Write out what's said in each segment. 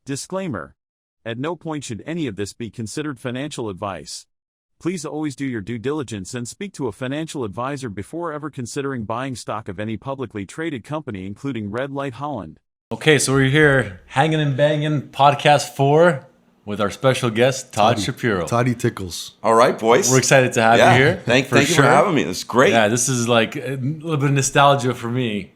Disclaimer. At no point should any of this be considered financial advice. Please always do your due diligence and speak to a financial advisor before ever considering buying stock of any publicly traded company, including Red Light Holland. Okay, so we're here, Hangin and Bangin, podcast 4, with our special guest, Todd Shapiro. Toddy tickles. All right, boys. We're excited to have you here. Thank you for having me. It's great. Yeah, this is like a little bit of nostalgia for me.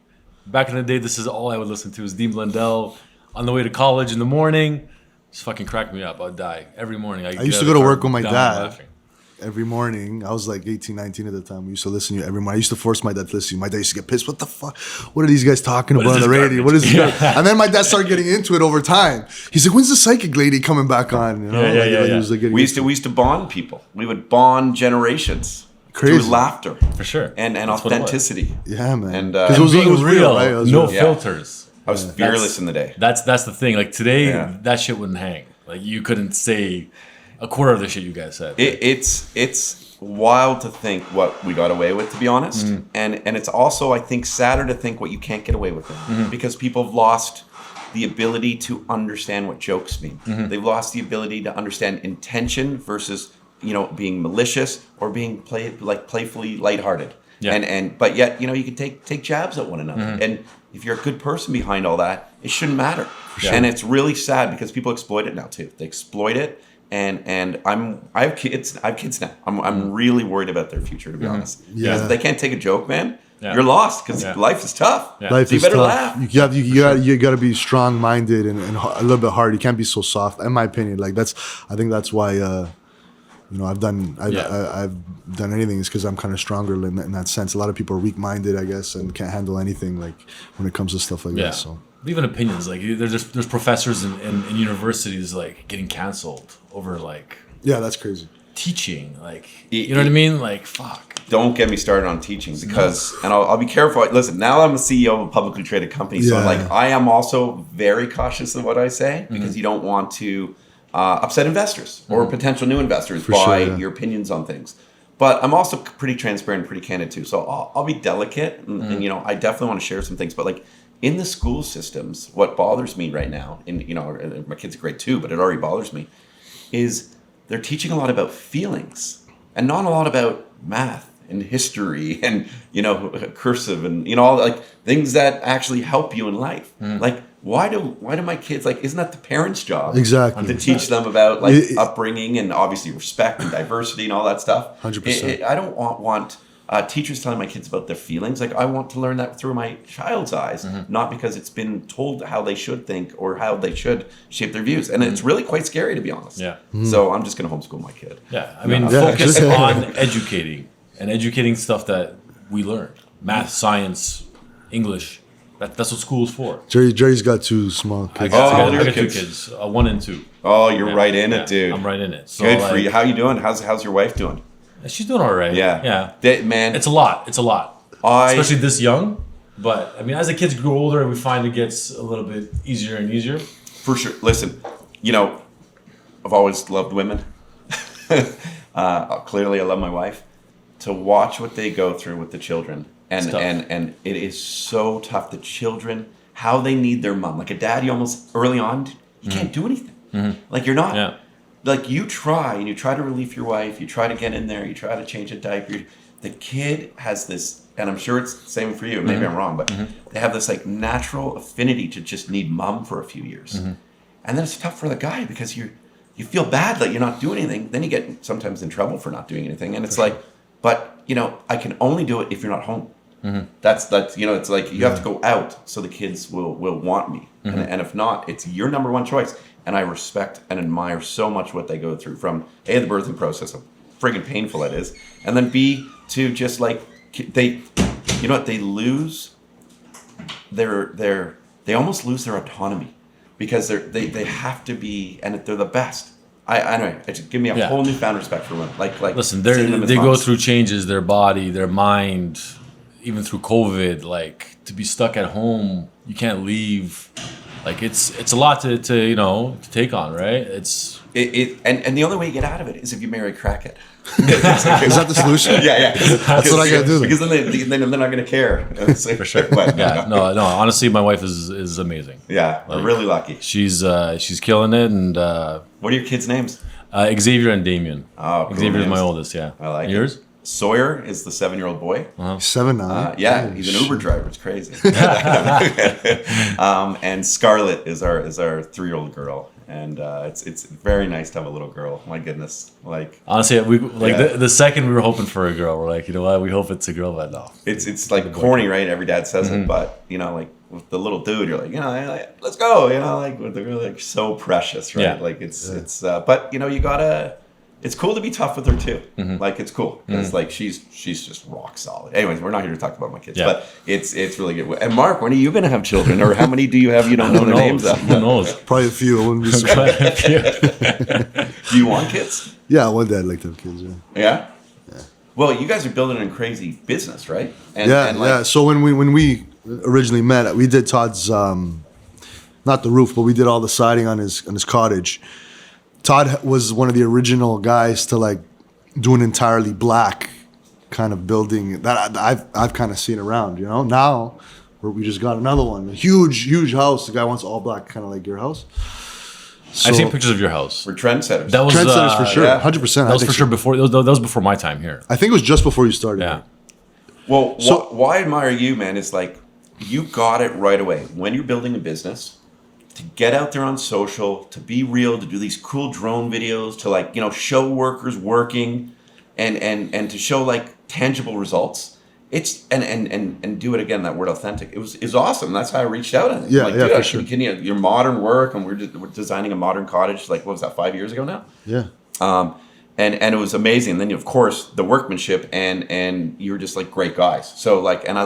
Back in the day, this is all I would listen to was Dean Blundell on the way to college in the morning. Just fucking crack me up. I'd die every morning. I used to go to work with my dad every morning. I was like 18, 19 at the time. We used to listen to you every morning. I used to force my dad to listen to you. My dad used to get pissed. What the fuck? What are these guys talking about on the radio? What is this? And then my dad started getting into it over time. He's like, when's the psychic lady coming back on? You know? We used to bond people. We would bond generations. Crazy. Through laughter. For sure. And authenticity. Yeah, man. And because it was real, right? No filters. I was fearless in the day. That's the thing. Like today, that shit wouldn't hang. Like you couldn't say a quarter of the shit you guys said. It's wild to think what we got away with, to be honest. Mm-hmm. And it's also, I think, sadder to think what you can't get away with. Mm-hmm. Because people have lost the ability to understand what jokes mean. Mm-hmm. They've lost the ability to understand intention versus, being malicious or being playfully lighthearted. Yeah. But yet, you can take jabs at one another. Mm-hmm. And if you're a good person behind all that, it shouldn't matter. Sure. And it's really sad because people exploit it now too. They exploit it, and I have kids now. I'm really worried about their future, to be honest. Yeah. Because if they can't take a joke, man, you're lost because life is tough. Yeah. Life so you is better tough. Laugh. You got to be strong minded and a little bit hard. You can't be so soft. In my opinion, I think that's why. I've done anything is because I'm kind of stronger in that sense. A lot of people are weak-minded, I guess, and can't handle anything when it comes to stuff like that. So even opinions, like there's professors in universities getting canceled over that's crazy. Teaching, you know what I mean? Fuck. Don't get me started on teaching because, and I'll be careful. Listen, now I'm a CEO of a publicly traded company, so I am also very cautious of what I say because you don't want to upset investors or potential new investors your opinions on things. But I'm also pretty transparent, pretty candid too. So I'll be delicate, and I definitely want to share some things. But in the school systems, what bothers me right now, and my kids are great too, but it already bothers me, is they're teaching a lot about feelings and not a lot about math and history and cursive and all things that actually help you in life. Why do my kids isn't that the parents' job? Exactly. To teach them about upbringing and obviously respect and diversity and all that stuff. 100%. I don't want teachers telling my kids about their feelings. I want to learn that through my child's eyes, not because it's been told how they should think or how they should shape their views. And it's really quite scary, to be honest. Yeah. So I'm just going to homeschool my kid. Yeah. I mean, focus on educating stuff that we learned. Math, science, English. That's what school's for. Jerry's got 2 small kids. I got 2 kids, 1 and 2. Oh, you're right in it, dude. I'm right in it. So good for you. How you doing? How's your wife doing? She's doing all right. Yeah. Man, it's a lot. Especially this young. But I mean, as the kids grow older, we find it gets a little bit easier and easier. For sure. Listen, I've always loved women. Clearly, I love my wife. To watch what they go through with the children. And it is so tough. The children, how they need their mom. Like a dad, you almost early on, you can't do anything. Mm-hmm. You're not. Yeah. You try and you try to relieve your wife. You try to get in there. You try to change a diaper. The kid has this, and I'm sure it's the same for you. Maybe I'm wrong, but they have this natural affinity to just need mom for a few years. Mm-hmm. And then it's tough for the guy because you feel bad that you're not doing anything. Then you get sometimes in trouble for not doing anything. And it's but I can only do it if you're not home. Mm-hmm. That's it's you have to go out so the kids will want me, and if not, it's your number one choice. And I respect and admire so much what they go through from A, the birthing process, how friggin' painful that is, and then B, to just they lose they almost lose their autonomy because they have to be, and they're the best. Anyway, it just give me a whole newfound respect for women. Listen, they go through changes, their body, their mind. Even through COVID, to be stuck at home, you can't leave. It's a lot to take on, right? It's And the only way you get out of it is if you marry a crackhead. Is that the solution? Yeah. That's what I gotta do. Because then they're not going to care. For sure. Yeah. No. Honestly, my wife is amazing. Yeah, we're really lucky. She's killing it, and What are your kids' names? Xavier and Damien. Oh, cool Xavier's names. my oldest. Yeah. I like yours. it. Sawyer is the 7-year-old boy. 7 now. Yeah, he's an Uber driver. It's crazy. And Scarlett is our 3-year-old girl, and it's very nice to have a little girl. My goodness, like honestly, the second we were hoping for a girl, we're like, you know what, we hope it's a girl, but no. It's like corny, right? Every dad says it, but you know, like with the little dude, you're like, you know, like, let's go, you know, like they're like so precious, right? Yeah. Like it's but you know, you gotta. It's cool to be tough with her too. Like it's cool because like she's just rock solid. Anyways, we're not here to talk about my kids, but it's really good. And Mark, when are you gonna have children, or how many do you have? You don't know their names. Who knows? Probably a few. I wouldn't be surprised. Do you want kids? Yeah, one day I'd like to have kids. Yeah. Well, you guys are building a crazy business, right? And, Yeah. So when we originally met, we did Todd's not the roof, but we did all the siding on his cottage. Todd was one of the original guys to like do an entirely black kind of building that I've kind of seen around, you know. Now we just got another one, a huge house. The guy wants all black, kind of like your house. So, I've seen pictures of your house. We're trendsetters. That was trendsetters for sure, yeah. 100%. That was for sure before. That was before my time here. I think it was just before you started. Yeah. Well, why I admire you, man, is like you got it right away. When you're building a business, to get out there on social, to be real, to do these cool drone videos, to like, you know, show workers working and to show like tangible results. It's and do it again, that word authentic. It was awesome. That's how I reached out. And Yeah, like, yeah, dude, for sure. Your modern work, and we're designing a modern cottage. Like, what was that, 5 years ago now? Yeah. And it was amazing. And then of course the workmanship and you're just like great guys. So like, and I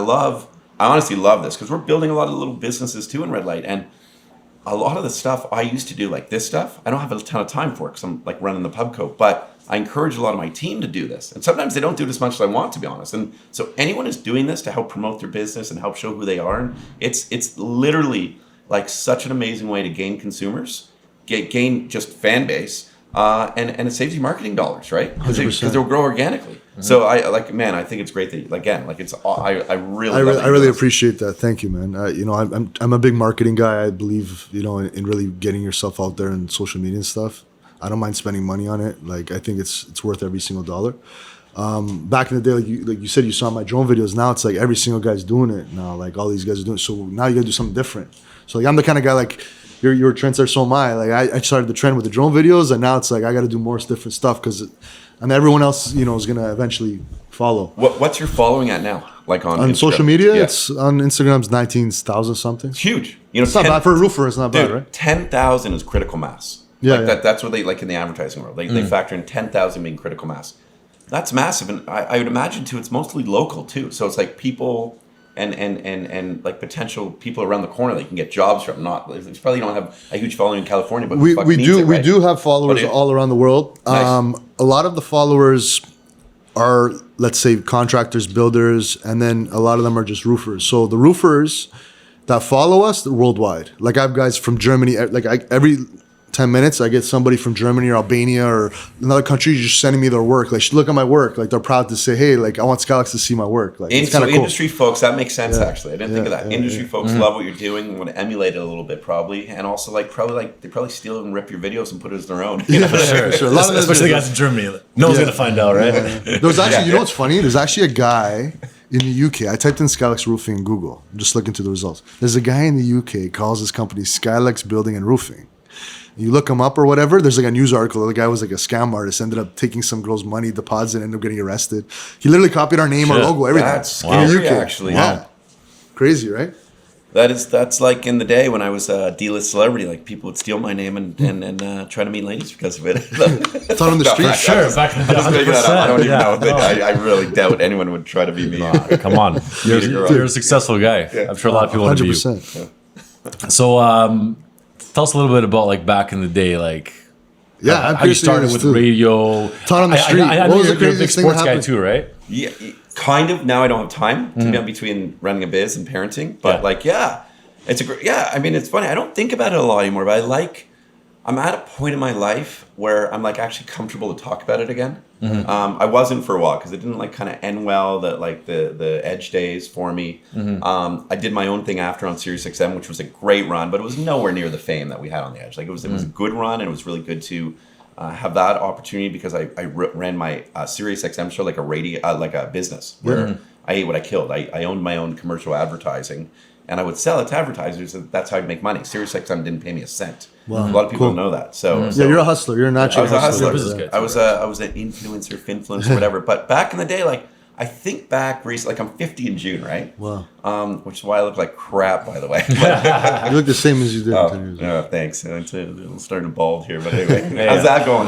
honestly love this because we're building a lot of little businesses too in Red Light, and a lot of the stuff I used to do, like this stuff, I don't have a ton of time for it because I'm like running the Pubco, but I encourage a lot of my team to do this. And sometimes they don't do it as much as I want, to be honest. And so anyone is doing this to help promote their business and help show who they are. And it's literally like such an amazing way to gain consumers, gain just fan base, and it saves you marketing dollars, right? Because they'll grow organically. Mm-hmm. So I think it's great that again, like it's I really appreciate that. Thank you, man. You know, I'm a big marketing guy. I believe, you know, in really getting yourself out there in social media and stuff. I don't mind spending money on it. Like I think it's worth every single dollar. Back in the day, like you said, you saw my drone videos. Now it's like every single guy's doing it now. Like all these guys are doing it. So now you gotta do something different. So like I'm the kind of guy like. You're a trendsetter, so am I. Like I started the trend with the drone videos, and now it's like I got to do more different stuff and everyone else, you know, is gonna eventually follow. What's your following at now? Like on social media, yeah. It's on Instagram's 19,000 something. It's huge. You know, it's not bad for a roofer. It's not bad, right? 10,000 is critical mass. Yeah, like that's what they like in the advertising world. They factor in 10,000 being critical mass. That's massive, and I would imagine too. It's mostly local too. So it's like people. And like potential people around the corner they can get jobs from. They probably don't have a huge following in California, but we do have followers all around the world. Nice. A lot of the followers are, let's say, contractors, builders, and then a lot of them are just roofers. So the roofers that follow us, they're worldwide. Like I have guys from Germany. Every 10 minutes, I get somebody from Germany or Albania or another country just sending me their work. Like, look at my work. Like, they're proud to say, hey, like, I want Skylex to see my work. Like, it's kind of cool. Industry folks, that makes sense, actually. I didn't think of that. Industry folks love what you're doing and want to emulate it a little bit, probably. And also, they probably steal and rip your videos and put it as their own. Yeah, sure. A lot of especially the guys in Germany. No one's going to find out, right? Yeah. There's actually, you know what's funny? There's actually a guy in the UK. I typed in Skylex Roofing in Google. I'm just looking to the results. There's a guy in the UK calls his company Skylex Building and Roofing. You look him up or whatever, there's like a news article. The guy was like a scam artist, ended up taking some girl's money, deposits, and ended up getting arrested. He literally copied our name, our logo, everything. That's scary, actually. Yeah. Crazy, right? That's like in the day when I was a D-list celebrity, like people would steal my name and try to meet ladies because of it. It's on the street. Sure, back in the day. I don't even know. I really doubt anyone would try to be me. Come on. You're a successful guy. Yeah. I'm sure a lot of people want to be you. 100%. Yeah. So, tell us a little bit about like back in the day, like how you started with radio. Todd on the street. I know you're a big sports guy too, right? Yeah, kind of. Now I don't have time to be between running a biz and parenting, but it's a great. Yeah, I mean it's funny. I don't think about it a lot anymore, but I'm at a point in my life where I'm like actually comfortable to talk about it again. I wasn't for a while because it didn't like kind of end well. That like the Edge days for me. I did my own thing after on Sirius XM, which was a great run, but it was nowhere near the fame that we had on the Edge. Like it was a good run, and it was really good to have that opportunity because I ran my Sirius XM show like a like a business where I ate what I killed. I owned my own commercial advertising, and I would sell it to advertisers. And that's how I'd make money. Sirius XM didn't pay me a cent. Wow. A lot of people don't know that. So you're a hustler. You're a natural hustler. I was a hustler. I was an influencer, finfluencer, whatever. But back in the day, like I think back recently, like I'm 50 in June, right? Wow. Which is why I look like crap, by the way. You look the same as you did 10 years ago. Thanks. I'm starting to bald here, but anyway, how's that going?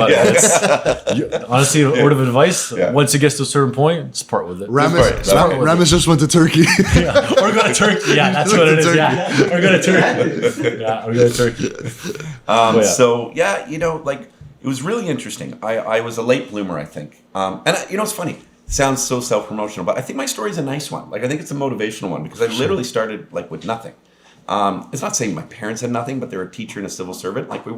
Honestly, a word of advice: once it gets to a certain point, just part with it. Ramis just went to Turkey. Or go to Turkey. Yeah, that's what it is. Yeah, or go to Turkey. Or go to Turkey. So like it was really interesting. I was a late bloomer, I think. And it's funny. Sounds so self-promotional, but I think my story is a nice one. Like I think it's a motivational one because I literally started like with nothing. It's not saying my parents had nothing, but they were a teacher and a civil servant. Like we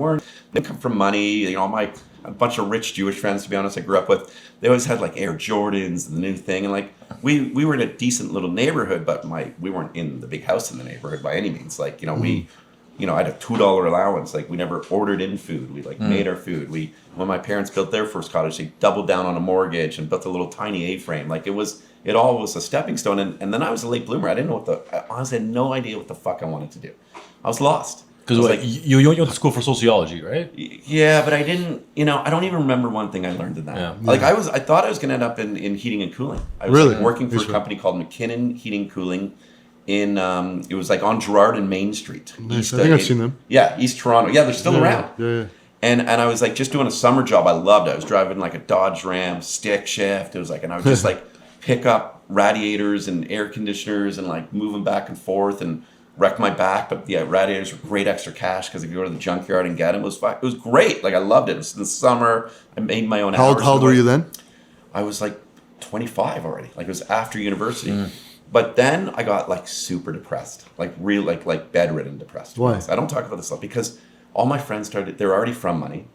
didn't come from money. A bunch of rich Jewish friends, to be honest, I grew up with. They always had like Air Jordans and the new thing, and like we were in a decent little neighborhood, but we weren't in the big house in the neighborhood by any means. Like I had a $2 allowance. Like we never ordered in food. We made our food. When my parents built their first cottage, they doubled down on a mortgage and built a little tiny A-frame. Like it all was a stepping stone. And then I was a late bloomer. I honestly had no idea what the fuck I wanted to do. I was lost. Because you went to school for sociology, right? Yeah, but I didn't. I don't even remember one thing I learned in that. Yeah. Like I thought I was going to end up in heating and cooling. I was working for a company called McKinnon Heating and Cooling. It was like on Gerrard and Main Street. Nice. I think I've seen them. Yeah, East Toronto. Yeah, they're still around. Yeah. And I was like just doing a summer job. I loved it. I was driving like a Dodge Ram stick shift. It was like, and I would just like pick up radiators and air conditioners and like move them back and forth and wreck my back. But yeah, radiators were great extra cash because I could go to the junkyard and get them. It was great. Like I loved it. It was in the summer. I made my own hours. How old were you then? I was like 25 already. Like it was after university. But then I got like super depressed, like real, like bedridden depressed. Why? I don't talk about this stuff because all my friends they're already from money.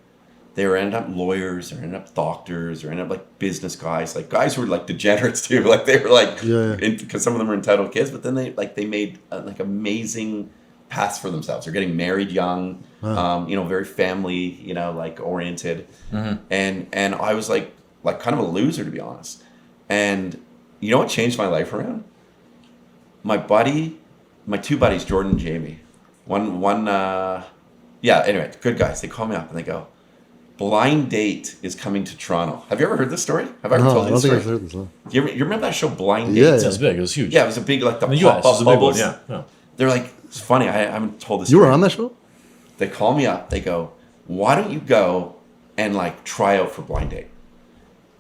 They ended up lawyers or ended up doctors or ended up like business guys, like guys who were like degenerates too. Like they were like, because some of them were entitled kids, but then they made like amazing paths for themselves. They're getting married young, very family, like oriented. And I was like kind of a loser, to be honest. And you know what changed my life around? My two buddies, Jordan and Jamie, anyway, good guys. They call me up and they go, Blind Date is coming to Toronto. Have you ever heard this story? Have I ever told you this story? I don't think I've heard this one. You remember that show, Blind Date? Yeah, it was big. It was huge. Yeah, it was a big, like the US, pop-up bubbles. Yeah. They're like, it's funny. I haven't told this story. You were on that show? They call me up. They go, why don't you go and like try out for Blind Date?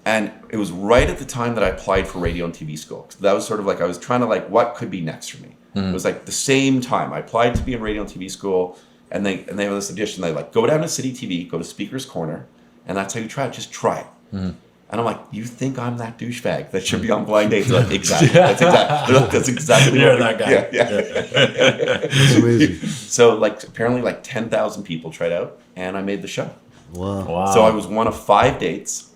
And it was right at the time that I applied for radio and TV school. That was sort of like, I was trying to like, what could be next for me? It was like the same time I applied to be in radio and TV school, and they have this audition. They like, go down to City TV, go to Speaker's Corner, and that's how you try it. Just try it. And I'm like, you think I'm that douchebag that should be on Blind Date? They're like, exactly. That's exactly. You're that guy. Yeah. That's amazing. So like, apparently like 10,000 people tried out, and I made the show. Wow. So I was one of 5 dates.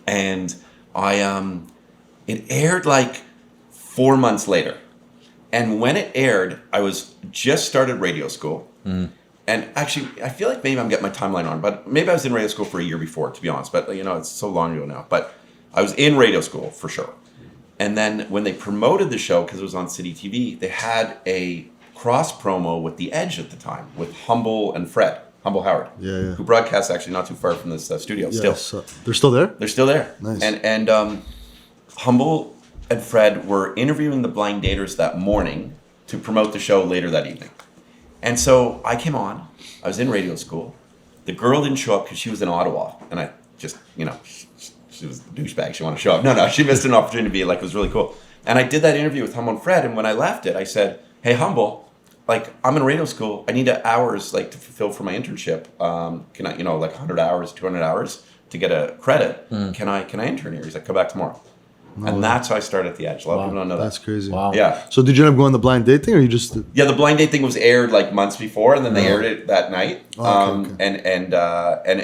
And it aired like 4 months later. And when it aired, I was just started radio school. And actually, I feel like maybe I'm getting my timeline on, but maybe I was in radio school for a year before, to be honest. But, it's so long ago now. But I was in radio school for sure. And then when they promoted the show, because it was on City TV, they had a cross promo with The Edge at the time, with Humble and Fred. Humble Howard, who broadcasts actually not too far from this studio. Still, they're still there. They're still there. Nice. And Humble and Fred were interviewing the blind daters that morning to promote the show later that evening. And so I came on. I was in radio school. The girl didn't show up because she was in Ottawa, and I just, she was the douchebag. She wanted to show up. No, she missed an opportunity to be like, it was really cool. And I did that interview with Humble and Fred, and when I left it, I said, "Hey, Humble. Like, I'm in radio school. I need hours, like, to fulfill for my internship. Can I, like 100 hours, 200 hours to get a credit. Can I intern here?" He's like, "Come back tomorrow." And that's how I started at the Edge. A lot of people don't know that. That's crazy. Wow. Yeah. So did you end up going the blind date thing, or you just? Yeah, the blind date thing was aired like months before, and then they aired it that night. Okay. And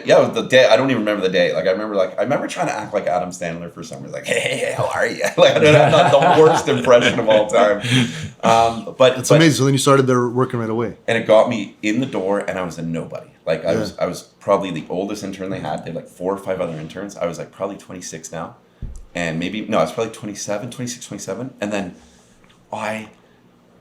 yeah, the day I don't even remember the day. Like I remember trying to act like Adam Sandler for some reason. Like, hey, how are you? Like I'm not the worst impression of all time. But It's amazing. So then you started there working right away. and it got me in the door, and I was a nobody. Like I was probably the oldest intern they had. They had like 4 or 5 other interns. I was like probably 26 now, and I was probably 26, 27, and then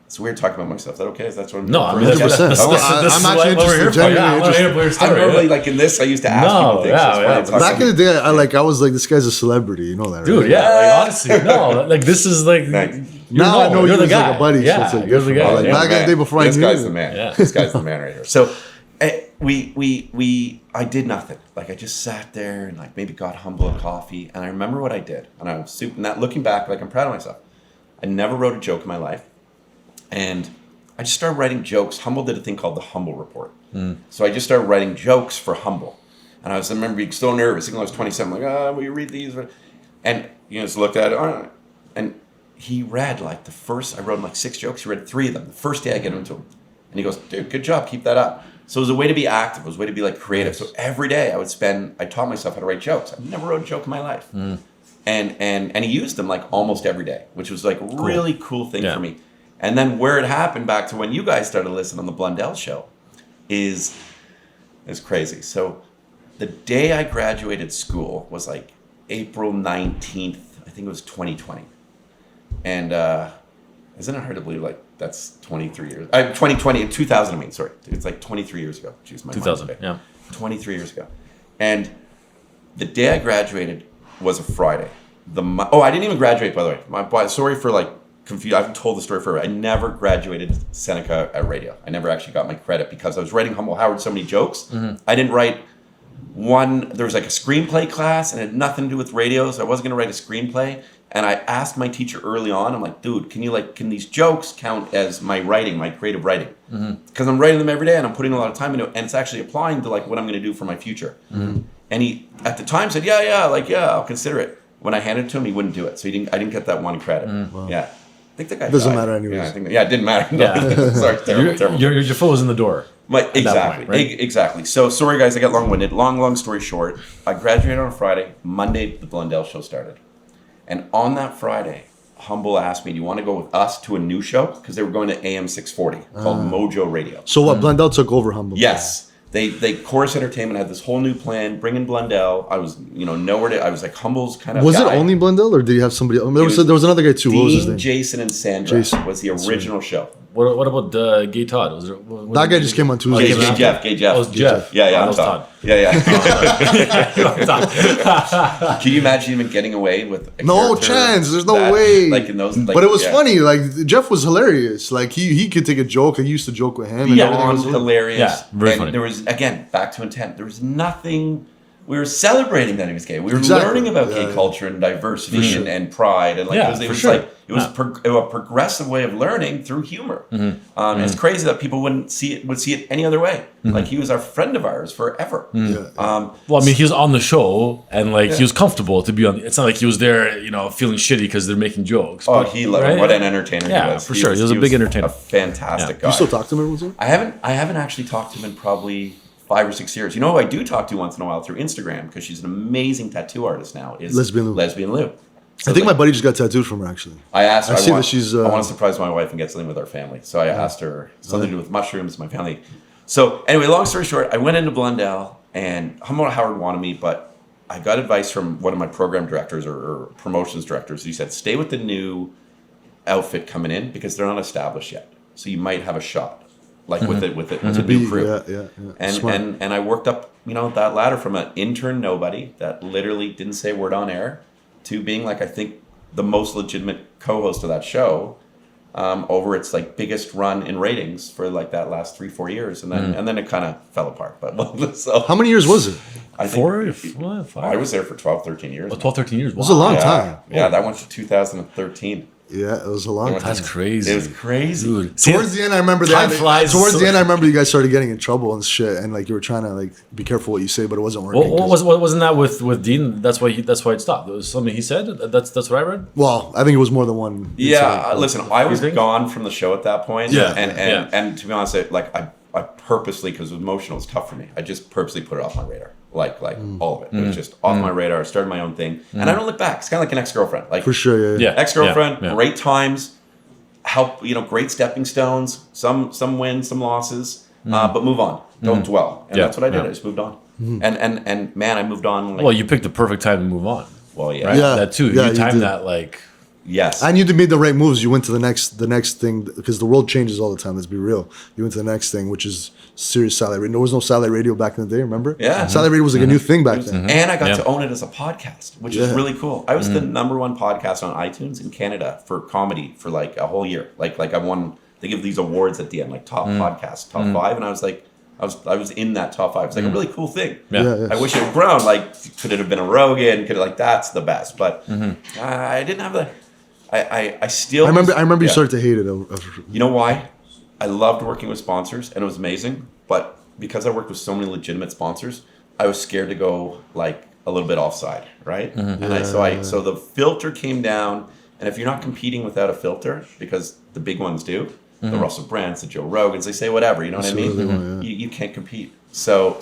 It's weird talking about myself. Is that okay? Is that what I'm No, I mean, that's I'm actually interested. Genuinely I'm normally like in this. I used to ask people things. So it's funny Back in the day, I was like, this guy's a celebrity. You know that, right? Dude, yeah, like, honestly, no, like this is like Now I know you're you the as guy. like a buddy. Yeah, so it's like you're the different. guy. Like, Yeah. back in the day before I knew this guy's you. the man. Yeah. This guy's the man right here. So we I did nothing. Like I just sat there and like maybe got humble a coffee. And I remember what I did. And I was super. Not looking back, like I'm proud of myself. I never wrote a joke in my life, and I just started writing jokes. Humble did a thing called the Humble Report. So I just started writing jokes for Humble. And I remember being so nervous. Even though I was 27, like, will you read these? And he just looked at it. And he read like I wrote him like 6 jokes. He read 3 of them. The first day I get into him. And he goes, dude, good job. Keep that up. So it was a way to be active. It was a way to be like creative. So every day I taught myself how to write jokes. I've never wrote a joke in my life. And he used them like almost every day, which was like a really cool thing for me. And then where it happened back to when you guys started listening on the Blundell show is crazy. So the day I graduated school was like April 19th, I think it was 2020. And isn't it hard to believe like that's 23 years? 2000, I mean, sorry. It's like 23 years ago. Jeez, my 2000, yeah. 23 years ago. And the day I graduated was a Friday. I didn't even graduate, by the way. Sorry for like confused. I've told the story forever. I never graduated Seneca at radio. I never actually got my credit because I was writing Humble Howard so many jokes. I didn't write one. There was like a screenplay class and it had nothing to do with radio, so I wasn't going to write a screenplay. And I asked my teacher early on, I'm like, dude, can these jokes count as my writing, my creative writing? Because I'm writing them every day and I'm putting a lot of time into it, and it's actually applying to like what I'm going to do for my future. And he at the time said, yeah, I'll consider it. When I handed it to him, he wouldn't do it, so I didn't get that one credit. Wow. Yeah. I think the guy Doesn't died. matter anyways. It didn't matter. No. Yeah. Sorry, terrible. Your foot was in the door. Exactly. Point, right? Exactly. So sorry guys, I got long-winded. Long story short, I graduated on a Friday. Monday, the Blundell show started. And on that Friday, Humble asked me, do you want to go with us to a new show? Because they were going to AM 640 called Mojo Radio. So what? Blundell took over Humble. Yes. They Chorus Entertainment had this whole new plan, bringing Blundell. I was, nowhere to. I was like Humble's kind of. Was guy. it only Blundell, or did you have somebody? There was another guy too. What was his Dean, name? Jason, and Sandra was the original show. What about Gay Todd? Was there, That guy just came on Tuesday. Gay Jeff. Oh, it was Jeff. Yeah, that I'm was Todd. Todd. Yeah. Can you imagine even getting away with a No character chance. There's no that, way. Like in those, like, but it was funny. Like Jeff was hilarious. Like he could take a joke. I used to joke with him. And everything Beyond was hilarious. Yeah, very and funny. there was, again, back to intent. There was nothing. We were celebrating that he was gay. We were Exactly. learning about Yeah, gay yeah. culture and diversity and pride, and like Yeah, it was for sure. like it was a progressive way of learning through humor. And it's crazy that people would see it any other way. Like he was a friend of ours forever. Well, I mean, he was on the show and like he was comfortable to be on. It's not like he was there, feeling shitty because they're making jokes. Oh, but- he loved right? what an entertainer he Yeah, was. for sure. He was a big entertainer. A fantastic guy. You still talk to him every once in a while? I haven't actually talked to him in probably 5 or 6 years. You know who I do talk to once in a while through Instagram, because she's an amazing tattoo artist now, is Lesbian Lou. So I think my buddy just got tattooed from her actually. I asked her, I see that she's, I want to surprise my wife and get something with our family. So I asked her something to do with mushrooms, my family. So anyway, long story short, I went into Blundell and Humble Howard wanted me, but I got advice from one of my program directors or promotions directors. He said, stay with the new outfit coming in because they're not established yet. So you might have a shot. Like with a new crew. Yeah. And I worked up, that ladder from an intern nobody that literally didn't say a word on air to being like, I think the most legitimate co-host of that show over its like biggest run in ratings for like that last 3-4 years. And then it kind of fell apart. But so How many years was it? I think 5? I was there for 12, 13 years. 12, 13 years. It was a long time. Yeah, that went to 2013. Yeah, it was a long time. That's crazy. It was crazy. Dude. Towards the end, I remember Time that. flies Towards so- the end, I remember you guys started getting in trouble and shit, and like you were trying to like be careful what you say, but it wasn't working. Wasn't that with Dean? That's why it stopped. It was something he said. That's what I read. Well, I think it was more than one. Yeah, listen, I was think? gone from the show at that point. Yeah, and to be honest, I purposely, because it was emotional, it was tough for me. I just purposely put it off my radar. Like all of it. It was just off my radar. I started my own thing. And I don't look back. It's kind of like an ex-girlfriend. Like, For sure, yeah. ex-girlfriend, Yeah. great times, great stepping stones, some wins, some losses, but move on. Don't dwell. And that's what I did. I just moved on. And man, I moved on. Like, Well, you picked the perfect time to move on. well, yeah. Right? Yeah. That too. Yeah, you you timed did. that like. Yes. And you made the right moves. You went to the next thing, because the world changes all the time. Let's be real. You went to the next thing, which is Sirius Satellite Radio. There was no satellite radio back in the day. Remember? Yeah. Satellite radio was like a new thing back then. And I got Yeah. to own it as a podcast, which is really cool. I was the number one podcast on iTunes in Canada for comedy for like a whole year. Like I won. They give these awards at the end, like top podcast, top 5, and I was like, I was in that top 5. It's like a really cool thing. Yeah. I wish it had grown. Like, could it have been a Rogan? Could it, like, that's the best. But I didn't have the. I still. I remember you yeah. started to hate it. You know why? I loved working with sponsors, and it was amazing. But because I worked with so many legitimate sponsors, I was scared to go like a little bit offside, right? And so the filter came down, and if you're not competing without a filter, because the big ones do, the Russell Brands, the Joe Rogans, they say whatever, you know what I mean? You can't compete. So,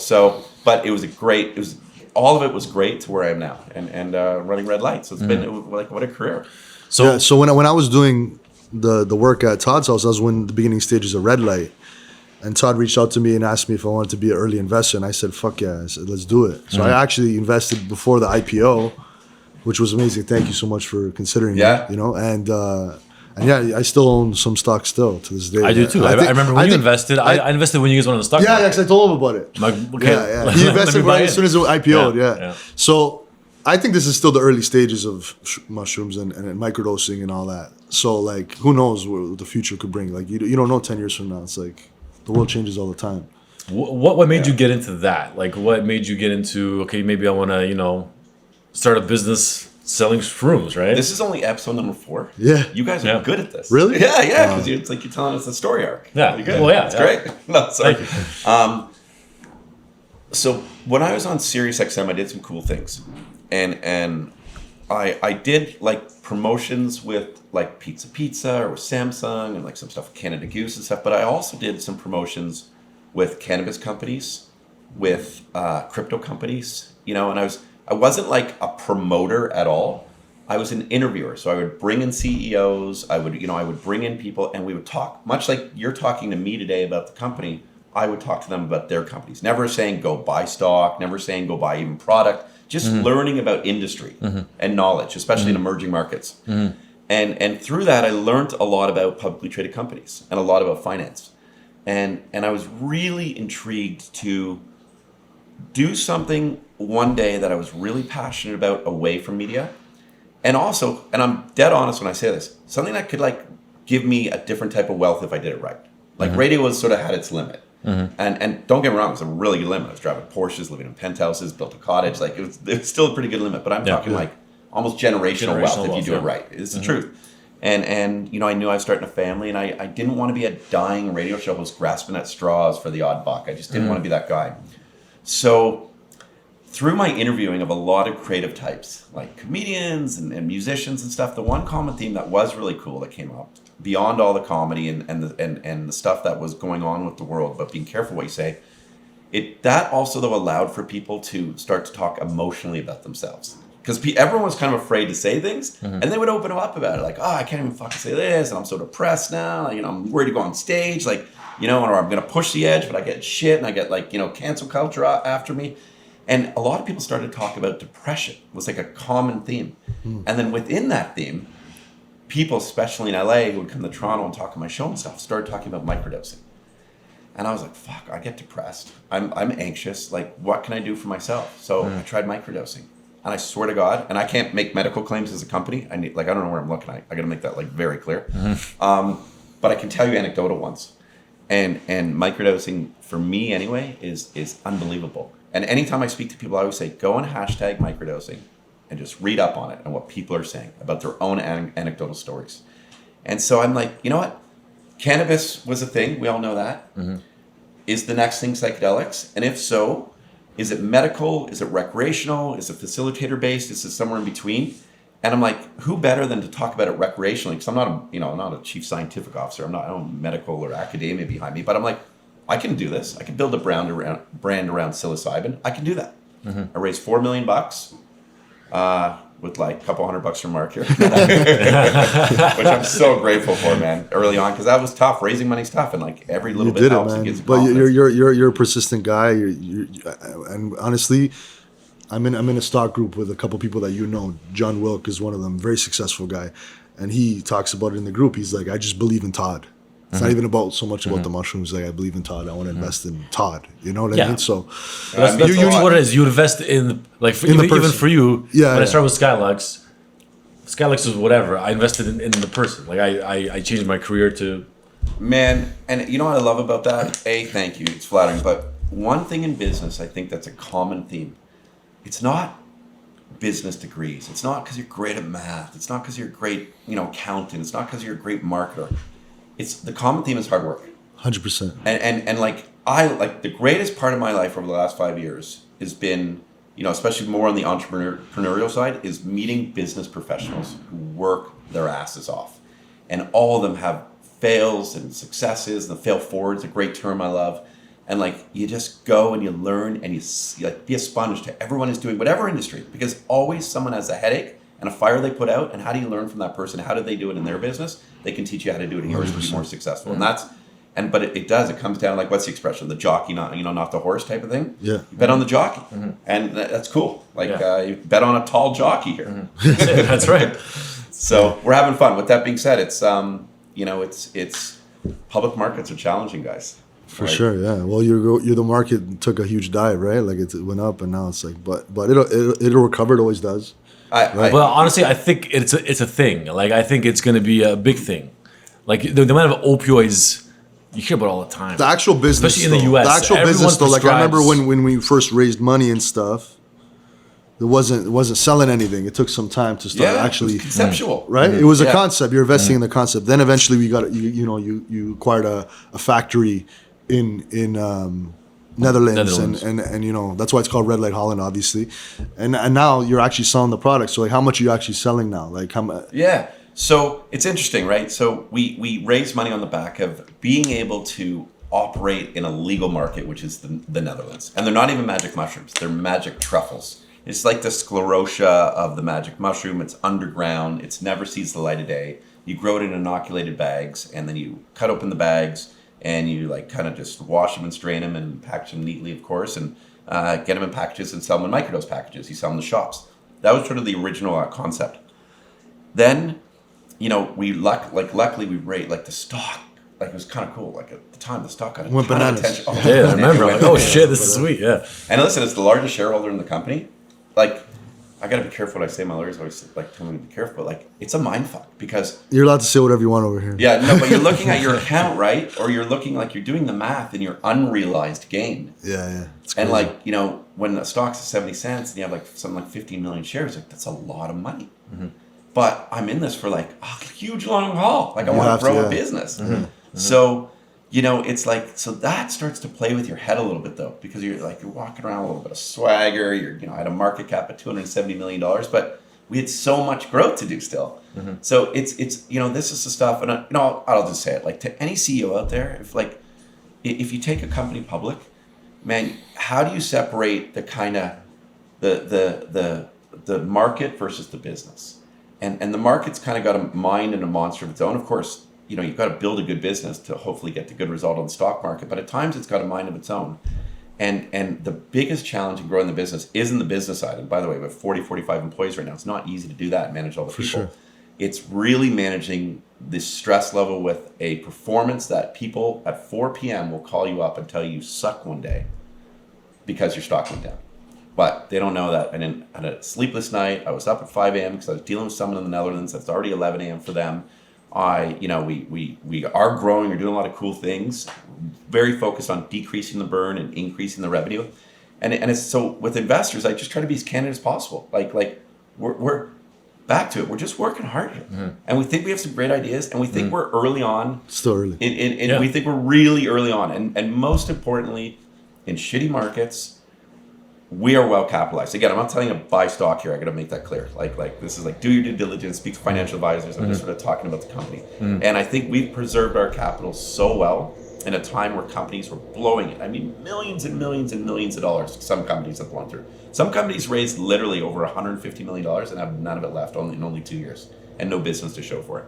but it was all of it was great to where I am now, and running red lights. So it's been like what a career. So when I was doing the work at Todd's house, I was in the beginning stages of Red Light, and Todd reached out to me and asked me if I wanted to be an early investor, and I said, "Fuck yeah!" I said, "Let's do it." So I actually invested before the IPO, which was amazing. Thank you so much for considering Yeah. me. And yeah, I still own some stock still to this day. I do too. I remember when you invested. I invested when you guys went on the stock Yeah, market. because I told him about it. Like, okay, Yeah. He invested right as soon as it IPO'd. Yeah. Yeah. So I think this is still the early stages of mushrooms and microdosing and all that. So like, who knows what the future could bring? Like, you don't know 10 years from now. It's like the world changes all the time. What made you get into that? Like, what made you get into? Okay, maybe I want to start a business selling shrooms, right? This is only episode number 4. Yeah. You guys are good at this. Really? Yeah, because it's like you're telling us the story arc. Yeah. You're good. Well, yeah, It's yeah. great. No, sorry. Thank you. So when I was on Sirius XM, I did some cool things, and I did like promotions with like Pizza or with Samsung and like some stuff with Canada Goose and stuff. But I also did some promotions with cannabis companies, with crypto companies, and I wasn't like a promoter at all. I was an interviewer, so I would bring in CEOs. I would bring in people, and we would talk much like you're talking to me today about the company. I would talk to them about their companies. Never saying go buy stock, never saying go buy even product, just learning about industry and knowledge, especially in emerging markets. And through that, I learned a lot about publicly traded companies and a lot about finance. And I was really intrigued to do something one day that I was really passionate about away from media. And also, and I'm dead honest when I say this, something that could like give me a different type of wealth if I did it right. Like radio was sort of had its limit. And don't get me wrong, it was a really good limit. I was driving Porsches, living in penthouses, built a cottage. Like it was still a pretty good limit. But I'm talking like almost generational wealth if you do it right. It's the truth. And I knew I was starting a family, and I didn't want to be a dying radio show host grasping at straws for the odd buck. I just didn't want to be that guy. So through my interviewing of a lot of creative types, like comedians and musicians and stuff, the one common theme that was really cool that came up, beyond all the comedy and the stuff that was going on with the world, but being careful what you say, that also though allowed for people to start to talk emotionally about themselves. Because everyone was kind of afraid to say things, and they would open up about it, like, oh, I can't even fucking say this, and I'm so depressed now, I'm worried to go on stage, like, or I'm going to push the edge, but I get shit, and I get like, cancel culture after me. And a lot of people started to talk about depression. It was like a common theme. And then within that theme, people, especially in LA, who would come to Toronto and talk on my show and stuff, started talking about microdosing. And I was like, fuck, I get depressed. I'm anxious. Like, what can I do for myself? So I tried microdosing. And I swear to God, and I can't make medical claims as a company. I don't know where I'm looking. I got to make that like very clear. But I can tell you anecdotal ones. And microdosing, for me anyway, is unbelievable. And anytime I speak to people, I always say, go and hashtag microdosing and just read up on it and what people are saying about their own anecdotal stories. And so I'm like, you know what? Cannabis was a thing. We all know that. Mm-hmm. Is the next thing psychedelics? And if so, is it medical? Is it recreational? Is it facilitator based? Is it somewhere in between? And I'm like, who better than to talk about it recreationally? Because I'm not a chief scientific officer. I don't have medical or academia behind me. But I'm like, I can do this. I can build a brand around psilocybin. I can do that. Mm-hmm. I raised $4 million with like a couple $100 from Mark here, which I'm so grateful for, man. Early on, because that was tough. Raising money's tough, and like every little bit helps. It gives but you're a persistent guy. And honestly, I'm in a stock group with a couple people that you know. John Wilk is one of them. Very successful guy, and he talks about it in the group. He's like, I just believe in Todd. It's not even about so much about the mushrooms. Like, I believe in Todd. I want to invest in Todd. You know what I mean? So that's what it is. You invest in, like, even for you. Yeah. When I started with Skylux was whatever. I invested in the person. Like, I changed my career to. Man, and you know what I love about that? Thank you. It's flattering. But one thing in business, I think that's a common theme. It's not business degrees. It's not because you're great at math. It's not because you're a great, accountant. It's not because you're a great marketer. It's the common theme is hard work. 100%. And like the greatest part of my life over the last 5 years has been, especially more on the entrepreneurial side, is meeting business professionals who work their asses off. And all of them have fails and successes. The fail forward is a great term I love. And like, you just go and you learn and you like be a sponge to everyone who's doing whatever industry, because always someone has a headache and a fire they put out, and how do you learn from that person? How did they do it in their business? They can teach you how to do it in yours to be more successful. Mm-hmm. But it comes down, like, what's the expression? The jockey, not the horse type of thing. Yeah. You bet on the jockey. Mm-hmm. And that's cool. Like, you bet on a tall jockey here. Mm-hmm. That's right. So we're having fun. With that being said, it's, it's public markets are challenging, guys. For sure, yeah. Well, the market took a huge dive, right? Like, it went up, and now it's like, but it'll recover. It always does. Well, honestly, I think it's a thing. Like, I think it's going to be a big thing. Like, the amount of opioids you hear about all the time. The actual business, especially in the U.S. The actual business, though. Like, I remember when we first raised money and stuff, it wasn't selling anything. It took some time to start actually conceptual, right? Mm-hmm. It was a concept. You're investing in the concept. Then eventually we got you acquired a factory in Netherlands. And that's why it's called Red Light Holland, obviously, and now you're actually selling the product. So, like, how much are you actually selling now? Like, how much? Yeah, so it's interesting, right? So we raise money on the back of being able to operate in a legal market, which is the Netherlands, and they're not even magic mushrooms; they're magic truffles. It's like the sclerotia of the magic mushroom. It's underground. It's never sees the light of day. You grow it in inoculated bags, and then you cut open the bags. And you like kind of just wash them and strain them and package them neatly, of course, and get them in packages and sell them in microdose packages. You sell them in the shops. That was sort of the original concept. Then, luckily we rate like the stock. Like, it was kind of cool. Like, at the time, the stock got a ton of attention. Oh, yeah, I remember. Like, oh shit, this is sweet. Yeah. And listen, as the largest shareholder in the company, like, I gotta be careful what I say. My lawyers always like tell me to be careful, but like, it's a mind fuck, because you're allowed to say whatever you want over here. Yeah, no, but you're looking at your account, right? Or you're looking like you're doing the math in your unrealized gain. Yeah. And like, when the stock's at 70 cents and you have like something like 15 million shares, like, that's a lot of money. Mm-hmm. But I'm in this for like a huge long haul. Like, I want to grow a business. Mm-hmm. Mm-hmm. So, it's like, so that starts to play with your head a little bit, though, because you're walking around a little bit of swagger. You're, I had a market cap of $270 million, but we had so much growth to do still. Mm-hmm. So it's this is the stuff, and I'll just say it, like, to any CEO out there, if you take a company public, man, how do you separate the kind of the market versus the business? And the market's kind of got a mind and a monster of its own, of course. You've got to build a good business to hopefully get the good result on the stock market. But at times it's got a mind of its own. And the biggest challenge in growing the business is in the business side. And by the way, we have 40, 45 employees right now. It's not easy to do that and manage all the people. Sure. It's really managing this stress level with a performance that people at 4 p.m. will call you up and tell you suck one day because your stock went down. But they don't know that. And I had a sleepless night. I was up at 5 a.m. because I was dealing with someone in the Netherlands. It's already 11 a.m. for them. We are growing. We're doing a lot of cool things. Very focused on decreasing the burn and increasing the revenue. And it's so with investors, I just try to be as candid as possible. Like we're back to it. We're just working hard here, and we think we have some great ideas, and we think we're early on. Still early. We think we're really early on, and most importantly, in shitty markets, we are well capitalized. Again, I'm not telling you to buy stock here. I got to make that clear. Like this is like do your due diligence, speak to financial advisors. I'm just sort of talking about the company, and I think we've preserved our capital so well in a time where companies were blowing it. I mean, millions and millions and millions of dollars. Some companies have gone through. Some companies raised literally over $150 million and have none of it left in only 2 years, and no business to show for it.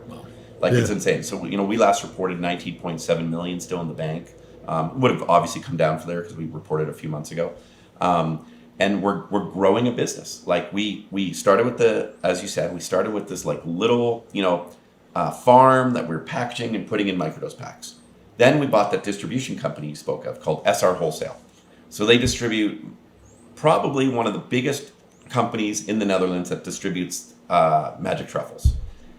It's insane. So we last reported 19.7 million still in the bank. Would have obviously come down from there because we reported a few months ago. And we're growing a business. Like we started with as you said, we started with this like little farm that we were packaging and putting in microdose packs. Then we bought that distribution company you spoke of called SR Wholesale. So they distribute probably one of the biggest companies in the Netherlands that distributes magic truffles.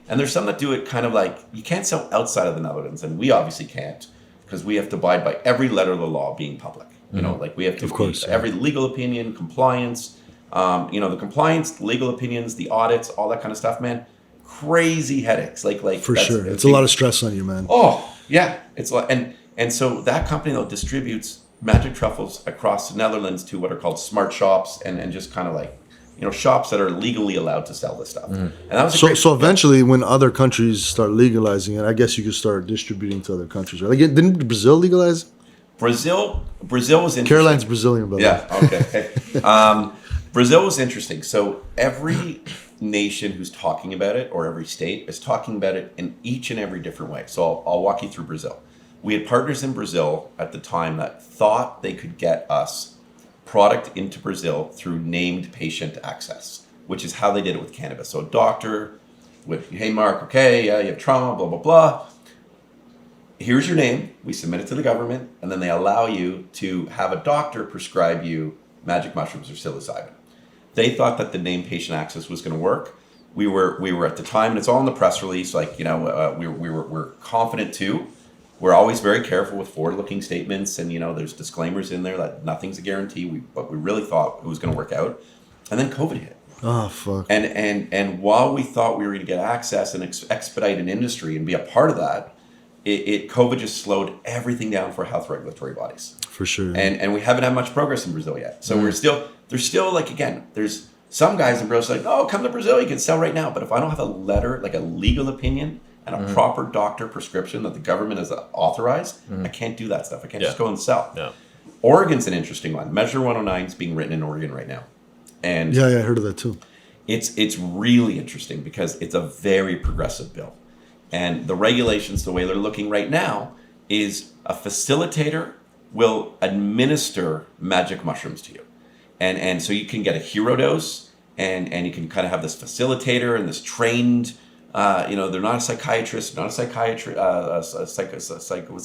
And there's some that do it kind of like you can't sell outside of the Netherlands, and we obviously can't because we have to abide by every letter of the law being public. Like we have to, of course, every legal opinion, compliance, the compliance, legal opinions, the audits, all that kind of stuff, man. Crazy headaches. Like for sure, it's a lot of stress on you, man. Oh yeah, it's like and so that company though distributes magic truffles across the Netherlands to what are called smart shops and just kind of like shops that are legally allowed to sell this stuff. And that was so eventually, when other countries start legalizing it, I guess you could start distributing to other countries, right? Like, didn't Brazil legalize? Brazil was interesting. Caroline's Brazilian, by the way. Yeah, okay. Brazil was interesting. So every nation who's talking about it, or every state, is talking about it in each and every different way. So I'll walk you through Brazil. We had partners in Brazil at the time that thought they could get us product into Brazil through named patient access, which is how they did it with cannabis. So a doctor with, hey, Mark, okay, yeah, you have trauma, blah, blah, blah. Here's your name. We submit it to the government, and then they allow you to have a doctor prescribe you magic mushrooms or psilocybin. They thought that the named patient access was going to work. We were at the time, and it's all in the press release. We're confident too. We're always very careful with forward-looking statements, and there's disclaimers in there that nothing's a guarantee. But we really thought it was going to work out, and then COVID hit. Oh fuck! And while we thought we were going to get access and expedite an industry and be a part of that, COVID just slowed everything down for health regulatory bodies. For sure. And we haven't had much progress in Brazil yet. So there's still like, again, there's some guys in Brazil like, oh, come to Brazil, you can sell right now. But if I don't have a letter, like a legal opinion and a proper doctor prescription that the government has authorized, I can't do that stuff. I can't just go and sell. Yeah. Oregon's an interesting one. Measure 109 is being written in Oregon right now. And yeah, I heard of that too. It's really interesting because it's a very progressive bill. And the regulations, the way they're looking right now, is a facilitator will administer magic mushrooms to you. And so you can get a hero dose, and you can kind of have this facilitator and this trained, they're not a psychiatrist, what's the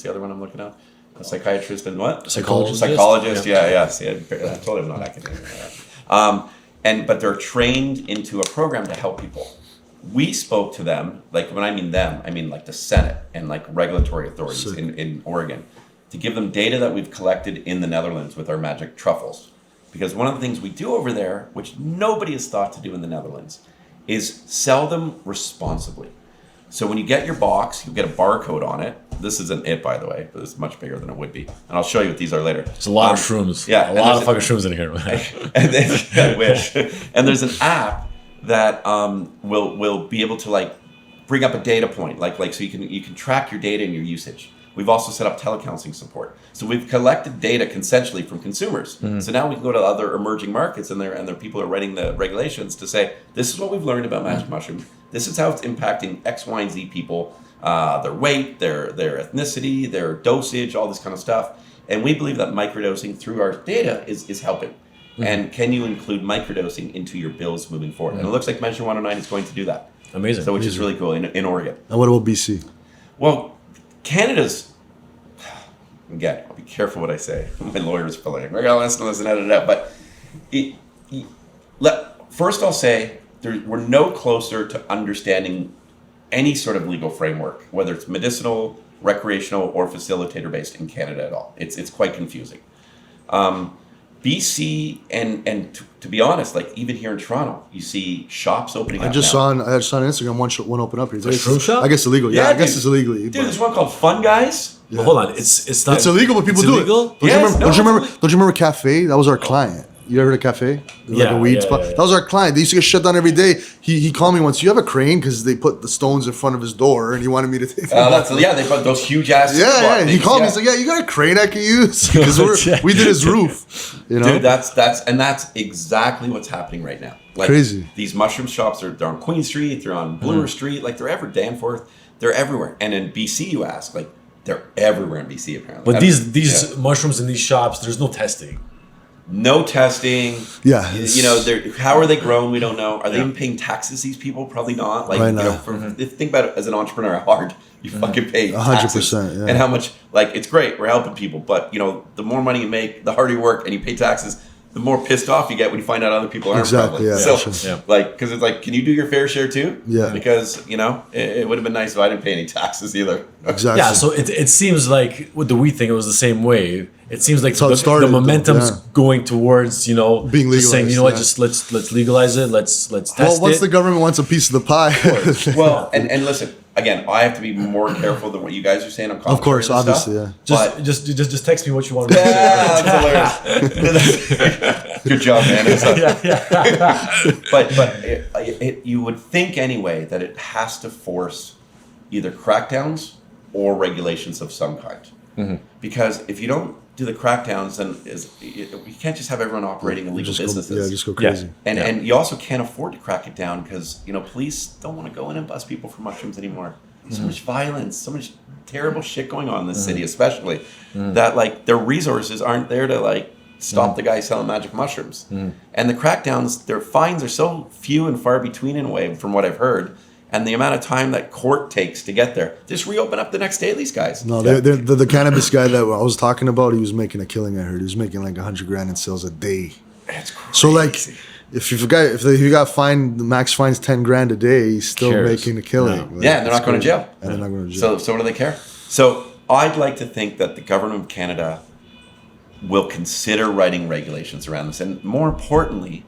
other one I'm looking at? A psychiatrist and what? Psychologist, yeah. See, I told you I'm not academic. But they're trained into a program to help people. We spoke to them, like when I mean them, I mean like the Senate and like regulatory authorities in Oregon, to give them data that we've collected in the Netherlands with our magic truffles. Because one of the things we do over there, which nobody has thought to do in the Netherlands, is sell them responsibly. So when you get your box, you get a barcode on it. This isn't it, by the way, but it's much bigger than it would be. And I'll show you what these are later. It's a lot of shrooms. Yeah. A lot of fucking shrooms in here. And then, I wish. And there's an app that will be able to like bring up a data point, like so you can track your data and your usage. We've also set up telecounseling support. So we've collected data consensually from consumers. Mm-hmm. So now we can go to other emerging markets and their people are writing the regulations to say, this is what we've learned about magic mushroom. This is how it's impacting X, Y, and Z people, their weight, their ethnicity, their dosage, all this kind of stuff. And we believe that microdosing through our data is helping. Mm-hmm. And can you include microdosing into your bills moving forward? Mm-hmm. And it looks like Measure 109 is going to do that. Amazing. So which is really cool in Oregon. And what about BC? Well, Canada's, again, I'll be careful what I say. My lawyer's probably like, we're going to listen, edit it out. But first I'll say, we're no closer to understanding any sort of legal framework, whether it's medicinal, recreational, or facilitator-based in Canada at all. It's quite confusing. BC and to be honest, like even here in Toronto, you see shops opening up. I just saw on Instagram one open up here. Mushroom shop? I guess illegal. Yeah, I guess dude. it's illegal. Dude, there's one called Fun Guys. But hold on, it's not. It's illegal, but people it's do illegal? it. Yes, Don't you remember Cafe? That was our client. You ever heard of Cafe? Like Yeah, a weed yeah, spot. yeah, yeah. That was our client. They used to get shut down every day. He called me once. You have a crane because they put the stones in front of his door, and he wanted me to take them. They put those huge ass. Yeah. He things, called me. He's like, "Yeah, you got a crane I can use?" Because we did his roof. You know, Dude, that's exactly what's happening right now. Like, Crazy. These mushroom shops they're on Queen Street, they're on Bloor Street, like they're Danforth, they're everywhere. And in BC, you ask, like they're everywhere in BC apparently. But these mushrooms in these shops, there's no testing. No testing. Yeah, You know, how are they grown? We don't know. Are they even paying taxes? These people probably not. Like, Right you know, now. think about it as an entrepreneur, how hard you fucking pay 100%, taxes, yeah. and how much. Like, it's great. We're helping people, but you know, the more money you make, the harder you work, and you pay taxes. The more pissed off you get when you find out other people aren't. Exactly, Probably. yeah, So, sure. like, because it's like, can you do your fair share too? Yeah. Because you know, it would have been nice if I didn't pay any taxes either. exactly. Yeah, so it seems like with the weed thing, it was the same way. It seems like how it the started, momentum's yeah. going towards Being just saying, legalized, you know what, yeah. just let's legalize it. Let's test Well, once it. the government wants a piece of the pie, Well, and listen, again, I have to be more careful than what you guys are saying on commentary. Of course, and stuff, obviously, yeah. but- just text me what you want to Yeah, that's hilarious. Good job, man. But you would think anyway that it has to force either crackdowns or regulations of some kind. Because if you don't do the crackdowns, then you can't just have everyone operating illegal businesses. just go crazy. And you also can't afford to crack it down because, you know, police don't want to go in and bust people for mushrooms anymore. So much violence, so much terrible shit going on in this city, especially that like their resources aren't there to like stop the guy selling magic mushrooms. And the crackdowns, their fines are so few and far between in a way, from what I've heard. And the amount of time that court takes to get there, just reopen up the next day, these guys. No, the cannabis guy that I was talking about, he was making a killing. I heard he was making like $100,000 in sales a day. That's crazy. So like, if you got fined, the max fine's $10,000 a day, he's still Cares. making a killing. No. Like, Yeah, and they're not going to crazy. jail. And they're not going to jail. So what do they care? So I'd like to think that the government of Canada will consider writing regulations around this, and more importantly,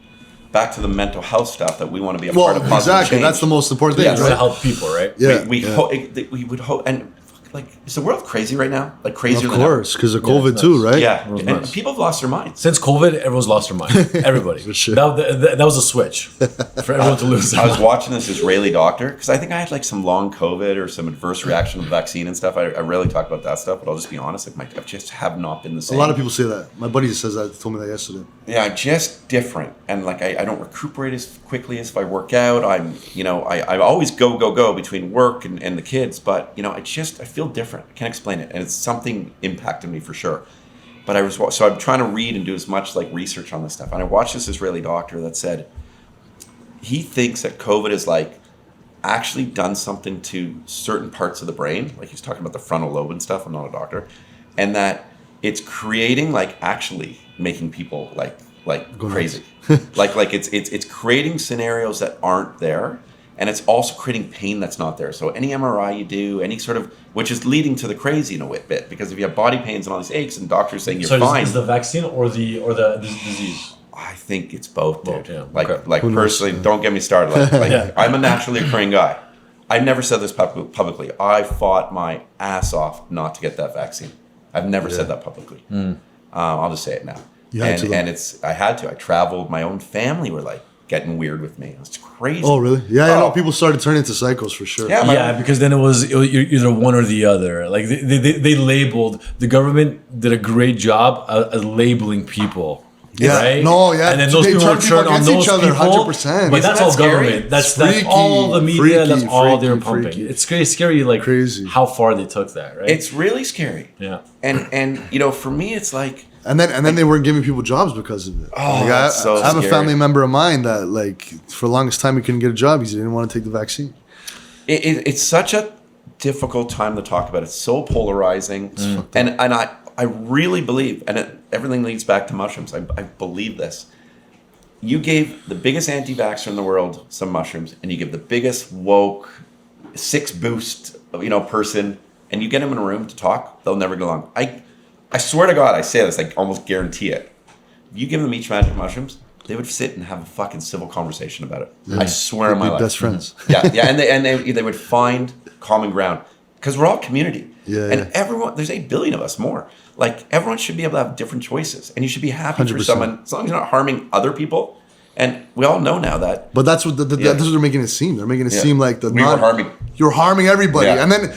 back to the mental health stuff that we want to be a part of. Positive exactly. change. That's the most important thing, Yeah, to right? help people, right? Yeah, we yeah. we would hope, and like, is the world crazy right now? Like crazier Of than ever? course, because of Yeah, COVID it's too, nuts. right? Yeah, Everyone's and nuts. people have lost their minds. Since COVID, everyone's lost their mind. Everybody. For sure. That was a switch for everyone to lose their I was mind. watching this Israeli doctor because I think I had like some long COVID or some adverse reaction to the vaccine and stuff. I rarely talk about that stuff, but I'll just be honest. Like, I just have not been the A same. lot of people say that. My buddy says that. He told me that yesterday. Yeah, just different, and like I don't recuperate as quickly as if I work out. I always go between work and the kids, but you know, I feel different. I can't explain it, and it's something impacted me for sure. But so I'm trying to read and do as much like research on this stuff, and I watched this Israeli doctor that said he thinks that COVID is like actually done something to certain parts of the brain, like he's talking about the frontal lobe and stuff. I'm not a doctor, and that it's creating like actually making people like crazy, like it's creating scenarios that aren't there, and it's also creating pain that's not there. So any MRI you do, any sort of, which is leading to the crazy in a bit, because if you have body pains and all these aches, and doctors saying you're So fine, is the vaccine or the disease? I think it's both, dude. Both, yeah. Like Okay. Who knows? personally, don't get me started. Like Yeah. I'm a naturally occurring guy. I've never said this publicly. I fought my ass off not to get that vaccine. I've never said that publicly. I'll just say it now. You had to, though. And I had to. I traveled. My own family were like getting weird with me. It's crazy. Oh, really? Yeah, Oh. no, people started turning into psychos for sure. Yeah, Yeah, because then it was you're either one or the other. Like they labeled, the government did a great job at labeling people. Yeah. Right? No, yeah. And then those They people turn would people turn on against those each other, people. 100%. But Isn't that's that all scary? government. That's Freaky, all the media. That's all they're freaky, pumping. freaky. It's scary. Like Crazy. how far they took that. Right? It's really scary. yeah. And you know, for me, it's like. And then they weren't giving people jobs because of it. Oh, Like, that's so I have a scary. family member of mine that like for the longest time he couldn't get a job because he didn't want to take the vaccine. It's such a difficult time to talk about. It's so polarizing, and I really believe, and everything leads back to mushrooms. I believe this. You gave the biggest anti-vaxxer in the world some mushrooms, and you give the biggest woke 6 boost person, and you get them in a room to talk, they'll never go along. I swear to God, I say this, I almost guarantee it. you give them each magic mushrooms, they would sit and have a fucking civil conversation about it. I swear on my life. Best friends. Yeah, and they would find common ground because we're all community. Yeah, and yeah. everyone, there's 8 billion of us more. Like everyone should be able to have different choices, and you should be happy for 100%. someone as long as you're not harming other people. And we all know now that. But that's what that's what they're making it seem. They're making it seem like We were harming. You're harming everybody, Yeah. and then.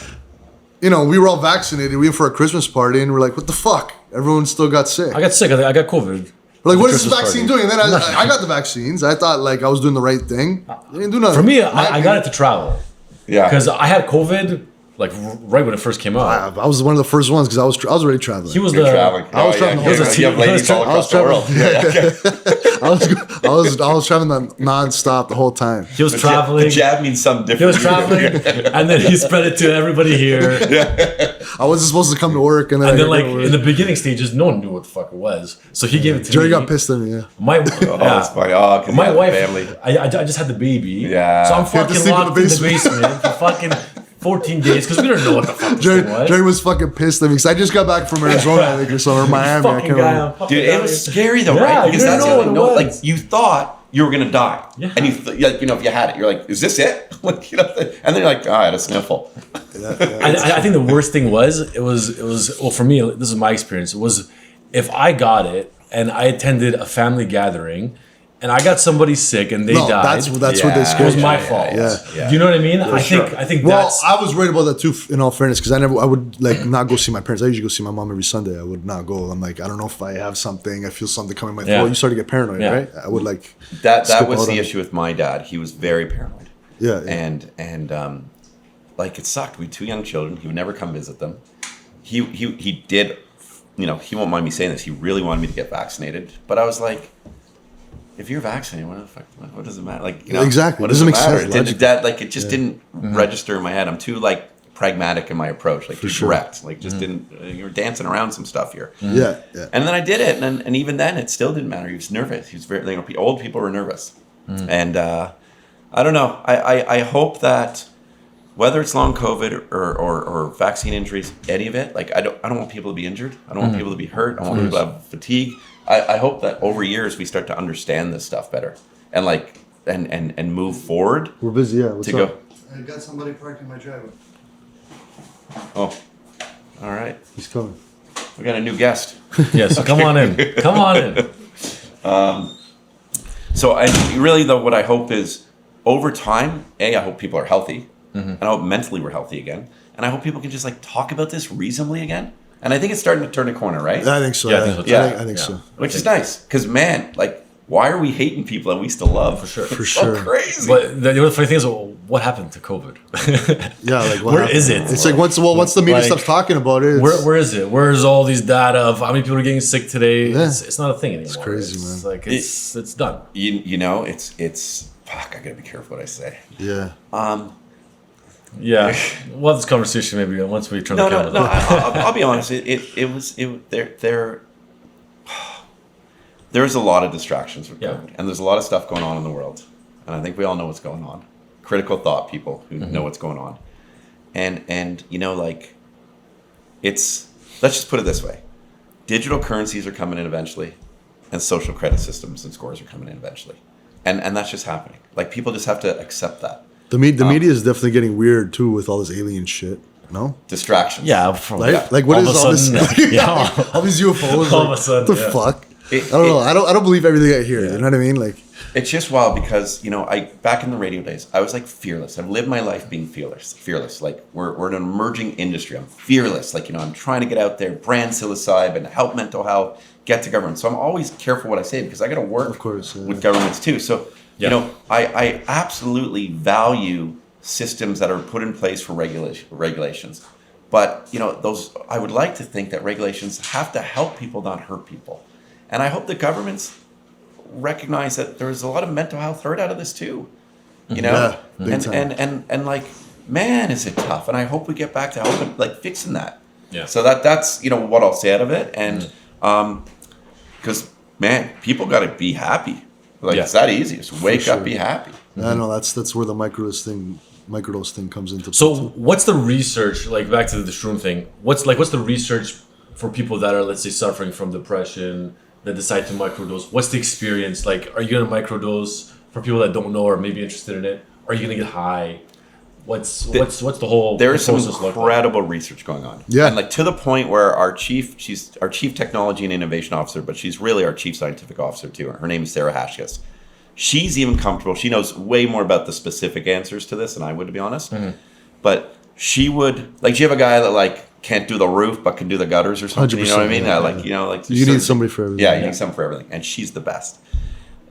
We were all vaccinated. We went for a Christmas party, and we're like, "What the fuck?" Everyone still got sick. I got sick. I got COVID. We're like, what is Christmas this vaccine party. doing? And then I got the vaccines. I thought like I was doing the right thing. They didn't do nothing. For me, I got it to travel. Yeah. Because I had COVID like right when it first came out. I was one of the first ones because I was already traveling. He was You're the traveling. I was traveling. You have ladies all across the world. I was traveling nonstop the whole time. He was traveling. The jab means something different. He was traveling, and then he spread it to everybody here. I wasn't supposed to come to work, and then And I then, like go to work. in the beginning stages, no one knew what the fuck it was. So he gave it to Jerry me. got pissed at me. Yeah. My Oh, that's funny. Oh, because my wife, family. I just had the baby. Yeah. So I'm had to fucking sleep in the locked in the basement. basement for fucking 14 days because we don't know what the fuck this Jerry, thing was. Jerry was fucking pissed at me because I just got back from Arizona, I think, or something, or Miami. I Fucking can't guy, remember. I'm fucking Dude, it guy. was scary though, Yeah, right? you Because didn't that's know the other what it thing. No, was. like you thought you were gonna die, Yeah. and if you had it, you're like, is this it? Like, and then you're like, oh, I had a sniffle. I think the worst thing was it was well for me, this is my experience, was if I got it and I attended a family gathering and I got somebody sick and they No, died, that's what they Yeah. it scared was me. my Yeah, fault. yeah. Do you know what I mean? I think Well, that's I was worried about that too. In all fairness, because I would like not go see my parents. I usually go see my mom every Sunday. I would not go. I'm like, I don't know if I have something. I feel something coming in my throat. Yeah. You start to get paranoid, Yeah. right? I would like That skip was out the on it. issue with my dad. He was very paranoid. Yeah, And like it sucked. We had 2 young children. He would never come visit them. He did, he won't mind me saying this. He really wanted me to get vaccinated, but I was like, if you're vaccinated, what the fuck? What does it matter? Like, Exactly. what Doesn't make sense, It didn't, logically. that, like, it just didn't register in my head. I'm too like pragmatic in my approach, like sure. direct. Like, just didn't. You were dancing around some stuff here. yeah. And then I did it, and even then, it still didn't matter. He was nervous. He was very, old people were nervous, and I don't know. I hope that whether it's long COVID or vaccine injuries, any of it, like I don't want people to be injured. I don't want people to be hurt. I don't want people to have fatigue. I hope that over years we start to understand this stuff better and like and move forward We're busy. Yeah. What's to up? go. I got somebody parked in my driveway. Oh, all right. He's coming. We got a new guest. yes. Come on in. Come on in. So I really though what I hope is over time, I hope people are healthy, and I hope mentally we're healthy again, and I hope people can just like talk about this reasonably again. And I think it's starting to turn a corner, right? I think so. Yeah, I Yeah, think so, too. Yeah. I think Yeah. so. Which is nice, because man, like, why are we hating people and we still love? For sure. It's For so sure. crazy. But the other funny thing is, what happened to COVID? Yeah, like what Where happened? is it? It's like once the media Like, stops talking about it, it's, Where is it? Where's all these data of how many people are getting sick today? Yeah. It's not a thing anymore. It's crazy, It's man. like it's done. it's fuck. I gotta be careful what I say. yeah. Yeah, we'll have this conversation maybe once we turn No, the no, camera. no. I'll be honest. There's a lot of distractions with Yeah. COVID, and there's a lot of stuff going on in the world, and I think we all know what's going on. Critical thought people who know what's going on, and like, it's let's just put it this way: digital currencies are coming in eventually, and social credit systems and scores are coming in eventually, and that's just happening. Like people just have to accept that. The media is definitely getting weird too with all this alien shit. No, Distractions. Yeah, right? Like what all is of a all this? sudden, yeah. all these UFOs. All of like, a sudden, what the yeah. fuck? I don't know. I don't believe everything I hear. Yeah. You know what I mean? Like, It's just wild because I back in the radio days I was like fearless. I've lived my life being fearless. Like we're an emerging industry. I'm fearless. Like I'm trying to get out there, brand psilocybin, help mental health, get to government. So I'm always careful what I say because I got to work Of course, yeah. with governments too. So Yeah. I absolutely value systems that are put in place for regulations. But those I would like to think that regulations have to help people, not hurt people. And I hope the governments recognize that there's a lot of mental health hurt out of this too. Yeah, big time. And like, man, is it tough? And I hope we get back to helping, like fixing that. Yeah. So that's what I'll say out of it. And because man, people got to be happy. Like it's that easy. Just wake up, be happy. I know that's where the microdose thing comes into. So play. what's the research, like back to the shroom thing, what's the research for people that are, let's say, suffering from depression, that decide to microdose? What's the experience? Like, are you going to microdose for people that don't know or maybe interested in it? Are you going to get high? What's the whole There is some process look like? incredible research going on. Yeah. And like to the point where she's our chief technology and innovation officer, but she's really our chief scientific officer too. Her name is Sarah Hashkes. She's even comfortable. She knows way more about the specific answers to this than I would, to be honest. But she would, like, you have a guy that like can't do the roof but can do the gutters or something. You know what I mean? Yeah, like, you know, like you need somebody for everything. Yeah, you need someone for everything, and she's the best.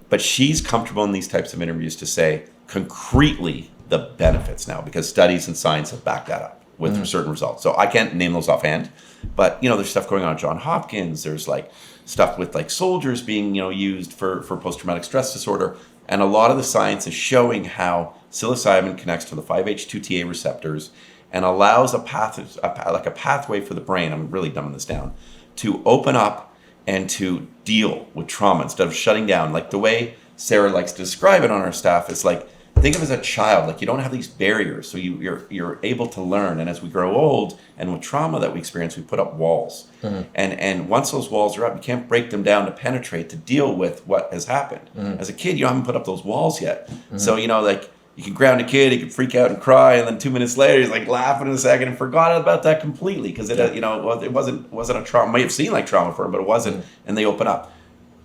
But she's comfortable in these types of interviews to say concretely the benefits now, because studies and science have backed that up with certain results. So I can't name those offhand, but you know, there's stuff going on at Johns Hopkins. There's like stuff with like soldiers being, you know, used for post-traumatic stress disorder, and a lot of the science is showing how psilocybin connects to the 5-HT2TA receptors and allows a pathway for the brain. I'm really dumbing this down, to open up and to deal with trauma instead of shutting down. Like the way Sarah likes to describe it on our staff is like, think of it as a child, like you don't have these barriers, so you're able to learn. And as we grow old, and with trauma that we experience, we put up walls. And once those walls are up, you can't break them down to penetrate, to deal with what has happened. As a kid, you haven't put up those walls yet. So, you know, like you can ground a kid, he can freak out and cry, and then 2 minutes later, he's like laughing in a second and forgot about that completely, because it, you know, it wasn't a trauma. It might have seemed like trauma for him, but it wasn't. And they open up.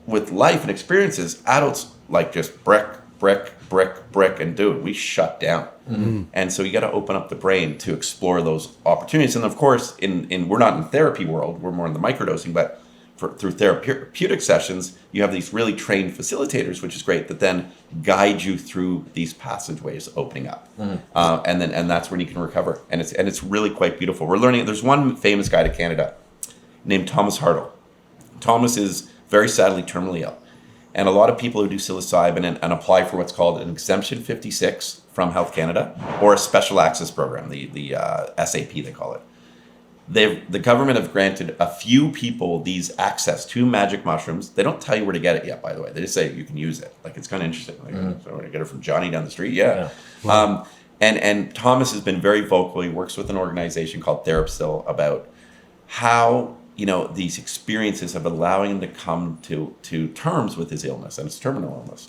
With life and experiences, adults like just brick, and dude, we shut down. And so you got to open up the brain to explore those opportunities. And of course, in we're not in therapy world, we're more in the microdosing, but through therapeutic sessions, you have these really trained facilitators, which is great, that then guide you through these passageways opening up. And that's when you can recover. And it's really quite beautiful. We're learning. There's one famous guy to Canada named Thomas Hartle. Thomas is very sadly terminally ill. And a lot of people who do psilocybin and apply for what's called an Exemption 56 from Health Canada, or a Special Access Program, the SAP they call it. The government have granted a few people these access to magic mushrooms. They don't tell you where to get it yet, by the way. They just say you can use it. Like, it's kind of interesting. Like, so we're gonna get it from Johnny down the street. Yeah. Wow. And Thomas has been very vocal. He works with an organization called Therapsil about how, you know, these experiences of allowing him to come to terms with his illness and his terminal illness,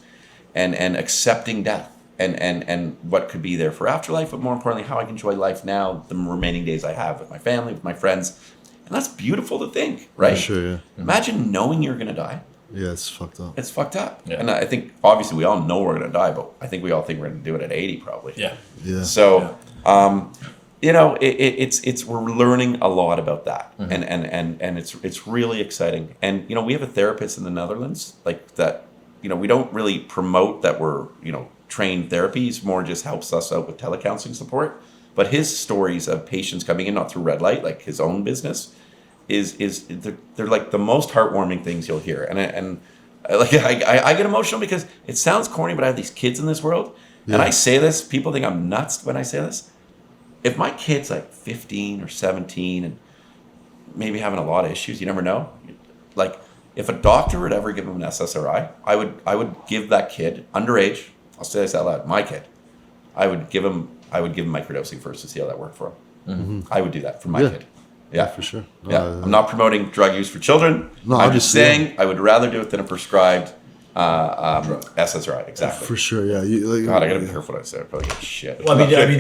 and accepting death and what could be there for afterlife, but more importantly, how I can enjoy life now, the remaining days I have with my family, with my friends. And that's beautiful to think, right? Yeah, sure, yeah. Imagine knowing you're going to die. Yeah, it's fucked up. It's fucked up. Yeah. And I think, obviously, we all know we're going to die, but I think we all think we're going to do it at 80 probably. Yeah. Yeah. So, you know, it's we're learning a lot about that, and it's really exciting. And you know, we have a therapist in the Netherlands like that. You know, we don't really promote that we're, you know, trained therapy. He's more just helps us out with telecounseling support. But his stories of patients coming in not through red light, like his own business, is they're like the most heartwarming things you'll hear. And like I get emotional because it sounds corny, but I have these kids in this world, and I say this. People think I'm nuts when I say this. If my kid's like 15 or 17 and maybe having a lot of issues, you never know. Like, if a doctor would ever give him an SSRI, I would give that kid underage. I'll say this out loud. My kid, I would give him microdosing first to see how that worked for him. I would do that for my kid. Yeah, for sure. I'm not promoting drug use for children. No, I'm just saying I would rather do it than a prescribed SSRI. Exactly. For sure, yeah. God, I gotta be careful what I say. I probably get shit. Well, I mean,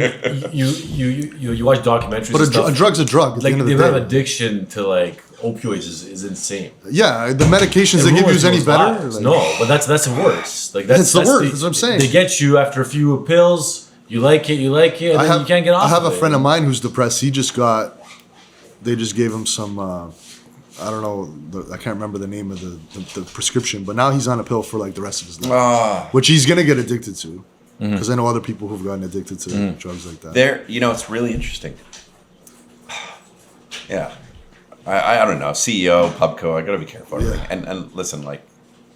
you watch documentaries. But a drug's a drug. At Like, the end the of the amount day. of addiction to like opioids is insane. Yeah, the medications they give you is any better? Like, No, but that's worse. Like that's the worst. That's what I'm saying. They get you after a few pills. You like it, and then you can't get off. I have of a it. friend of mine who's depressed. They just gave him some, I don't know, I can't remember the name of the prescription, but now he's on a pill for like the rest of his life, which he's gonna get addicted to, because I know other people who've gotten addicted to drugs like that. You know, it's really interesting. Yeah, I don't know. CEO, Pubco, I gotta be careful. Yeah. And listen, like,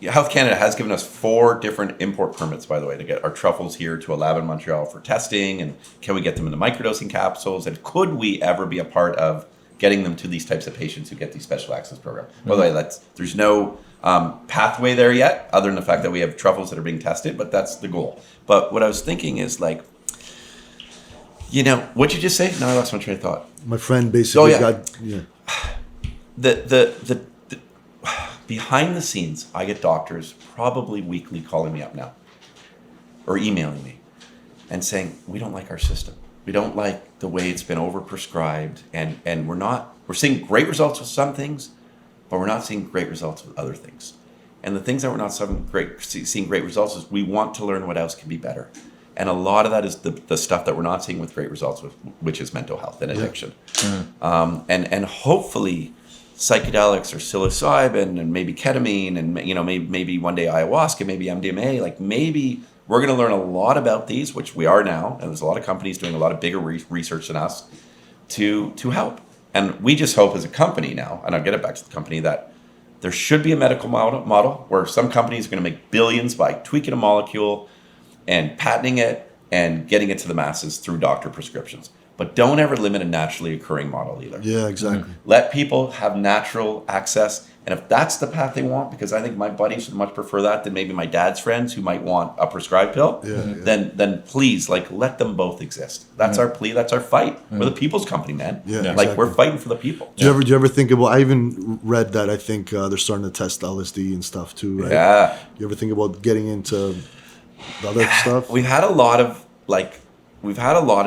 Health Canada has given us 4 different import permits, by the way, to get our truffles here to a lab in Montreal for testing. And can we get them into microdosing capsules? And could we ever be a part of getting them to these types of patients who get these special access programs? By the way, there's no pathway there yet, other than the fact that we have truffles that are being tested, but that's the goal. But what I was thinking is, like, you know, what'd you just say? No, I lost my train of thought. My friend basically Oh, yeah. got, yeah. behind the scenes, I get doctors probably weekly calling me up now or emailing me and saying, we don't like our system. We don't like the way it's been overprescribed, and we're seeing great results with some things, but we're not seeing great results with other things. And the things that we're not seeing great results is we want to learn what else can be better. And a lot of that is the stuff that we're not seeing with great results with, which is mental health and addiction. And hopefully psychedelics or psilocybin and maybe ketamine and maybe one day ayahuasca, maybe MDMA, like maybe we're going to learn a lot about these, which we are now, and there's a lot of companies doing a lot of bigger research than us to help. And we just hope as a company now, and I'll get it back to the company, that there should be a medical model where some companies are going to make billions by tweaking a molecule and patenting it and getting it to the masses through doctor prescriptions. But don't ever limit a naturally occurring model either. Yeah, exactly. Let people have natural access. And if that's the path they want, because I think my buddies would much prefer that than maybe my dad's friends who might want a prescribed pill, then please, like, let them both exist. That's our plea. That's our fight. We're the people's company, man. Yeah, like, exactly. we're fighting for the people. Do you ever think about, I even read that I think they're starting to test LSD and stuff too, right? Yeah. You ever think about getting into the other stuff? We've had a lot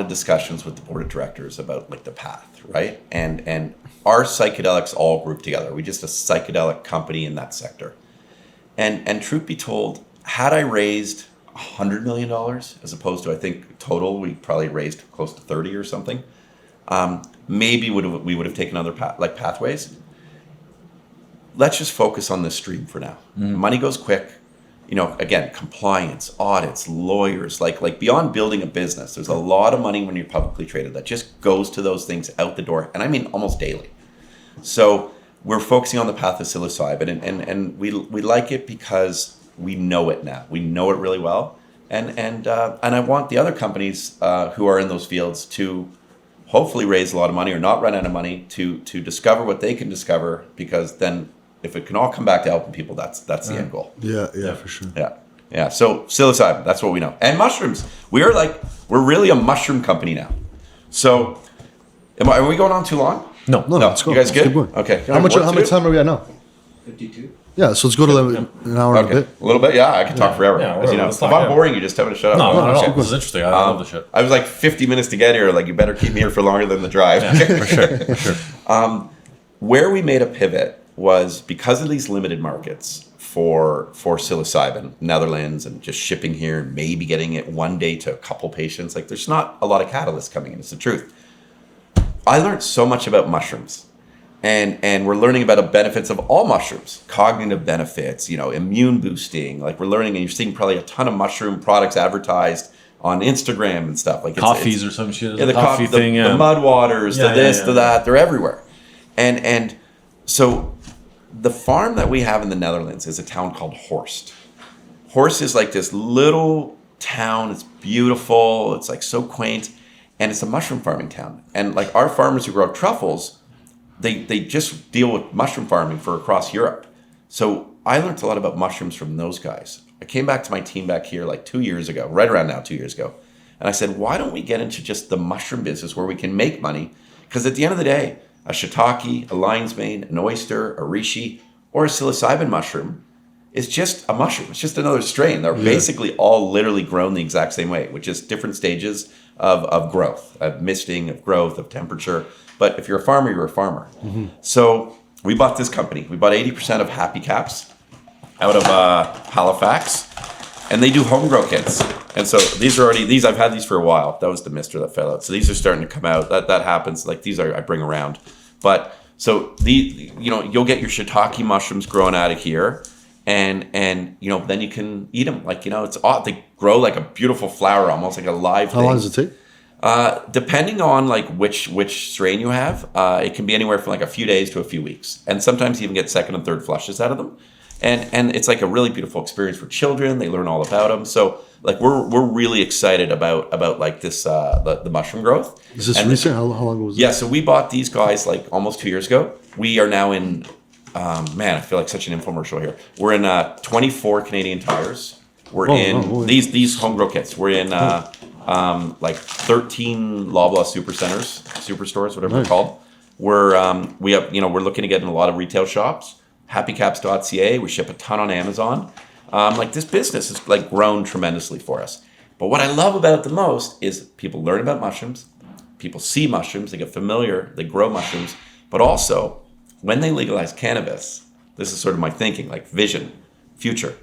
of discussions with the board of directors about like the path, right? And our psychedelics all group together. We're just a psychedelic company in that sector. And truth be told, had I raised $100 million as opposed to, I think total we probably raised close to 30 or something, maybe we would have taken other pathways. Let's just focus on this stream for now. Money goes quick. Again, compliance, audits, lawyers, like beyond building a business, there's a lot of money when you're publicly traded that just goes to those things out the door. And I mean, almost daily. So we're focusing on the path of psilocybin and we like it because we know it now. We know it really well. And I want the other companies who are in those fields to hopefully raise a lot of money or not run out of money to discover what they can discover, because then if it can all come back to helping people, that's the end goal. Yeah, for sure. Yeah. So psilocybin, that's what we know. And mushrooms. We're really a mushroom company now. So are we going on too long? No. Let's go. You guys good? Let's keep going. Okay. How much time are we at now? 52. Yeah, so let's go to an hour and a bit. A little bit, yeah. I can talk forever. Yeah, As you know, let's if talk, I'm boring, you just tell me to shut up. No, not at Okay. all. This is interesting. I love the shit. I was like 50 minutes to get here. Like, you better keep me here for longer than the drive. Yeah, for sure. Where we made a pivot was because of these limited markets for psilocybin, Netherlands, and just shipping here, and maybe getting it one day to a couple patients. Like, there's not a lot of catalysts coming in. It's the truth. I learned so much about mushrooms. And we're learning about the benefits of all mushrooms, cognitive benefits, immune boosting. Like, we're learning, and you're seeing probably a ton of mushroom products advertised on Instagram and stuff. Like coffees or some shit. Yeah, the coffee thing. the mud waters, the that. They're everywhere. And so the farm that we have in the Netherlands is a town called Horst. Horst is like this little town. It's beautiful. It's like so quaint. And it's a mushroom farming town. And like our farmers who grow truffles, they just deal with mushroom farming for across Europe. So I learned a lot about mushrooms from those guys. I came back to my team back here like 2 years ago, right around now, 2 years ago. And I said, why don't we get into just the mushroom business where we can make money? Because at the end of the day, a shiitake, a lion's mane, an oyster, a reishi, or a psilocybin mushroom is just a mushroom. It's just another strain. They're basically all literally grown the exact same way, which is different stages of growth, of misting, of growth, of temperature. But if you're a farmer, you're a farmer. Mm-hmm. So we bought this company. We bought 80% of Happy Caps out of Halifax, and they do home grow kits. And so these I've had these for a while. That was the mister that fell out. So these are starting to come out. That happens. Like, these I bring around. But so you'll get your shiitake mushrooms growing out of here, and then you can eat them. Like, it's odd. They grow like a beautiful flower, almost like a live thing. How long does it take? Depending on like which strain you have, it can be anywhere from like a few days to a few weeks, and sometimes you even get second and third flushes out of them. And it's like a really beautiful experience for children. They learn all about them. So like we're really excited about like this the mushroom growth. Is this recent? How long was it? Yeah, so we bought these guys like almost 2 years ago. We are now in I feel like such an infomercial here. We're in 24 Canadian Tires. We're in these home grow kits. We're in like 13 Loblaw superstores, whatever they're called. We're looking to get in a lot of retail shops. happycaps.ca. We ship a ton on Amazon. Like this business has like grown tremendously for us. But what I love about it the most is people learn about mushrooms, people see mushrooms, they get familiar, they grow mushrooms, but also when they legalize cannabis, this is sort of my thinking, like vision, future.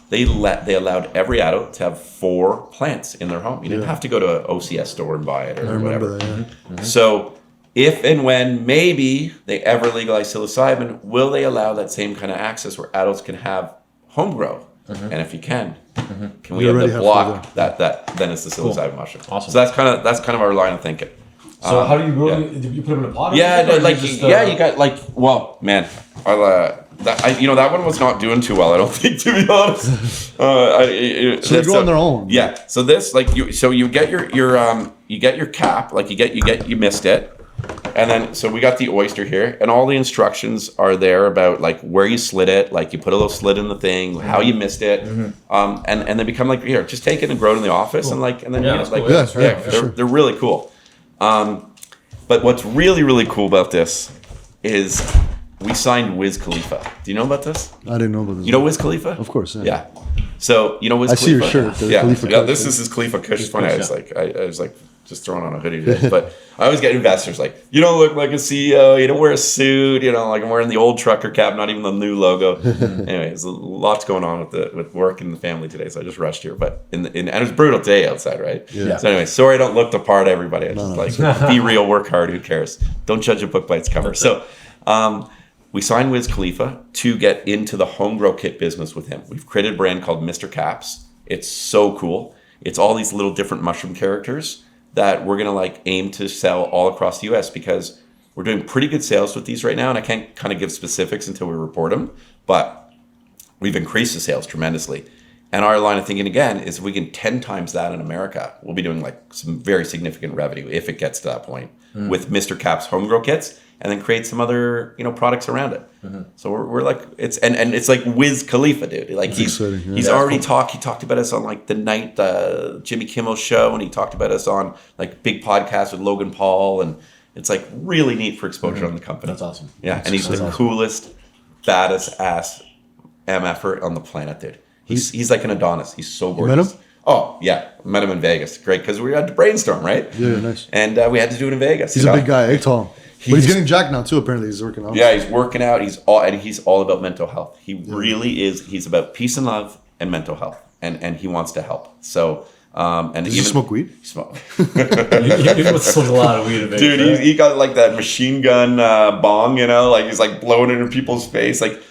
They allowed every adult to have 4 plants in their home. You didn't have to go to an OCS store and buy it or whatever. That, yeah. So if and when maybe they ever legalize psilocybin, will they allow that same kind of access where adults can have home grow? And if you can we have the block that then it's the psilocybin mushroom. Awesome. So that's kind of our line of thinking. So how do you grow? Did you put them in a pot? Yeah, like just, you got like, well, man, that one was not doing too well. I don't think, to be honest. So they grow on their own. Yeah. So this, like, you get your cap, like you missed it, and then so we got the oyster here, and all the instructions are there about like where you slid it, like you put a little slit in the thing, how you missed it, and they become like, here, just take it and grow it in the office, and then they're really cool. But what's really, really cool about this is we signed Wiz Khalifa. Do you know about this? I didn't know about this. You know Wiz Khalifa? Of course, yeah. Yeah. So, you know Wiz I Khalifa? see your shirt. The Khalifa Yeah, Kush. this is his Khalifa Kush. It's funny. I was like just throwing on a hoodie today. But I always get investors like, you don't look like a CEO. You don't wear a suit. You know, like I'm wearing the old trucker cap, not even the new logo. Anyway, there's lots going on with work and the family today, so I just rushed here. But and it was a brutal day outside, right? Yeah. So anyway, sorry I don't look the part, everybody. I just be real, work hard. Who cares? Don't judge a book by its cover. So, we signed Wiz Khalifa to get into the home grow kit business with him. We've created a brand called Mr. Caps. It's so cool. It's all these little different mushroom characters that we're gonna like aim to sell all across the US because we're doing pretty good sales with these right now, and I can't kind of give specifics until we report them, but we've increased the sales tremendously. And our line of thinking again is if we can 10 times that in America, we'll be doing like some very significant revenue if it gets to that point with Mr. Caps home grow kits, and then create some other products around it. So we're like it's like Wiz Khalifa, dude. Like he's already he talked about us on like the night Jimmy Kimmel show, and he talked about us on like big podcasts with Logan Paul, and it's like really neat for exposure on the company. That's awesome. Yeah, and he's the coolest, baddest ass MFer on the planet, dude. He's like an Adonis. He's so gorgeous. You met him? Oh yeah, met him in Vegas. Great, because we had to brainstorm, right? Yeah, nice. And we had to do it in Vegas. He's a big guy, tall. But he's getting jacked now too. Apparently, he's working out. Yeah, he's working out. He's all about mental health. He really is. He's about peace and love and mental health, and he wants to help. So, and does he smoke weed? He smoke. He must smoke a lot of weed. Dude, right? he got like that machine gun bong. Like he's like blowing it in people's face. Like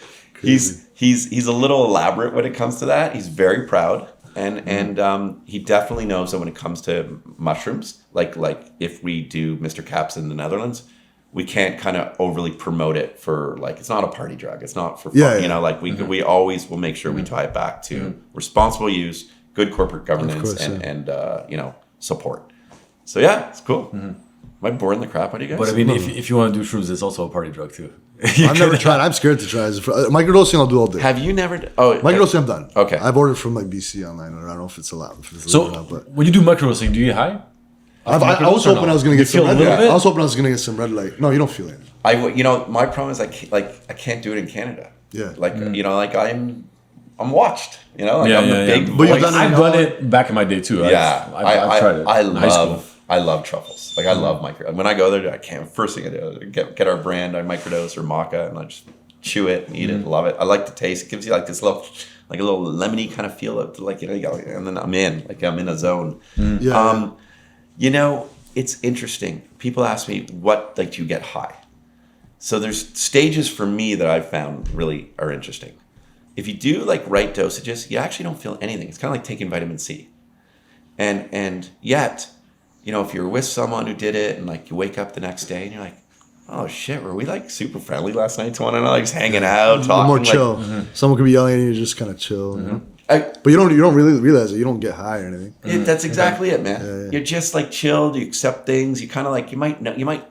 he's a little elaborate when it comes to that. He's very proud. And he definitely knows that when it comes to mushrooms, like if we do Mr. Caps in the Netherlands, we can't kind of overly promote it for like, it's not a party drug. It's not for fun. Like we always will make sure we tie it back to responsible use, good corporate governance, and support. So yeah, it's cool. Am I boring the crap out of you guys? But I mean, if you want to do shrooms, it's also a party drug too. I've never tried. I'm scared to try. Microdosing, I'll do all day. Have you never? Microdosing, I'm done. Okay. I've ordered from like BC online. I don't know if it's allowed. So when you do microdosing, do you get high? I was hoping I was gonna get some red light. Bit? I was hoping I was gonna get some red light. No, you don't feel it. My problem is I can't do it in Canada. Yeah. I'm watched. I'm a big. But you've done it. I've done it back in my day too. Yeah, I've tried it. I love truffles. Like I love micro. When I go there, I can't. First thing I do is get our brand, I microdose or maca, and I just chew it and eat it. Love it. I like the taste. It gives you like this little, like a little lemony kind of feel. And then I'm in. Like I'm in a zone. It's interesting. People ask me what do you get high. So there's stages for me that I've found really are interesting. If you do like right dosages, you actually don't feel anything. It's kind of like taking vitamin C. And yet, if you're with someone who did it and like you wake up the next day and you're like, oh shit, were we like super friendly last night to one another, like just hanging out, talking? More chill. Someone could be yelling at you, just kind of chill. But you don't really realize it. You don't get high or anything. That's exactly it, man. Yeah. You're just like chilled. You accept things. You kind of like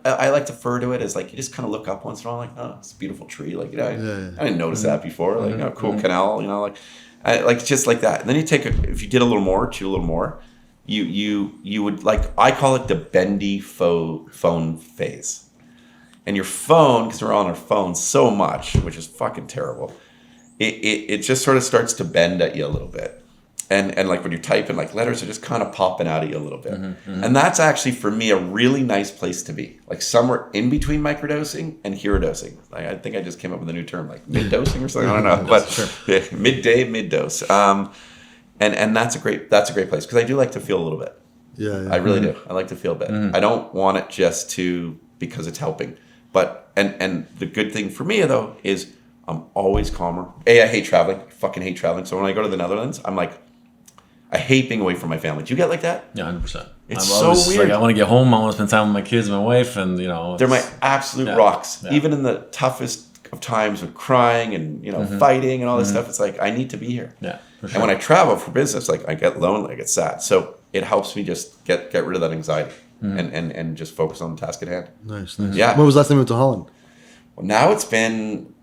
I like to refer to it as like you just kind of look up once in a while, like, oh, it's a beautiful tree. Like I didn't notice that before. Like cool canal. Like just like that. And then you take if you did a little more, chew a little more. You would like I call it the bendy phone phase. And your phone, because we're on our phones so much, which is fucking terrible, it just sort of starts to bend at you a little bit. And like when you're typing, like letters are just kind of popping out at you a little bit. And that's actually for me a really nice place to be, like somewhere in between microdosing and hero dosing. Like, I think I just came up with a new term, like mid dosing or something. I don't know, but midday mid dose. And that's a great place because I do like to feel a little bit. Yeah. I really do. I like to feel a bit. I don't want it just because it's helping. But and the good thing for me though is I'm always calmer. I hate traveling. I fucking hate traveling. So when I go to the Netherlands, I'm like, I hate being away from my family. Do you get like that? Yeah, 100%. It's so weird. Like, I want to get home. I want to spend time with my kids, and my wife, and they're my absolute rocks. Yeah. Even in the toughest of times of crying and fighting and all this stuff, it's like I need to be here. Yeah, for sure. And when I travel for business, like I get lonely, I get sad. So it helps me just get rid of that anxiety and just focus on the task at hand. Nice. Yeah. When was the last time you went to Holland? Well, now it's been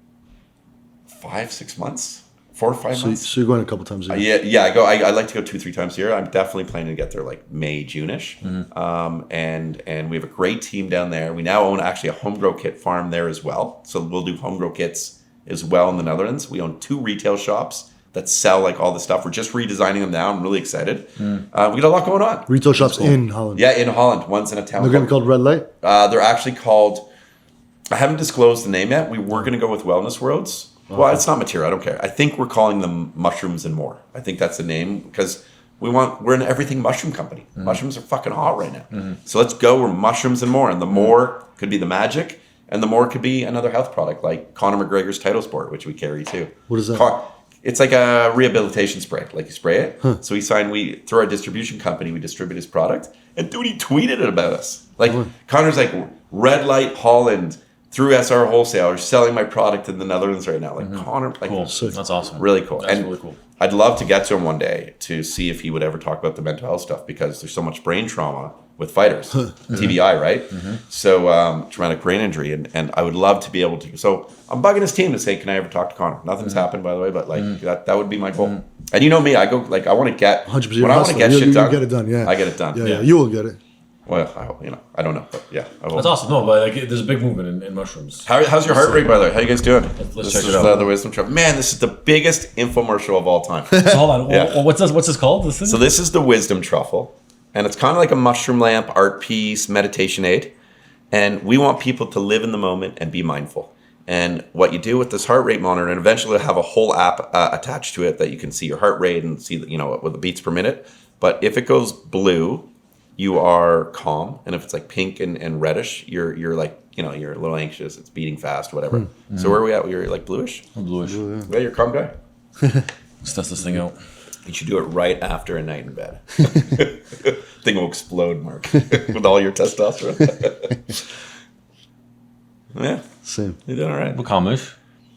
5-6 months. 4 or 5 months. So you're going a couple times a year? Yeah. I like to go 2-3 times a year. I'm definitely planning to get there like May, June-ish. And we have a great team down there. We now own actually a home grow kit farm there as well. So we'll do home grow kits as well in the Netherlands. We own 2 retail shops that sell like all the stuff. We're just redesigning them now. I'm really excited. We got a lot going on. Retail shops in Holland? Yeah, in Holland. One's in a town. They're going to be called Red Light? They're actually called, I haven't disclosed the name yet. We were going to go with Wellness Worlds. Well, it's not material. I don't care. I think we're calling them Mushrooms and More. I think that's the name because we're an everything mushroom company. Mushrooms are fucking hot right now. So let's go. We're mushrooms and more. And the more could be the magic, and the more could be another health product like Conor McGregor's Title Sport, which we carry too. What is that? It's like a rehabilitation spray. Like you spray it. So through our distribution company, we distribute his product. And dude, he tweeted it about us. Like Conor's like Red Light Holland. Through SR Wholesalers, selling my product in the Netherlands right now. Like Conor, like cool. That's awesome. Really cool. That's really cool. I'd love to get to him one day to see if he would ever talk about the mental health stuff because there's so much brain trauma with fighters, TBI, right? So traumatic brain injury, and I would love to be able to. So I'm bugging his team to say, can I ever talk to Conor? Nothing's happened, by the way, but like that would be my goal. And you know me, I go like I want to get 100%. When I want to get shit done, you get it done. Yeah, I get it done. Yeah, you will get it. Well, I don't know, but yeah, I will. That's awesome. No, but like, there's a big movement in mushrooms. How's your heart rate, by the way? How you guys doing? Let's check it out. The Wisdom Travel. Man, this is the biggest infomercial of all time. So hold on. Yeah. What's this called? This thing? So this is the Wisdom Truffle, and it's kind of like a mushroom lamp, art piece, meditation aid, and we want people to live in the moment and be mindful. And what you do with this heart rate monitor, and eventually we'll have a whole app attached to it that you can see your heart rate and see with the beats per minute. But if it goes blue, you are calm, and if it's like pink and reddish, you're like you're a little anxious. It's beating fast, whatever. So where are we at? You're like bluish. I'm bluish. Yeah, you're a calm guy. Let's test this thing out. You should do it right after a night in bed. Thing will explode, Mark, with all your testosterone. Yeah, same. You're doing all right. A little calmish.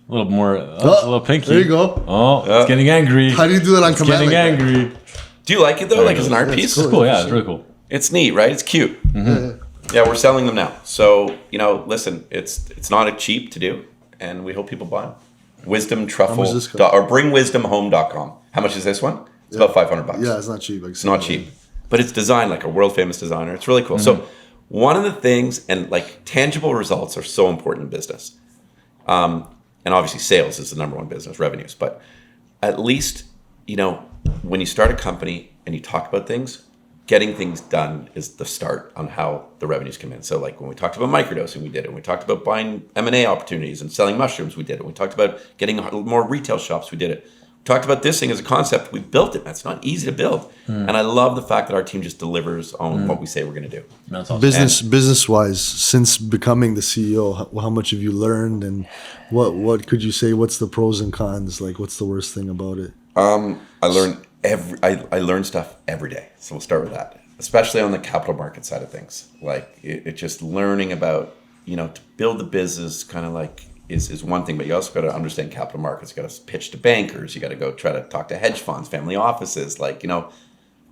A little more. A little pinky. There you go. It's getting angry. How do you do that on command? Getting angry. Do you like it though? Like as an art piece? It's cool. Yeah, it's really cool. It's neat, right? It's cute. Yeah, we're selling them now. So, listen, it's not cheap to do, and we hope people buy them. Wisdom Truffle or bringwisdomhome.com. How much is this one? It's about $500. Yeah, it's not cheap. It's not cheap, but it's designed like a world famous designer. It's really cool. So, one of the things, and like tangible results are so important in business. And obviously sales is the number one business, revenues, but at least, when you start a company and you talk about things, getting things done is the start on how the revenues come in. So like when we talked about microdosing, we did it. When we talked about buying M&A opportunities and selling mushrooms, we did it. When we talked about getting more retail shops, we did it. We talked about this thing as a concept. We built it. That's not easy to build. And I love the fact that our team just delivers on what we say we're going to do. That's awesome. Business-wise, since becoming the CEO, how much have you learned, and what could you say? What's the pros and cons? Like, what's the worst thing about it? I learn stuff every day. So we'll start with that, especially on the capital market side of things. Like it just learning about, to build the business kind of like is one thing, but you also got to understand capital markets. You got to pitch to bankers. You got to go try to talk to hedge funds, family offices,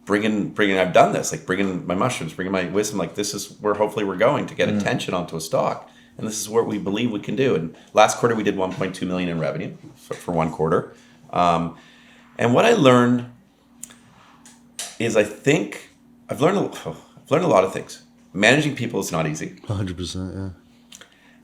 bringing, I've done this, like bringing my mushrooms, bringing my wisdom, like this is where hopefully we're going to get attention onto a stock. And this is what we believe we can do. And last quarter we did 1.2 million in revenue for one quarter. And what I learned is I've learned a lot of things. Managing people is not easy. 100%, yeah.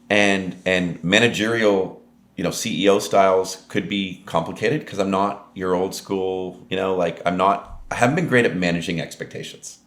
and managerial, CEO styles could be complicated because I'm not your old school, like I haven't been great at managing expectations.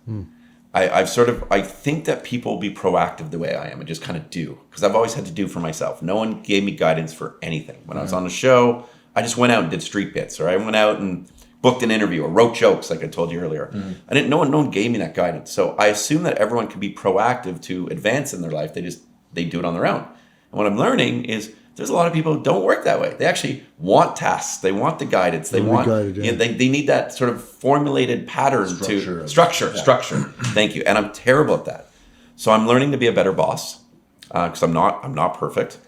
I think that people will be proactive the way I am and just kind of do, because I've always had to do for myself. No one gave me guidance for anything. When I was on the show, I just went out and did street bits, or I went out and booked an interview or wrote jokes like I told you earlier. No one gave me that guidance. So I assume that everyone can be proactive to advance in their life. They do it on their own. And what I'm learning is there's a lot of people who don't work that way. They actually want tasks. They want the guidance. They want they need that sort of formulated pattern structure. Thank you. And I'm terrible at that. So I'm learning to be a better boss because I'm not perfect.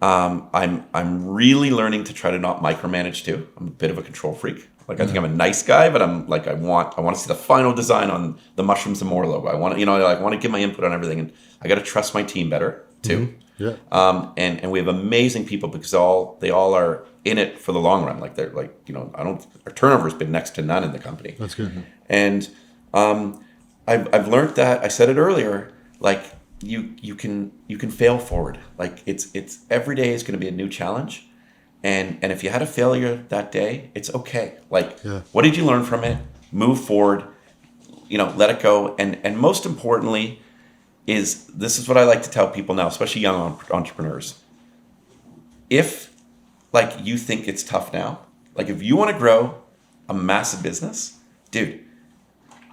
I'm really learning to try to not micromanage too. I'm a bit of a control freak. Like I think I'm a nice guy, but I'm like I want to see the final design on the Mushrooms and More logo. I want to I want to give my input on everything, and I got to trust my team better too. Yeah. And we have amazing people because they all are in it for the long run. Like they're like our turnover has been next to none in the company. That's good. And I've learned that, I said it earlier, like you can fail forward. Like it's every day is going to be a new challenge. And if you had a failure that day, it's okay. Like, what did you learn from it? Move forward, let it go. And most importantly this is what I like to tell people now, especially young entrepreneurs. If like you think it's tough now, like if you want to grow a massive business, dude,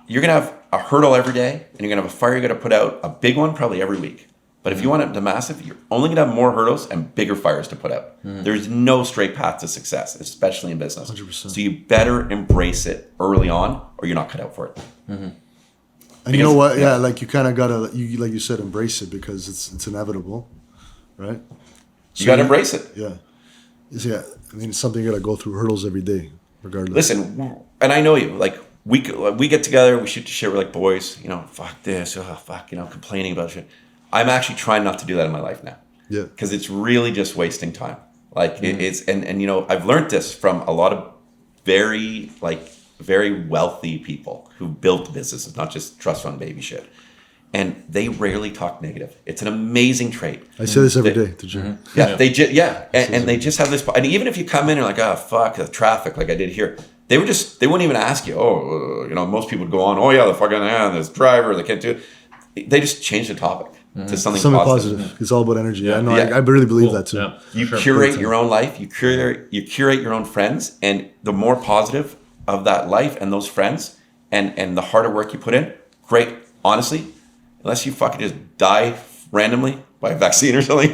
you're going to have a hurdle every day and you're going to have a fire you got to put out, a big one probably every week. But if you want it to massive, you're only going to have more hurdles and bigger fires to put out. There's no straight path to success, especially in business. 100%. So you better embrace it early on or you're not cut out for it. And you know what? Yeah, like you kind of gotta, like you said, embrace it because it's inevitable, right? So you gotta embrace it. Yeah, yeah. I mean, it's something you gotta go through hurdles every day, regardless. Listen, and I know you. Like we get together, we shoot the shit. We're like boys, fuck this, fuck, complaining about shit. I'm actually trying not to do that in my life now. Yeah, because it's really just wasting time. Like it's and I've learned this from a lot of very wealthy people who built businesses, not just trust fund baby shit. And they rarely talk negative. It's an amazing trait. I say this every day to Jim. Yeah, and they just have this. And even if you come in and you're like, fuck the traffic, like I did here, they wouldn't even ask you. Most people would go on. Oh yeah, the fucking this driver, they can't do it. They just change the topic to something positive. It's all about energy. Yeah. I really believe that too. Yeah. You curate your own life. You curate your own friends, and the more positive of that life and those friends and the harder work you put in, great. Honestly, unless you fucking just die randomly by a vaccine or something,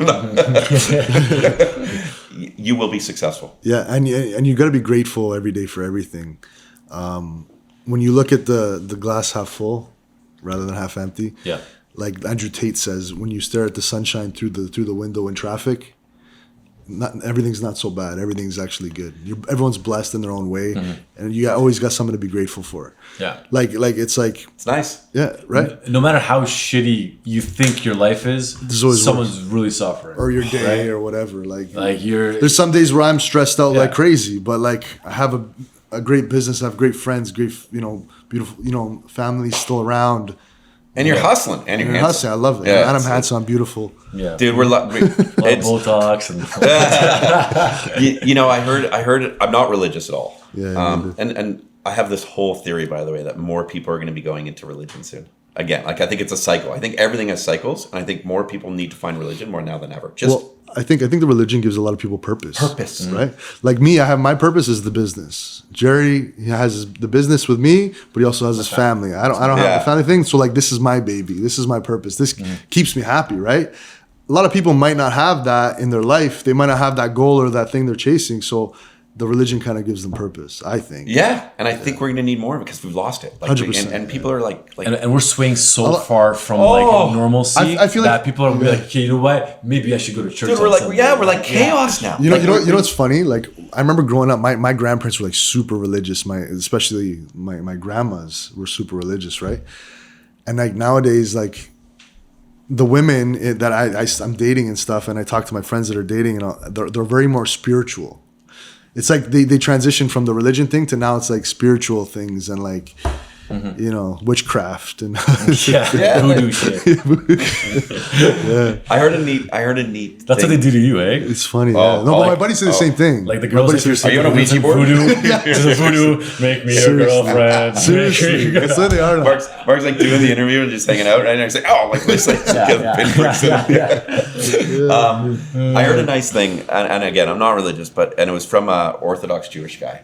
you will be successful. Yeah, and you got to be grateful every day for everything. When you look at the glass half full rather than half empty, like Andrew Tate says, when you stare at the sunshine through the window in traffic, everything's not so bad. Everything's actually good. Everyone's blessed in their own way, and you always got something to be grateful for. Yeah, it's nice. Yeah, right. No matter how shitty you think your life is, someone's really suffering, or your day, or whatever. Like there's some days where I'm stressed out like crazy, but like I have a great business, I have great friends, great beautiful family still around. And you're hustling. And you're hustling. I love it. Yeah, and I'm handsome. I'm beautiful. Yeah, dude, we're it's Botox and. I heard. I'm not religious at all. Yeah. And I have this whole theory, by the way, that more people are going to be going into religion soon. Again, I think it's a cycle. I think everything has cycles, and I think more people need to find religion more now than ever. I think the religion gives a lot of people purpose. Right? Like me, I have my purpose is the business. Jerry, he has the business with me, but he also has his family. I don't have the family thing, so like this is my baby. This is my purpose. This keeps me happy, right? A lot of people might not have that in their life. They might not have that goal or that thing they're chasing. So the religion kind of gives them purpose, I think. Yeah, and I think we're going to need more because we've lost it. 100%. And people are like and we're swaying so far from normalcy I feel like that people are like, okay, you know what? Maybe I should go to church. Dude, we're like chaos now. You know what's funny? Like I remember growing up, my grandparents were like super religious. Especially my grandmas were super religious, right? And like nowadays, like the women that I'm dating and stuff, and I talk to my friends that are dating, they're very more spiritual. It's like they transition from the religion thing to now it's like spiritual things and like you know, witchcraft and voodoo shit. I heard a neat. That's thing. what they do to you, eh? It's funny. Oh, yeah. No, but my buddy said the same thing. Like the girls My buddy that said- Are you on a Ouija board? Voodoo. This is voodoo. Make me your Seriously. girlfriend. Seriously, that's what they are. Like. Mark's like doing the interview and just hanging out, right? And I was like, oh, like this, like I heard a nice thing, and again, I'm not religious, and it was from a Orthodox Jewish guy,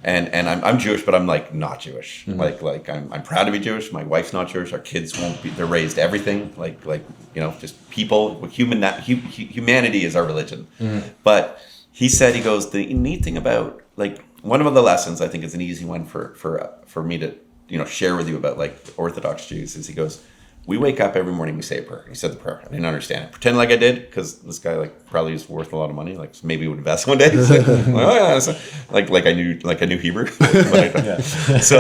and I'm Jewish, but I'm like not Jewish. Like I'm proud to be Jewish. My wife's not Jewish. Our kids won't be. They're raised everything like you know, just people. Humanity is our religion. But he said, he goes, the neat thing about like one of the lessons I think is an easy one for me to, you know, share with you about like Orthodox Jews is he goes, we wake up every morning, we say a prayer. He said the prayer. I didn't understand it. Pretend like I did, because this guy like probably is worth a lot of money. Like maybe he would invest one day. He's like, oh yeah, so, like I knew Hebrew. So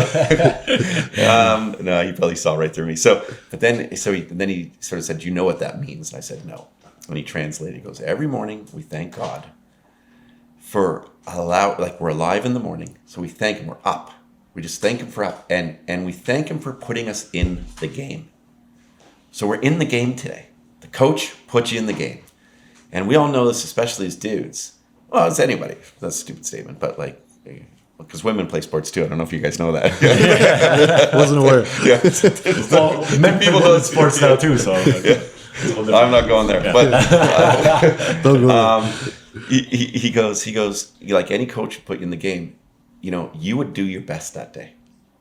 no, he probably saw right through me. Then he sort of said, "Do you know what that means?" And I said, "No." And he translated. He goes, "Every morning we thank God for we're alive in the morning, so we thank Him. We're up. We just thank Him for up, and we thank Him for putting us in the game." So we're in the game today. The coach puts you in the game. And we all know this, especially as dudes. Well, as anybody. That's a stupid statement, but like, because women play sports too. I don't know if you guys know that. Wasn't aware. Yeah. Well, men people play sports now too, so. I'm not going there. But Don't go there. he goes, like any coach would put you in the game, you know, you would do your best that day.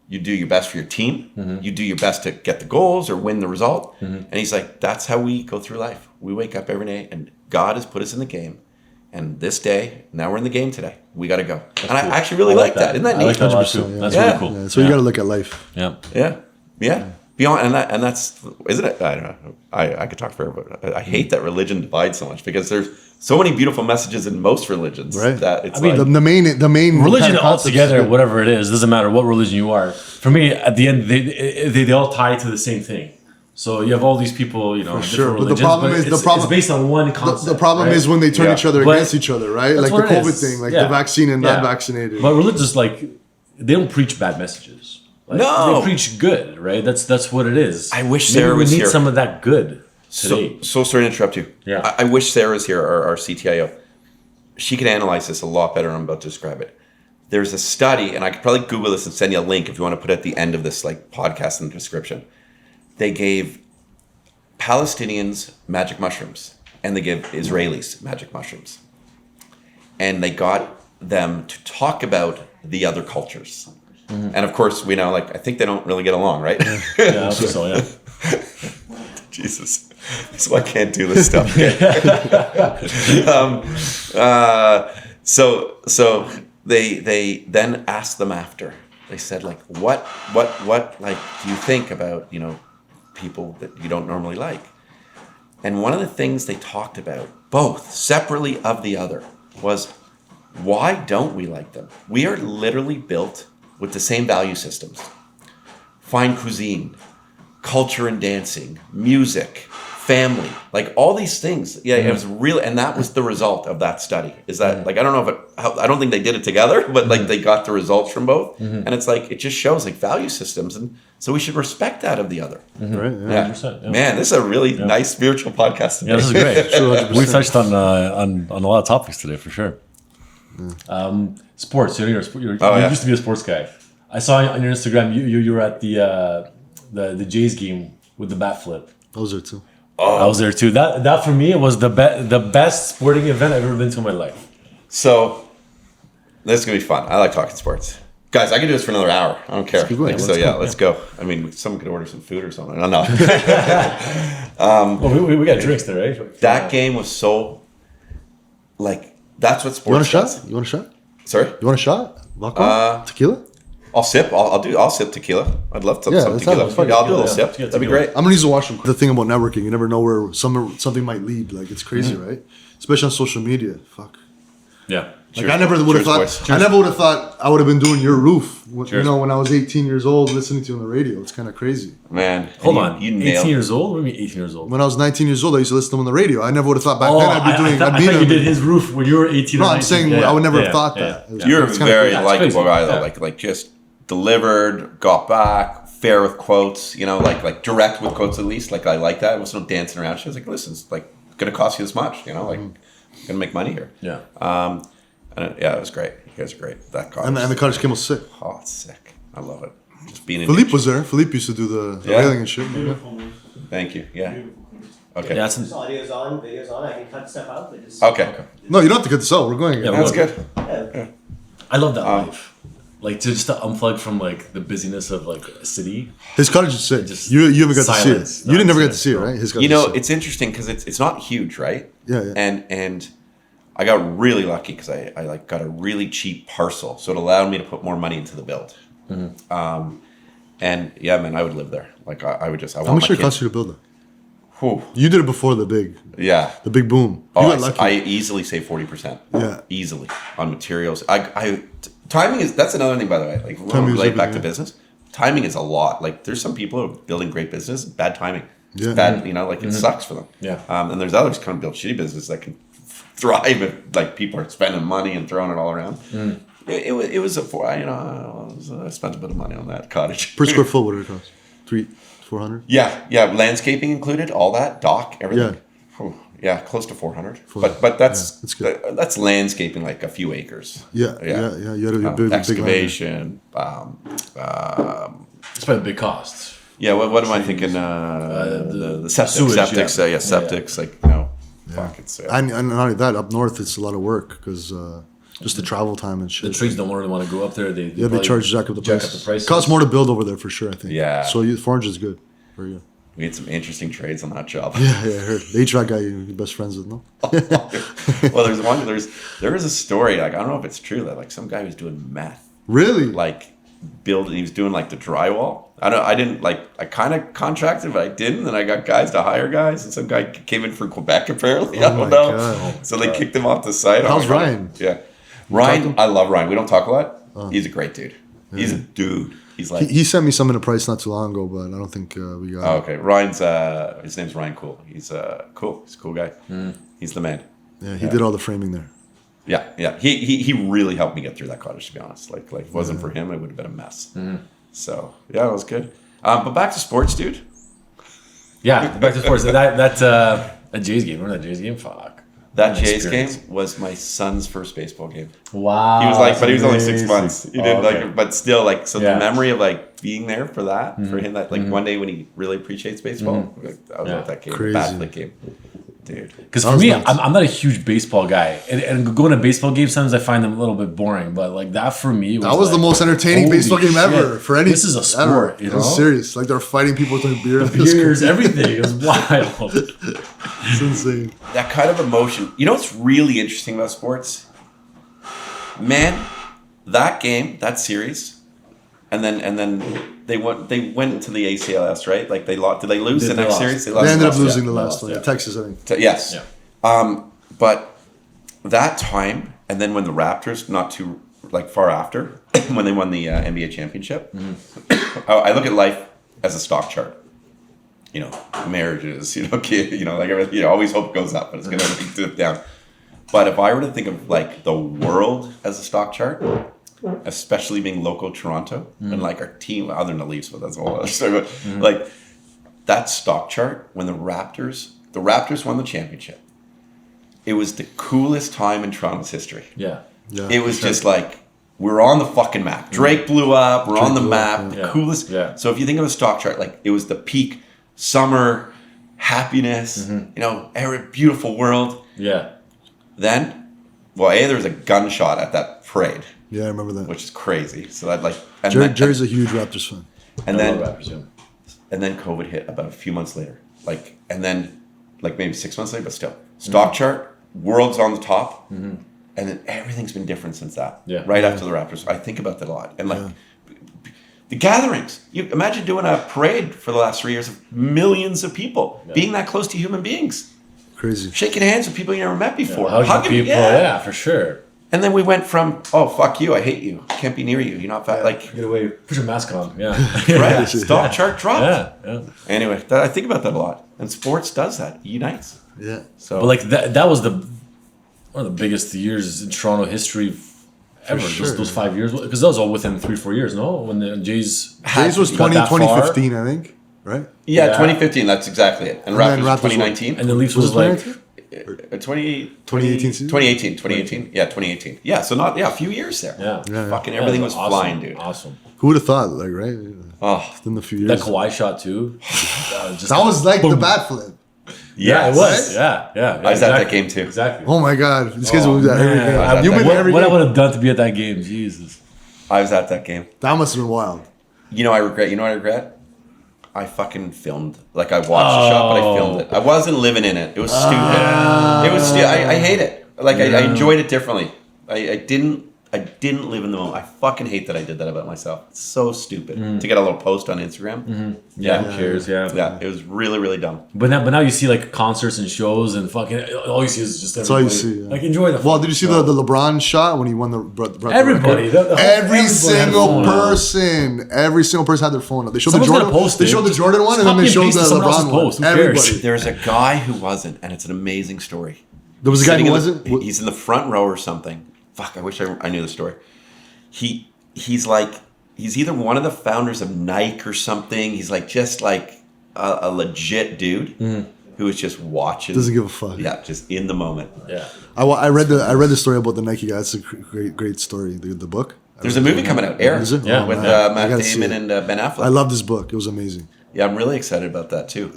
You do your best for your team. You do your best to get the goals or win the result. And he's like, that's how we go through life. We wake up every day and God has put us in the game. And this day, now we're in the game today. We got to go. That's and cool. I actually really like that. Isn't that neat? I like that a lot too. Yeah. That's really cool. Yeah, so you got to look at life. Yeah. Beyond and that's isn't it? I don't know. I could talk forever, but I hate that religion divides so much because there's so many beautiful messages in most religions. Right. That it's the main religion kind of altogether, whatever it is, doesn't matter what religion you are. For me, at the end, they all tie to the same thing. So you have all these people, you know, sure. But the problem is it's based on one concept. The problem is when they turn each other against each other, right? Like the COVID thing, like the vaccine and non-vaccinated. But religious, like they don't preach bad messages. Like, no, they preach good, right? That's what it is. I wish Sarah was here. We need some of that good today. So sorry to interrupt you. Yeah. I wish Sarah was here, our CTIO. She could analyze this a lot better than I'm about to describe it. There's a study, and I could probably Google this and send you a link if you want to put it at the end of this like podcast in the description. They gave Palestinians magic mushrooms, and they give Israelis magic mushrooms. And they got them to talk about the other cultures. And of course, we know, like, I think they don't really get along, right? Yeah, I think so, yeah. Jesus. So I can't do this stuff. So they then asked them after. They said, like, what like do you think about, you know, people that you don't normally like? And one of the things they talked about, both separately of the other, was why don't we like them? We are literally built with the same value systems. Fine cuisine, culture and dancing, music, family, like all these things. Yeah, it was real, and that was the result of that study. Is that like I don't know I don't think they did it together, but like they got the results from both, and it's like it just shows like value systems, and so we should respect that of the other. Right? Yeah. 100%, Man, this is a really nice spiritual podcast today. Yeah, this is great. We touched on a lot of topics today for sure. Sports. You used to be a sports guy. I saw on your Instagram you were at the Jays game with the bat flip. I was there too. Oh. I was there too. That for me it was the best sporting event I've ever been to in my life. So this is gonna be fun. I like talking sports. Guys, I can do this for another hour. I don't care. Let's go. I mean, someone could order some food or something. I don't know. Well, we got drinks there, right? That game was so, like, that's what sports. You want a shot? does. You want a shot? Sorry? You want a shot? Vodka? Tequila? I'll sip. I'll sip tequila. I'd love some tequila. I'll do a little sip. That'd be great. I'm gonna use the washroom. The thing about networking, you never know where something might lead. Like it's crazy, right? Especially on social media. Fuck. Yeah. Like I never would have thought. I never would have thought I would have been doing your roof. You know, when I was 18 years old, listening to you on the radio. It's kind of crazy. Man, hold on. You 18 years old? What do you mean 18 years old? When I was 19 years old, I used to listen to him on the radio. I never would have thought back then I'd be doing. I thought you did his roof when you were 18. No, I'm saying I would never have thought that. You're a very likable guy though. Like just delivered, got back, fair with quotes, you know, like direct with quotes at least. Like I like that. It wasn't no dancing around. She was like, listen, it's like gonna cost you this much, you know, like gonna make money here. Yeah. Yeah, it was great. You guys are great. That cottage. And the cottage came was sick. Oh, it's sick. I love it. Just being in Philippe nature. was there. Philippe used to do the Yeah. railing and shit. Thank you. Yeah. Okay. Yeah, Just audio's on, video's on. I can cut stuff out, but just Okay. No, you don't have to cut this out. We're going. Yeah, That's we're- good. Yeah. I love that life. Like just to unplug from like the busyness of like a city. His cottage is sick. Just You haven't got silence. to see it. You didn't never No, get to see it, no. right? His cottage You know, is sick. it's interesting because it's not huge, right? Yeah, yeah. And I got really lucky because I like got a really cheap parcel, so it allowed me to put more money into the build. And yeah, man, I would live there. Like I would just. I How want much my did it cost kids. you to build it? Whew. You did it before the big boom. You Oh, got lucky. I easily save 40%. Yeah. Easily on materials. Timing is that's another thing, by the way. Like Timing is relate back to everything, business. Timing is a lot. Like there's some people who are building great business, bad timing. It's Yeah. bad, you know, like it sucks for them. Yeah. And there's others kind of build shitty business that can thrive if like people are spending money and throwing it all around. It was I spent a bit of money on that cottage. Per square foot, what did it cost? 400? Yeah, landscaping included, all that, dock, everything. Whew, yeah, close to 400. But that's Yeah, that's good. that's landscaping like a few acres. Yeah. You had a big Excavation. It's by the big costs. Yeah, what am I thinking? The septic, sewage, septics, yeah. yeah, septics, like you know, fuck, it's And not only that, up north it's a lot of work because just the travel time and The shit. trades don't really want to go up there. They They probably charge jack up the price. Costs more to build over there for sure, I think. Yeah. So 400 is good. Very good. we had some interesting trades on that job. Yeah, I heard. The HVAC guy you're best friends with, no? Well, there is a story, like I don't know if it's true, that like some guy was doing meth. Really? Like building, he was doing like the drywall. I didn't like, I kind of contracted, but I didn't. And I got guys to hire guys, and some guy came in from Quebec apparently. I Oh don't my know. God. So they kicked him off the site. How's Oh my God. Ryan? Yeah, Ryan. I love Ryan. We don't talk a lot. He's a great dude. He's a dude. He's like, He sent me some in a price not too long ago, but I don't think we got oh, it. okay. Ryan's his name's Ryan Cool. He's cool. He's a cool guy. He's the man. Yeah, he did all the framing there. Yeah. He really helped me get through that cottage. To be honest, like if it wasn't for him, it would have been a mess. So yeah, it was good. But back to sports, dude. Yeah, back to sports. That Jays game. Remember that Jays game? Fuck. That An Jays experience. game was my son's first baseball game. Wow. He was like, but he was only amazing. 6 months. He didn't okay. like, but still, like, so Yeah. the memory of like being there for that, for him, that like one day when he really appreciates baseball, like, I was Yeah. at that game, Crazy. bad flick game, dude. Because That for was me, nuts. I'm not a huge baseball guy, and going to baseball games sometimes I find them a little bit boring. But like that for me, That was the like, most entertaining holy baseball game ever shit. for any. This is a ever. sport, you It was know? serious. Like they're fighting people with beer. Beers, everything. It was wild. It's insane. That kind of emotion. You know what's really interesting about sports? Man, that game, that series, and then they went to the ACLS, right? Like they lost. Did they lose the They next lost. series? They ended up lost, losing yeah. the last Lost, one. yeah. Texas, I think. Yes. Yeah. But that time, and then when the Raptors, not too like far after, when they won the NBA championship, I look at life as a stock chart. You know, marriages, kid, like everything. You always hope it goes up, but it's gonna dip down. But if I were to think of like the world as a stock chart, especially being local Toronto and like our team, other than the Leafs, but that's all other story. But like that stock chart when the Raptors won the championship. It was the coolest time in Toronto's history. Yeah. Yeah, It was for sure. just like we're on the fucking map. Drake blew up. We're on the blew map. up, The yeah. coolest. Yeah. So if you think of a stock chart, like it was the peak summer happiness. Every beautiful world. Yeah. Then, well, there was a gunshot at that parade, Yeah, I remember that. which is crazy. So that like, and Jerry's a huge Raptors fan. and I then love Raptors, yeah. and then COVID hit about a few months later. And then maybe 6 months later, but still, stock chart, world's on the top, and then everything's been different since that. Yeah. Right after the Raptors, I think about that a lot, and the gatherings. You imagine doing a parade for the last 3 years of millions of people, being that close to human beings, Crazy. shaking hands with people you never met before, Hugging hugging people, yeah, for sure. And then we went from, oh fuck you, I hate you, can't be near you, you're not fat, like Get away. Put your mask on. Yeah. right, stock chart dropped. Yeah. Anyway, I think about that a lot, and sports does that, it unites. Yeah. So But like that was one of the biggest years in Toronto history ever. sure. Those 5 years, because that was all within 3-4 years. No, when the Jays was got that far. 2015, I think, right? Yeah, Yeah. 2015. That's exactly it. And then Raptors Raptors 2019. and the Leafs Was was it like 2018 season? 2018. Yeah, 2018. Yeah, so not a few years there. yeah. Fucking everything was awesome, flying, dude. Awesome. Who would have thought, like, right? Oh, In a few That years. Kawhi shot too. That was like the boom. bat flip. Yeah, it was. Right? Yeah. I was at that game too. Exactly. Oh my God. These guys will do that every man. game. You've been to What, every what I game. would have done to be at that game, Jesus. I was at that game. That must have been wild. You know, I regret. You know what I regret? I fucking filmed. Like, I watched the shot, but I filmed it. I wasn't living in it. It was stupid. It was. I hate it. Like, I enjoyed it differently. I didn't live in the moment. I fucking hate that I did that about myself. It's so stupid to get a little post on Instagram. Yeah, who cares? Yeah. Yeah, it was really, really dumb. But now you see like concerts and shows and fucking all you see is just all everybody. you see, yeah. Like enjoy the. Well, did you see the LeBron shot when he won the Everybody, record? Every everybody had a single phone out. person, had their phone up. They showed Someone's the gonna Jordan. post They it. showed the Jordan one, and then Copy they and showed paste the someone else's LeBron one. post. Who cares? Everybody. There's a guy who wasn't, and it's an amazing story. There was a guy Sitting who in the- wasn't. He's in the front row or something. Fuck, I wish I knew the story. He's either one of the founders of Nike or something. He's like just like a legit dude who is just watching. Doesn't give a fuck. Yeah, just in the moment. Yeah. I read the story about the Nike guy. It's a great story. The book. There's a movie coming out, Air, Is it? Yeah, with man. I Matt gotta see Damon it. and Ben Affleck. I love this book. It was amazing. Yeah, I'm really excited about that too.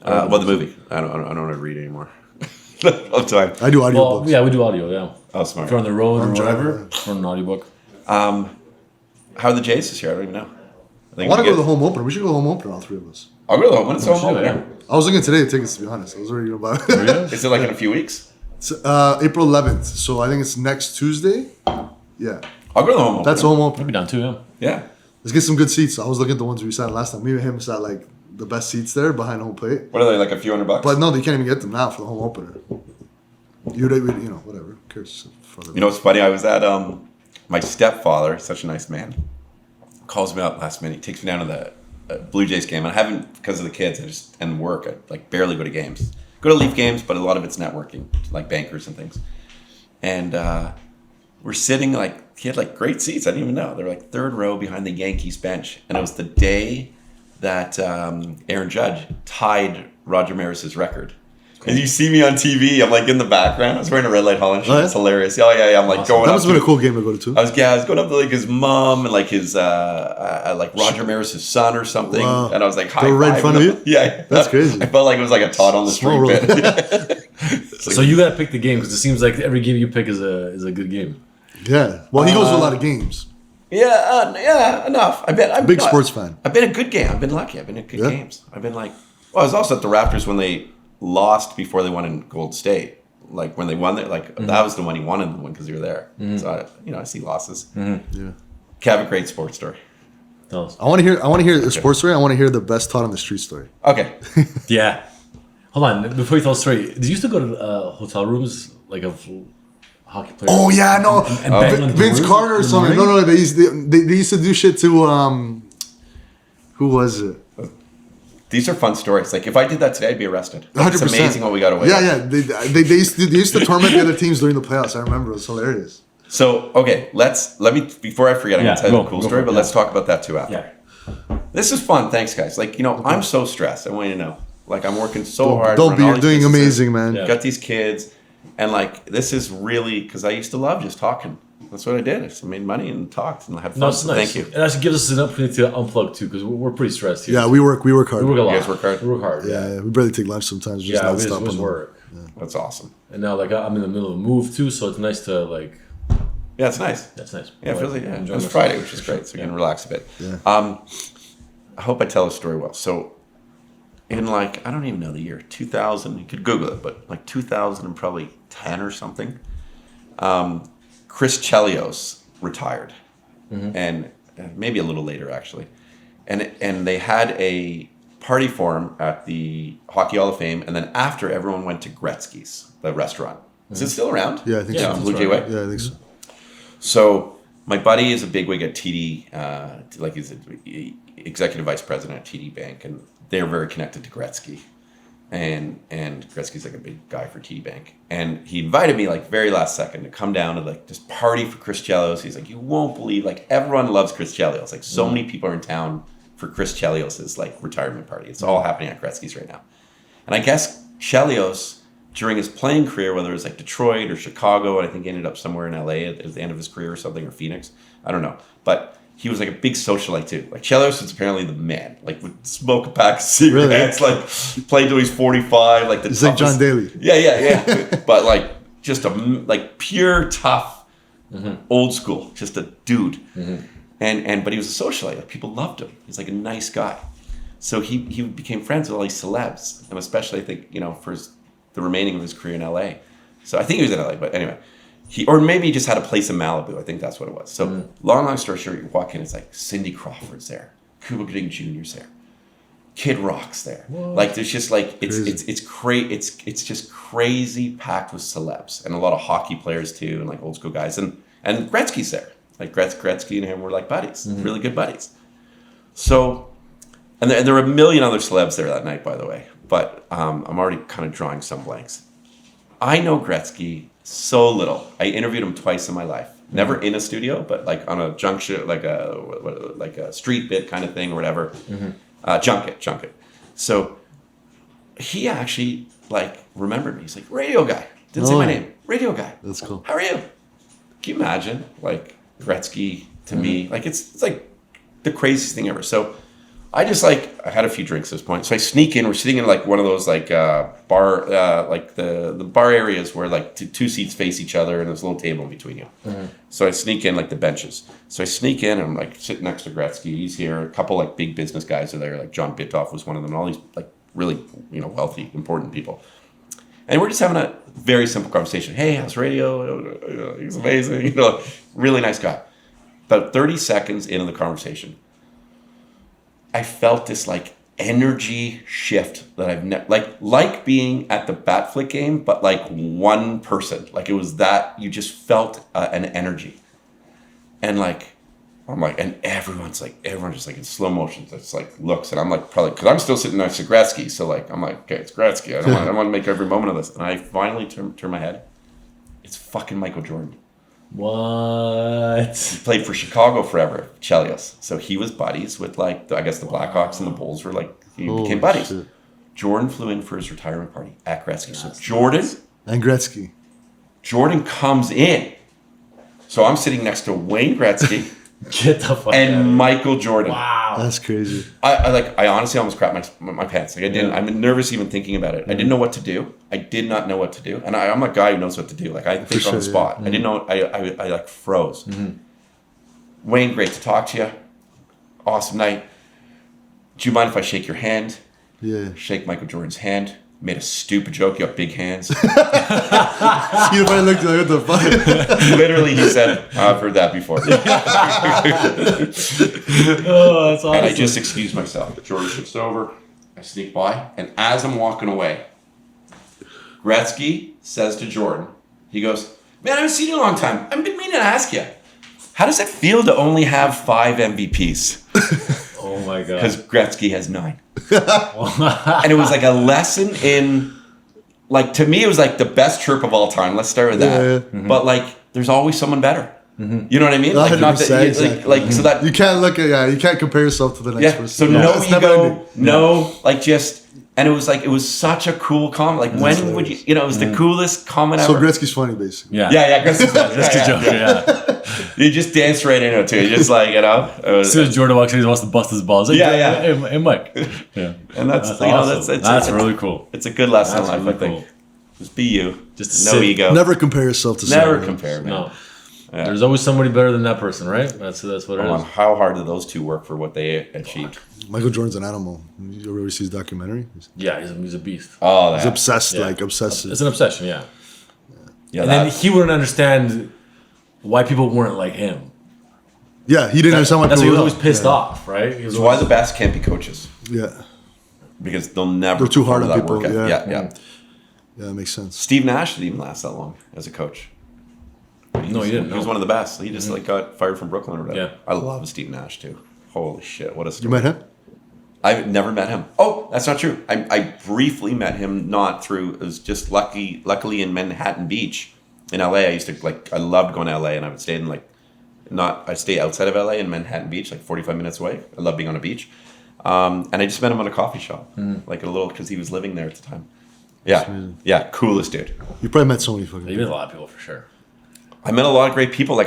Yeah. Well, the movie. I don't want to read anymore. All the time. I do audiobooks. Well, yeah, we do audio. Yeah. Oh, smart. If you're on the road or driving, whatever, run an audiobook. How are the Jays this year? I don't even know. I want to go to the home opener. We should go home opener, all three of us. I'll go to the home when it's home Sure, opener. I was looking today at tickets, to be honest. I was already about it. Is it like in a few weeks? It's, April 11th, so I think it's next Tuesday. Yeah, I'll go to the home opener. that's home opener. Maybe down too. Yeah. Yeah. Let's get some good seats. I was looking at the ones we sat last time. Me and him sat like the best seats there behind home plate. What are they, like a few $100? But no, they can't even get them now for the home opener. You know, whatever. Who cares? You know what's funny? I was at my stepfather, such a nice man, calls me up last minute. He takes me down to the Blue Jays game. And I haven't, because of the kids and work, I like barely go to games. Go to Leaf games, but a lot of it's networking, like bankers and things. And we're sitting he had like great seats. I didn't even know. They were like third row behind the Yankees bench. And it was the day that Aaron Judge tied Roger Maris's record. And you see me on TV. I'm like in the background. I was wearing a Red Light Holland shirt. Oh, yeah? It's hilarious. Oh yeah. I'm like going That up. must have been to- a cool game to go to. I was going up to like his mom and like his like Roger Maris's son or something, Wow. and I was like, They were right in front of you? Yeah, That's crazy. I felt like it was like a Todd on the Small street world. bit. So you gotta pick the game because it seems like every game you pick is a good game. Yeah. Well, he goes to a lot of games. yeah, enough. I'm Big sports fan. I've been a good game. I've been lucky. I've been at good Yeah. games. I've been like, well, I was also at the Raptors when they lost before they won in Gold State. Like when they won it, that was the one he wanted to win because you were there. So I see losses. Yeah. Have a great sports story. Tell us. I want to hear the sports story. I want to hear the best Todd on the street story. Okay. Yeah. Hold on. Before you tell the story, did you used to go to hotel rooms like of hockey players? Oh yeah, no, And bang on Vince doors Carter or in the something. morning? No, they used to do shit to who was it? These are fun stories. Like if I did that today, I'd be arrested. Like, 100%. it's amazing what we got away with. Yeah. They used to torment the other teams during the playoffs. I remember it was hilarious. So okay, let me before I forget, I'm Yeah, gonna tell you go a cool for story, it, but yeah. let's talk about that too after. Yeah. This is fun. Thanks, guys. Like I'm so stressed. I want you to know. Like I'm working so hard. Don't running be. all You're these doing businesses, amazing, man. Yeah. Got these kids, and like this is really because I used to love just talking. That's what I did. I just made money and talked and had fun. No, it's So nice. thank you. It actually gives us an opportunity to unplug too because we're pretty stressed here. Yeah, we work hard. We work a lot. You guys work hard? We work hard. Yeah, we barely take lunch sometimes. Just Yeah, we nonstop just on the- work. That's awesome. And now like I'm in the middle of a move too, so it's nice to like. Yeah, it's nice. That's nice. Yeah, it feels like Enjoy it was myself. Friday, which is great, so you can relax a bit. Yeah. I hope I tell the story well. So, in I don't even know the year, 2000. You could Google it, but like 2000 and probably 10 or something. Chris Chelios retired, and maybe a little later actually, and they had a party for him at the Hockey Hall of Fame, and then after everyone went to Gretzky's, the restaurant. Is it still around? Yeah, I think Yeah, so. On Blue Jay Way. Yeah, I think so. So my buddy is a bigwig at TD, he's executive vice president at TD Bank, and they're very connected to Gretzky. and Gretzky's like a big guy for TD Bank, and he invited me like very last second to come down to like this party for Chris Chelios. He's like, you won't believe, like everyone loves Chris Chelios. Like so many people are in town for Chris Chelios' like retirement party. It's all happening at Gretzky's right now, and I guess Chelios during his playing career, whether it was like Detroit or Chicago, and I think he ended up somewhere in LA at the end of his career or something, or Phoenix, I don't know, but he was like a big socialite too. Like Chelios was apparently the man. Like would smoke a pack of cigarettes. Really? Like played till he's 45. Like he's like John Daly. Yeah. But like just a like pure tough, old school, just a dude. But he was a socialite. Like, people loved him. He's like a nice guy. So he became friends with all these celebs, and especially I think for the remaining of his career in LA. So I think he was in LA, but anyway. Or maybe he just had a place in Malibu. I think that's what it was. So long story short, you walk in, it's like Cindy Crawford's there, Cuba Gooding Jr.'s there, Kid Rock's there. What? Like there's just like it's just crazy packed with celebs and a lot of hockey players too, and like old school guys, and Gretzky's there. Like Gretzky and him were like buddies, really good buddies. So, and there were a million other celebs there that night, by the way. But I'm already kind of drawing some blanks. I know Gretzky so little. I interviewed him twice in my life. Never in a studio, but like on a junction, like a street bit kind of thing or whatever. Junket. So he actually like remembered me. He's like, radio guy. Didn't say my name. Radio guy. That's cool. How are you? Can you imagine like Gretzky to me? Like it's like the craziest thing ever. So I had a few drinks at this point. So I sneak in. We're sitting in like one of those like bar, like the bar areas where like two seats face each other and there's a little table in between you. So I sneak in like the benches. So I sneak in and I'm like sitting next to Gretzky. He's here. A couple like big business guys are there. Like John Bitoff was one of them. And all these like really wealthy, important people. And we're just having a very simple conversation. Hey, how's radio? He's amazing. Really nice guy. About 30 seconds into the conversation, I felt this like energy shift that I've never like being at the bat flick game, but like one person, like it was that you just felt an energy, and like I'm like, and everyone just like in slow motion, it's like looks, and I'm like probably because I'm still sitting next to Gretzky, so like I'm like, okay, it's Gretzky. I want to make every moment of this, and I finally turn my head. It's fucking Michael Jordan. What? He played for Chicago forever, Chelios. So he was buddies with like I guess the Blackhawks and the Bulls were like became buddies. Shit. Jordan flew in for his retirement party at Gretzky. So Jordan and Gretzky. Jordan comes in. So I'm sitting next to Wayne Gretzky. Get the fuck and out of Michael Jordan. Wow, that's crazy. I honestly almost crapped my pants. Like I didn't. I'm nervous even thinking about it. I didn't know what to do. I did not know what to do, and I'm a guy who knows what to do. Like I think on the spot. I didn't know. I like froze. Wayne, great to talk to you. Awesome night. Do you mind if I shake your hand? Yeah. Shake Michael Jordan's hand. Made a stupid joke. You have big hands. You probably looked like, what the fuck? Literally, he said, I've heard that before. Oh, that's awesome. And I just excused myself. Jordan shifts over. I sneak by. And as I'm walking away, Gretzky says to Jordan, he goes, man, I haven't seen you in a long time. I've been meaning to ask you, how does it feel to only have 5 MVPs? Oh my God. Because Gretzky has 9. And it was like a lesson in, like, to me, it was like the best chirp of all time. Let's start with that. Yeah. But like, there's always someone better. You know what I mean? Like, not that, exactly. So that you can't you can't compare yourself to the next person. So no ego, like just, and it was such a cool comment. Like when would you, it was the coolest comment ever. So Gretzky's funny, basically. Yeah, Gretzky's funny. Gretzky's joke, yeah. You just danced right into it too. You just like, as soon as Jordan walks in, he wants to bust his balls. Like, Hey, Mike. Yeah. And that's awesome. That's really cool. It's a good lesson in life, really I think. Cool. Just be you. Just no ego. Never compare yourself to someone. Never compare, man. No. Yeah. There's always somebody better than that person, right? That's what it is. How hard did those two work for what they achieved? Michael Jordan's an animal. You ever see his documentary? Yeah, he's a beast. Oh, he's obsessed, obsessive. It's an obsession, yeah. And then he wouldn't understand why people weren't like him. Yeah, he didn't understand why people were. That's why he was always pissed off, right? That's why the best can't be coaches. Yeah. Because they'll never. They're too hard on people. Yeah, Yeah, that makes sense. Steve Nash didn't even last that long as a coach. No, he didn't. He was one of the best. He just got fired from Brooklyn or whatever. Yeah. I love Steve Nash too. Holy shit, what a story. You met him? I've never met him. Oh, that's not true. I briefly met him, not through, it was just luckily in Manhattan Beach in LA. I loved going to LA, and I would stay in I stay outside of LA in Manhattan Beach, like 45 minutes away. I love being on a beach. And I just met him at a coffee shop, because he was living there at the time. Yeah, coolest dude. You probably met so many fucking You met a lot of people for sure. I met a lot of great people.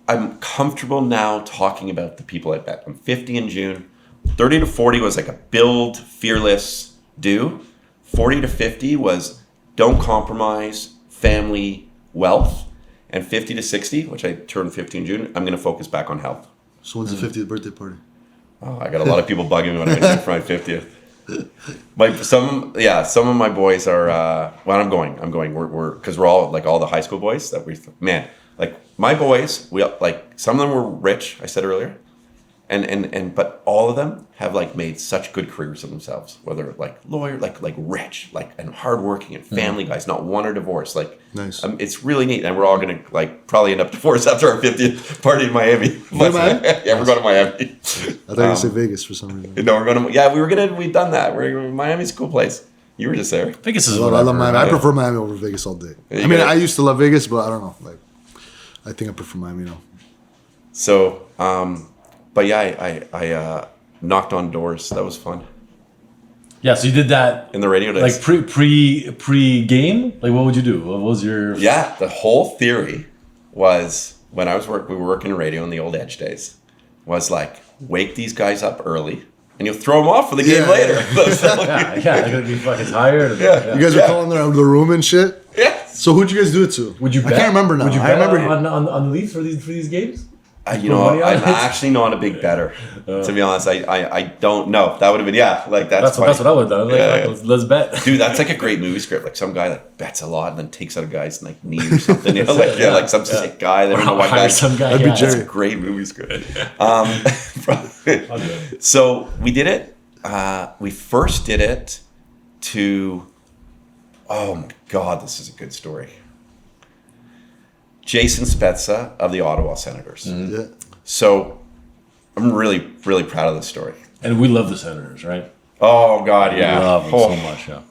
I'm comfortable now talking about the people I met. I'm 50 in June. 30 to 40 was like a build, fearless, do. 40 to 50 was don't compromise, family, wealth. And 50 to 60, which I turned 50 in June, I'm going to focus back on health. So when's the 50th birthday party? Oh, I got a lot of people bugging me when I do for my 50th. Some of my boys are. I'm going. We're because we're all the high school boys that my boys. Some of them were rich. I said earlier, but all of them have made such good careers of themselves. Whether lawyer, rich, and hardworking and family guys. Not one are divorced. Nice. It's really neat, and we're all gonna probably end up divorced after our 50th party in Miami. Yeah, we're going to Miami. I thought you were going to say Vegas for some reason. No, we're going to. Yeah, we've done that. Miami's a cool place. You were just there. Vegas is. I love Miami. I prefer Miami over Vegas all day. I used to love Vegas, but I don't know. I think I prefer Miami now. So, but yeah, I knocked on doors. That was fun. Yeah, so you did that in the radio days. Pre game. What would you do? What was your? Yeah, the whole theory was when we were working in radio in the old Edge days. Was wake these guys up early, and you'll throw them off for the game later. They're gonna be fucking tired. Yeah. You guys are calling the room and shit. Yeah. So who'd you guys do it to? Would you bet? I can't remember now. Would you bet on the Leafs for these games? I'm actually not a big bettor. To be honest, I don't know. That would have been that's what I would have done. Let's bet, dude. That's a great movie script. Some guy bets a lot and then takes out a guy's knee or something. Some sick guy. They don't know why guy. Some guy. That's a great movie script. So we did it. We first did it to. Oh my God, this is a good story. Jason Spezza of the Ottawa Senators. Mm-hmm. Yeah. So I'm really, really proud of this story. And we love the Senators, right? Oh, God, yeah. We love them so much, yeah.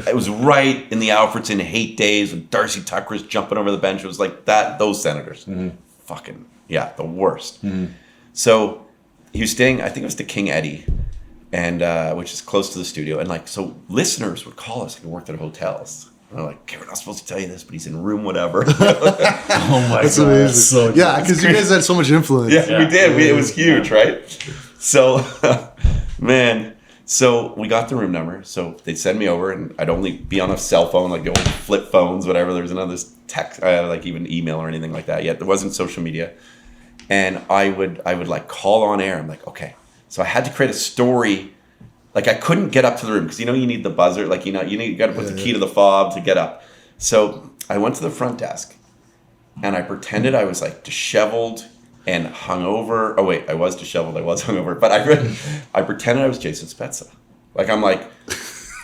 It was right in the Alfredson hate days when Darcy Tucker was jumping over the bench. It was those Senators. Mm-hmm. Fucking, yeah, the worst. Mm-hmm. So he was staying, I think it was the King Eddie, and which is close to the studio. And so listeners would call us and worked at hotels. And I'm like, okay, we're not supposed to tell you this, but he's in room whatever. Oh my That's God. amazing. So yeah, because you guys had so much influence. Yeah, we did. It was huge, right? So, man, so we got the room number. So they'd send me over, and I'd only be on a cell phone, the old flip phones, whatever. There was another text, even email or anything like that yet. There wasn't social media. And I would call on air. I'm like, okay. So I had to create a story. I couldn't get up to the room because you need the buzzer. You got to put the key to the fob to get up. So I went to the front desk, and I pretended I was disheveled and hungover. Oh wait, I was disheveled. I was hungover, but I pretended I was Jason Spezza. I'm like,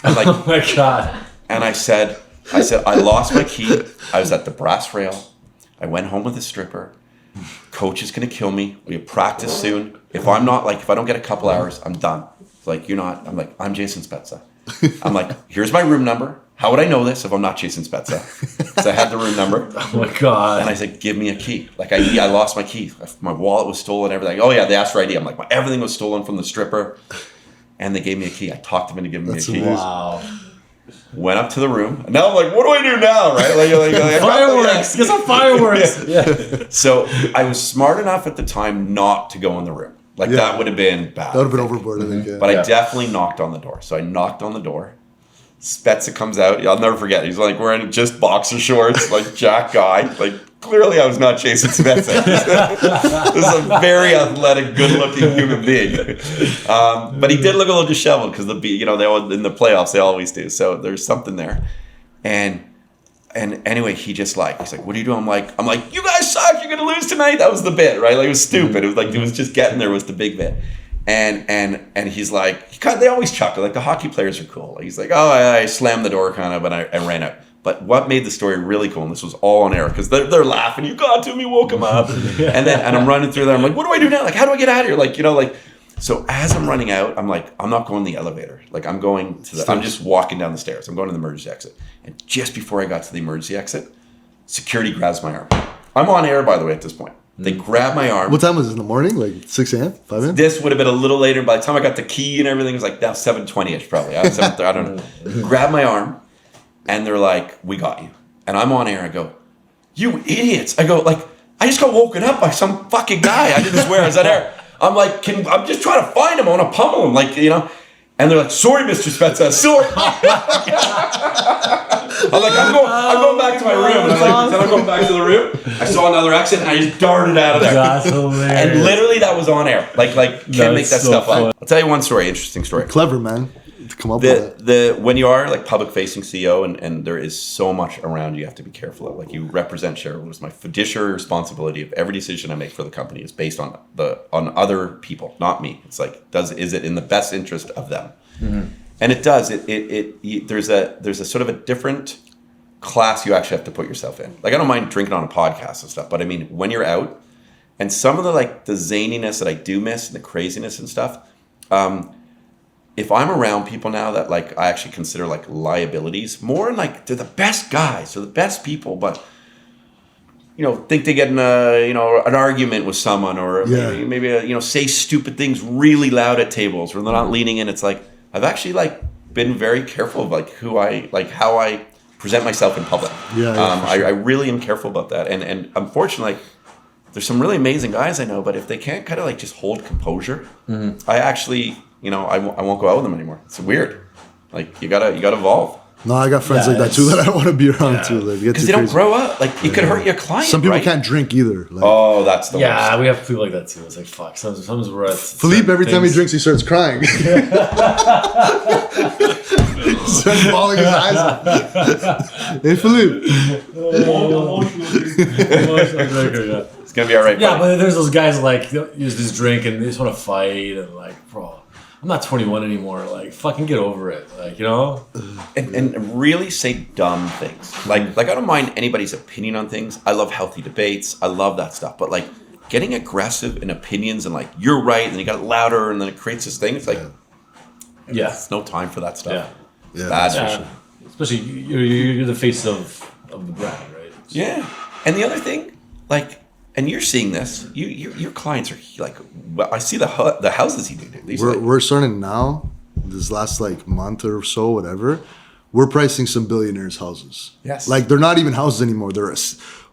oh my God. And I said, I lost my key. I was at the brass rail. I went home with a stripper. Coach is gonna kill me. We have practice soon. If I don't get a couple hours, I'm done. You're not. I'm I'm Jason Spezza. I'm here's my room number. How would I know this if I'm not Jason Spezza? So I had the room number. Oh my God. And I said, give me a key. I lost my key. My wallet was stolen, everything. Oh yeah, they asked for ID. I'm everything was stolen from the stripper. And they gave me a key. I talked them into giving me a key. Wow. Went up to the room. And now I'm what do I do now? Right? Fireworks. Get some fireworks. Yeah. So I was smart enough at the time not to go in the room. That would have been bad. That would have been overboard, I think. Yeah. But I definitely knocked on the door. So I knocked on the door. Spezza comes out. I'll never forget. He's wearing just boxer shorts, Jack guy. Clearly I was not Jason Spezza. This is a very athletic, good-looking human being. But he did look a little disheveled because they all, in the playoffs they always do. So there's something there. And anyway, he just he's what are you doing? I'm like, you guys suck. You're gonna lose tonight. That was the bit, right? It was stupid. It was it was just getting there was the big bit. And he's they always chuckle. The hockey players are cool. He's oh, I slammed the door kind of, and I ran out. But what made the story really cool, and this was all on air, because they're laughing. You got to me, woke him up, and I'm running through there. I'm what do I do now? How do I get out of here? So as I'm running out, I'm like, I'm not going to the elevator. Like I'm going to the, I'm just walking down the stairs. I'm going to the emergency exit. And just before I got to the emergency exit, security grabs my arm. I'm on air, by the way, at this point. They grab my arm. What time was it in the morning? Like 6 a.m., 5 a.m.? This would have been a little later. By the time I got the key and everything, it was like now 7:20ish probably. I don't know. Grab my arm, and they're like, "We got you." And I'm on air. I go, "You idiots!" I go, like, I just got woken up by some fucking guy. I didn't swear. I was on air. I'm like, I'm just trying to find him. I want to pummel him, like, you know. And they're like, "Sorry, Mr. Spezza, sorry." I'm like, I'm going back to my room. And I'm going back to the room. I saw another exit, and I just darted out of there. That's hilarious. And literally, that was on air. Like can't make that so stuff fun. up. I'll tell you one story, interesting story. Clever, man. To come up with that. When you are like public facing CEO and there is so much around you have to be careful of. Like you represent shareholders. My fiduciary responsibility of every decision I make for the company is based on other people, not me. It's like, is it in the best interest of them? Mm-hmm. And it does. There's a sort of a different class you actually have to put yourself in. Like I don't mind drinking on a podcast and stuff, but I mean when you're out and some of the zaniness that I do miss and the craziness and stuff. If I'm around people now that like I actually consider like liabilities, more like they're the best guys, they're the best people, but think they get in an argument with someone or maybe say stupid things really loud at tables or they're not leaning in. It's like I've actually like been very careful of like how I present myself in public. I really am careful about that, and unfortunately. There's some really amazing guys I know, but if they can't kind of like just hold composure, I actually, I won't go out with them anymore. It's weird. Like you gotta evolve. No, I got friends like that too that I don't want to be around too. Because they don't grow up. Like it could hurt your client. Some people right? can't drink either. Like, oh, that's the worst. We have people like that too. It's like fuck. Sometimes we're at Philippe. Every time he drinks, he starts crying. He starts bawling his eyes out. Hey, Philippe. It's gonna be all right. Yeah, but there's those guys like use this drink and they just want to fight and like, bro, I'm not 21 anymore. Like, fucking get over it. Like, and really say dumb things. Like I don't mind anybody's opinion on things. I love healthy debates. I love that stuff. But like getting aggressive in opinions and like you're right, and then you got it louder, and then it creates this thing. It's like, it's no time for that stuff. Yeah, that's for sure. Especially you're the face of the brand, right? Yeah, and the other thing, like. And you're seeing this. Your clients are like, well, I see the houses you do. We're starting now. This last like month or so, whatever. We're pricing some billionaires' houses. Yes. Like they're not even houses anymore. They're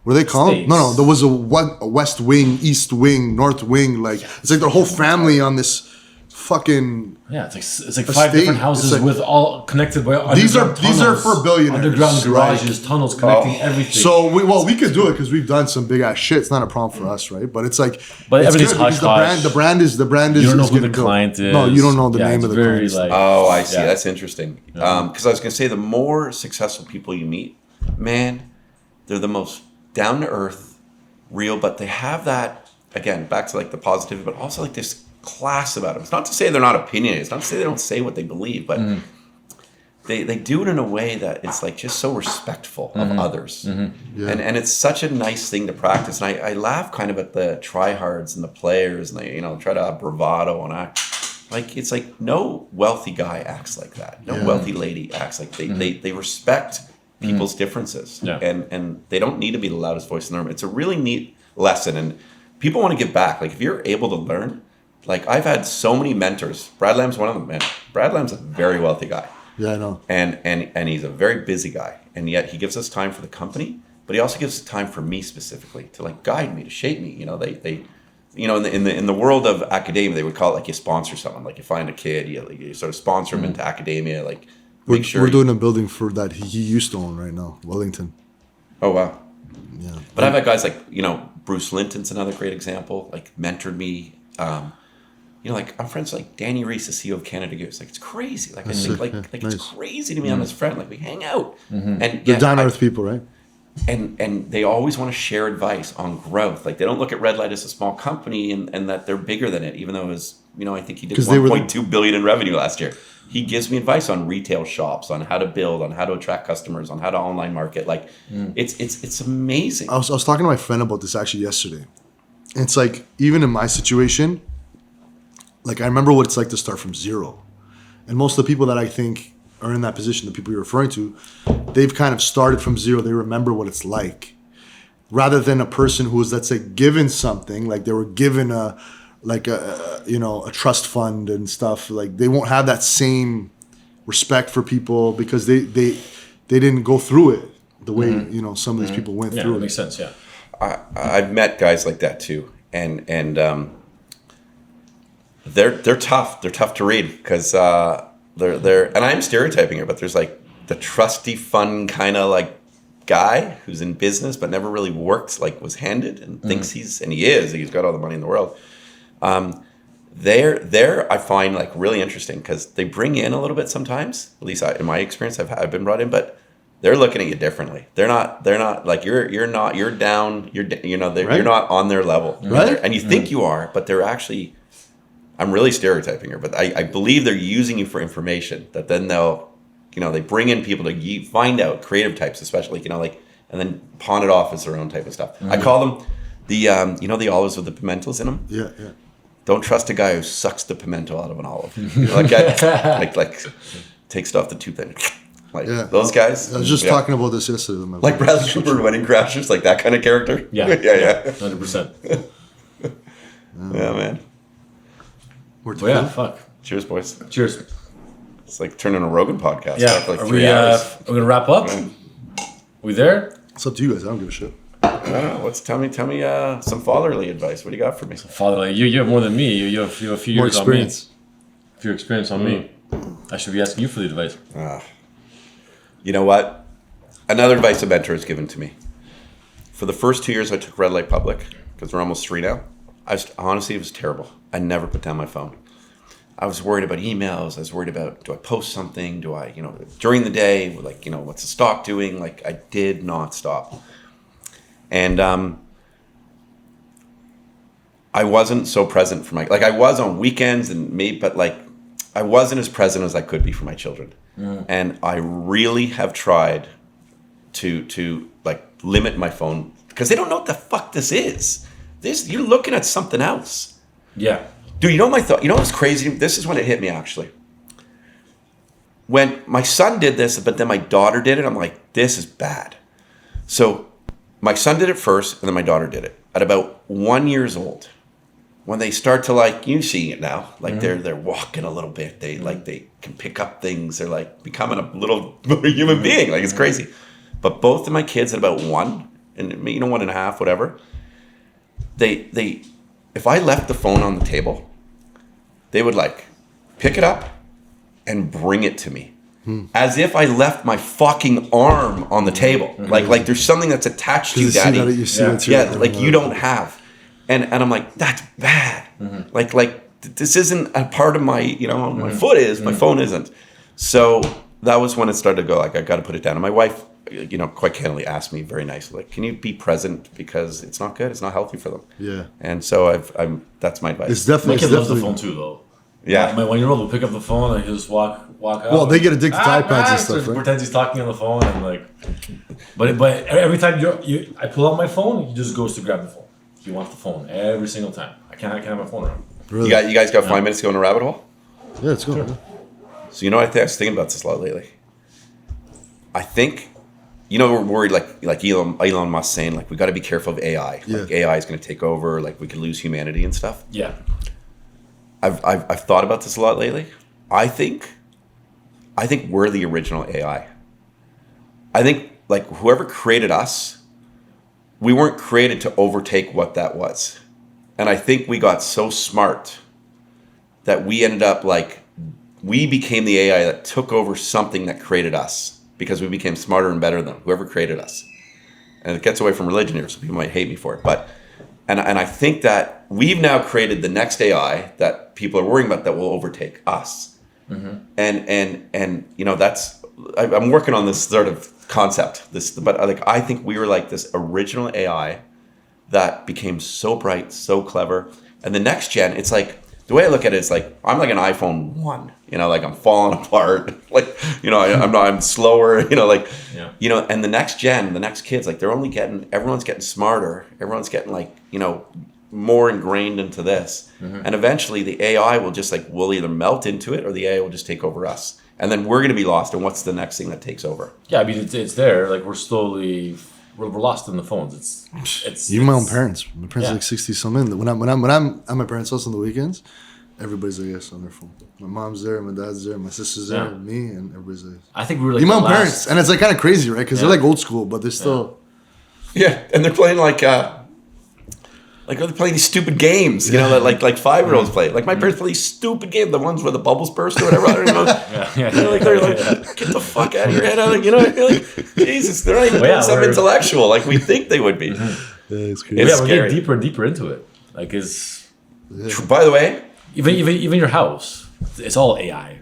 what do they call them? No. There was a west wing, east wing, north wing. Like it's like their whole family on this fucking. Yeah, it's like 5 different houses with all connected by these are for billionaires. Underground garages, tunnels connecting everything. So we could do it because we've done some big ass shit. It's not a problem for us, right? But it's like, but everything's hush hush. The brand is. You don't know who the client is. No, you don't know the name of the client. Like, I see. That's interesting. Because I was gonna say the more successful people you meet, man, they're the most down to earth, real. But they have that again back to like the positivity, but also like this class about them. It's not to say they're not opinionated. It's not to say they don't say what they believe, but they do it in a way that it's like just so respectful of others. Yeah. And it's such a nice thing to practice. And I laugh kind of at the tryhards and the players and they try to have bravado and act like it's like no wealthy guy acts like that. No wealthy lady acts like they respect people's differences. Yeah. And they don't need to be the loudest voice in the room. It's a really neat lesson and people want to give back. Like if you're able to learn. Like, I've had so many mentors. Brad Lamb's one of them, man. Brad Lamb's a very wealthy guy. Yeah, I know. And he's a very busy guy. And yet he gives us time for the company, but he also gives us time for me specifically to, like, guide me, to shape me. They in the world of academia, they would call it, like, you sponsor someone. Like, you find a kid, you sort of sponsor him into academia, like, make sure... We're doing a building for that he used to own right now, Wellington. Oh, wow. Yeah. But I've had guys like, Bruce Linton's another great example, like, mentored me... like I'm friends with like Danny Reese, the CEO of Canada Goose. Like it's crazy. Like I think nice. It's crazy to me. I'm his friend. Like we hang out, and they're down to earth people, right? And they always want to share advice on growth. Like they don't look at Red Light as a small company and that they're bigger than it. Even though it was, I think he did 1.2 billion in revenue last year. He gives me advice on retail shops, on how to build, on how to attract customers, on how to online market. Like it's amazing. I was talking to my friend about this actually yesterday. It's like even in my situation. like I remember what it's like to start from zero. And most of the people that I think are in that position, the people you're referring to, they've kind of started from zero. They remember what it's like. Rather than a person who was, let's say, given something, like they were given a trust fund and stuff, like they won't have that same respect for people because they didn't go through it the way, some of these people went through it. Yeah, makes sense, yeah. I've met guys like that too. And they're tough. They're tough to read because they're and I'm stereotyping here, but there's like the trusty, fun kind of like guy who's in business but never really worked, like was handed and thinks he's got all the money in the world. They're I find like really interesting because they bring in a little bit sometimes. At least in my experience, I've been brought in, but they're looking at you differently. They're not like you're down. You're not on their level, right? And you think you are, but they're actually. I'm really stereotyping here, but I believe they're using you for information that then they'll, they bring in people to find out creative types, especially, and then pawn it off as their own type of stuff. I call them the olives with the pimentos in them. Yeah. Don't trust a guy who sucks the pimento out of an olive. Like takes it off the tooth and those guys. I was just talking about this yesterday. With my like Bradley Cooper when he crashes, like that kind of character. Yeah. 100%. Yeah, man. Fuck. Cheers, boys. Cheers. It's like turning a Rogan podcast. Yeah. After like Are 3 hours. we going to wrap up? We there? It's up to you guys. I don't give a shit. I don't know. Tell me some fatherly advice. What do you got for me? Father, you have more than me. You have a few More years experience. on me. A few experience on me. I should be asking you for the advice. You know what? Another advice a mentor has given to me. For the first 2 years, I took red light public because we're almost 3 now. Honestly, it was terrible. I never put down my phone. I was worried about emails. I was worried about, do I post something? Do I, during the day, like, what's the stock doing? Like, I did not stop. And I wasn't so present for I was on weekends but like, I wasn't as present as I could be for my children. And I really have tried to like limit my phone because they don't know what the fuck this is. You're looking at something else. Yeah. Dude, you know my thought? You know what's crazy? This is when it hit me, actually. When my son did this, but then my daughter did it, I'm like, this is bad. So my son did it first, and then my daughter did it. At about 1 year old, when they start to like, you see it now, like they're walking a little bit. They they can pick up things. They're like becoming a little human being. Like it's crazy. But both of my kids at about 1 and 1.5, whatever, they if I left the phone on the table, they would like pick it up and bring it to me. As if I left my fucking arm on the table. Like there's something that's attached to you, Daddy. Like you don't have. And I'm like, that's bad. Like this isn't a part of my, my foot is, my phone isn't. So that was when it started to go, like, I got to put it down. And my wife, quite candidly asked me very nicely, like, can you be present because it's not good. It's not healthy for them. Yeah. And so that's my advice. It's definitely. My kid loves the phone too, though. Yeah. My 1-year-old will pick up the phone and he'll just walk out. Well, they get addicted to iPads and stuff, right? Pretends he's talking on the phone and like, but every time I pull out my phone, he just goes to grab the phone. He wants the phone every single time. I can't have my phone around. Really? You guys got 5 minutes to go in a rabbit hole? Yeah, let's go. Sure. So I was thinking about this a lot lately. I think, we're worried like Elon Musk saying like we got to be careful of AI. Yeah. Like AI is going to take over. Like we could lose humanity and stuff. Yeah. I've thought about this a lot lately. I think we're the original AI. I think like whoever created us, we weren't created to overtake what that was. And I think we got so smart that we ended up we became the AI that took over something that created us because we became smarter and better than whoever created us. And it gets away from religion here, so people might hate me for it. But and I think that we've now created the next AI that people are worrying about that will overtake us. And that's I'm working on this sort of concept. But I think we were like this original AI that became so bright, so clever. And the next gen, it's like the way I look at it is like I'm like an iPhone 1. Like I'm falling apart. I'm slower. And the next gen, the next kids, like everyone's getting smarter. Everyone's getting more ingrained into this. And eventually the AI will just like, we'll either melt into it or the AI will just take over us. And then we're going to be lost. And what's the next thing that takes over? Yeah, I mean, it's there. Like, we're lost in the phones. Even my own parents. My parents Yeah. are like 60 something. When I'm at my parents' house on the weekends, everybody's like yes on their phone. My mom's there, my dad's there, my sister's there, me, and everybody's there. I think we were like Even my the own last- parents, and it's like kind of crazy, right? Because they're like old school, but they're still. Yeah. And they're playing like they're playing these stupid games, you know, that like 5-year-olds play. Like my parents play these stupid games, the ones where the bubbles burst or whatever. I don't know. They're like, get the fuck out of your head. You know, you're like, Jesus, they're not even doing something intellectual like we think they would be. Yeah, it's crazy. It's we're scary. getting deeper and deeper into it. Like, it's By the way, even your house, it's all AI.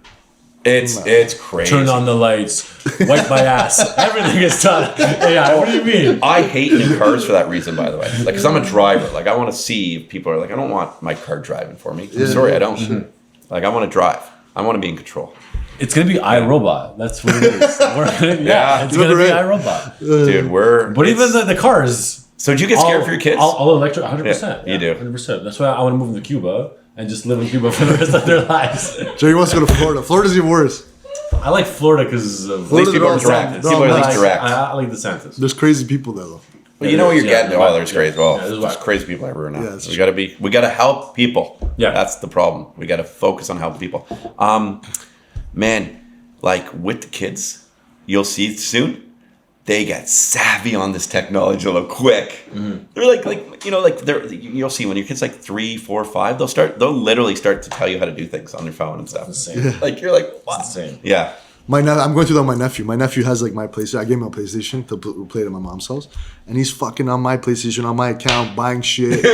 it's crazy. Turn on the lights, wipe my ass. Everything is done AI. What do you mean? I hate new cars for that reason, by the way. Like, because I'm a driver. Like, I want to see if people are like, I don't want my car driving for me. I'm sorry, I don't. Like, I want to drive. I want to be in control. It's gonna be iRobot. That's what it is. It's gonna be iRobot. Dude, But even the cars. So did you get scared for your kids? All electric, 100%. Yeah, you do. 100%. That's why I want to move them to Cuba and just live in Cuba for the rest of their lives. Jerry wants to go to Florida. Florida's even worse. I like Florida because of These people are Florida's direct. all- People are at least I direct. like DeSantis. There's crazy people there though. But you know what you're getting. Oh, whack. there's crazy. Well, Yeah, there's whack. crazy people everywhere now. Yeah, that's we gotta help people. Yeah. That's the problem. We gotta focus on helping people. Man, like with the kids, you'll see soon. They get savvy on this technology a little quick. They're like you know, like you'll see when your kid's like 3, 4, 5, they'll literally start to tell you how to do things on their phone and stuff. Insane. Like you're like, what? Insane. Yeah. I'm going through that with my nephew. My nephew has like my PlayStation. I gave him a PlayStation to play it at my mom's house, and he's fucking on my PlayStation, on my account, buying shit.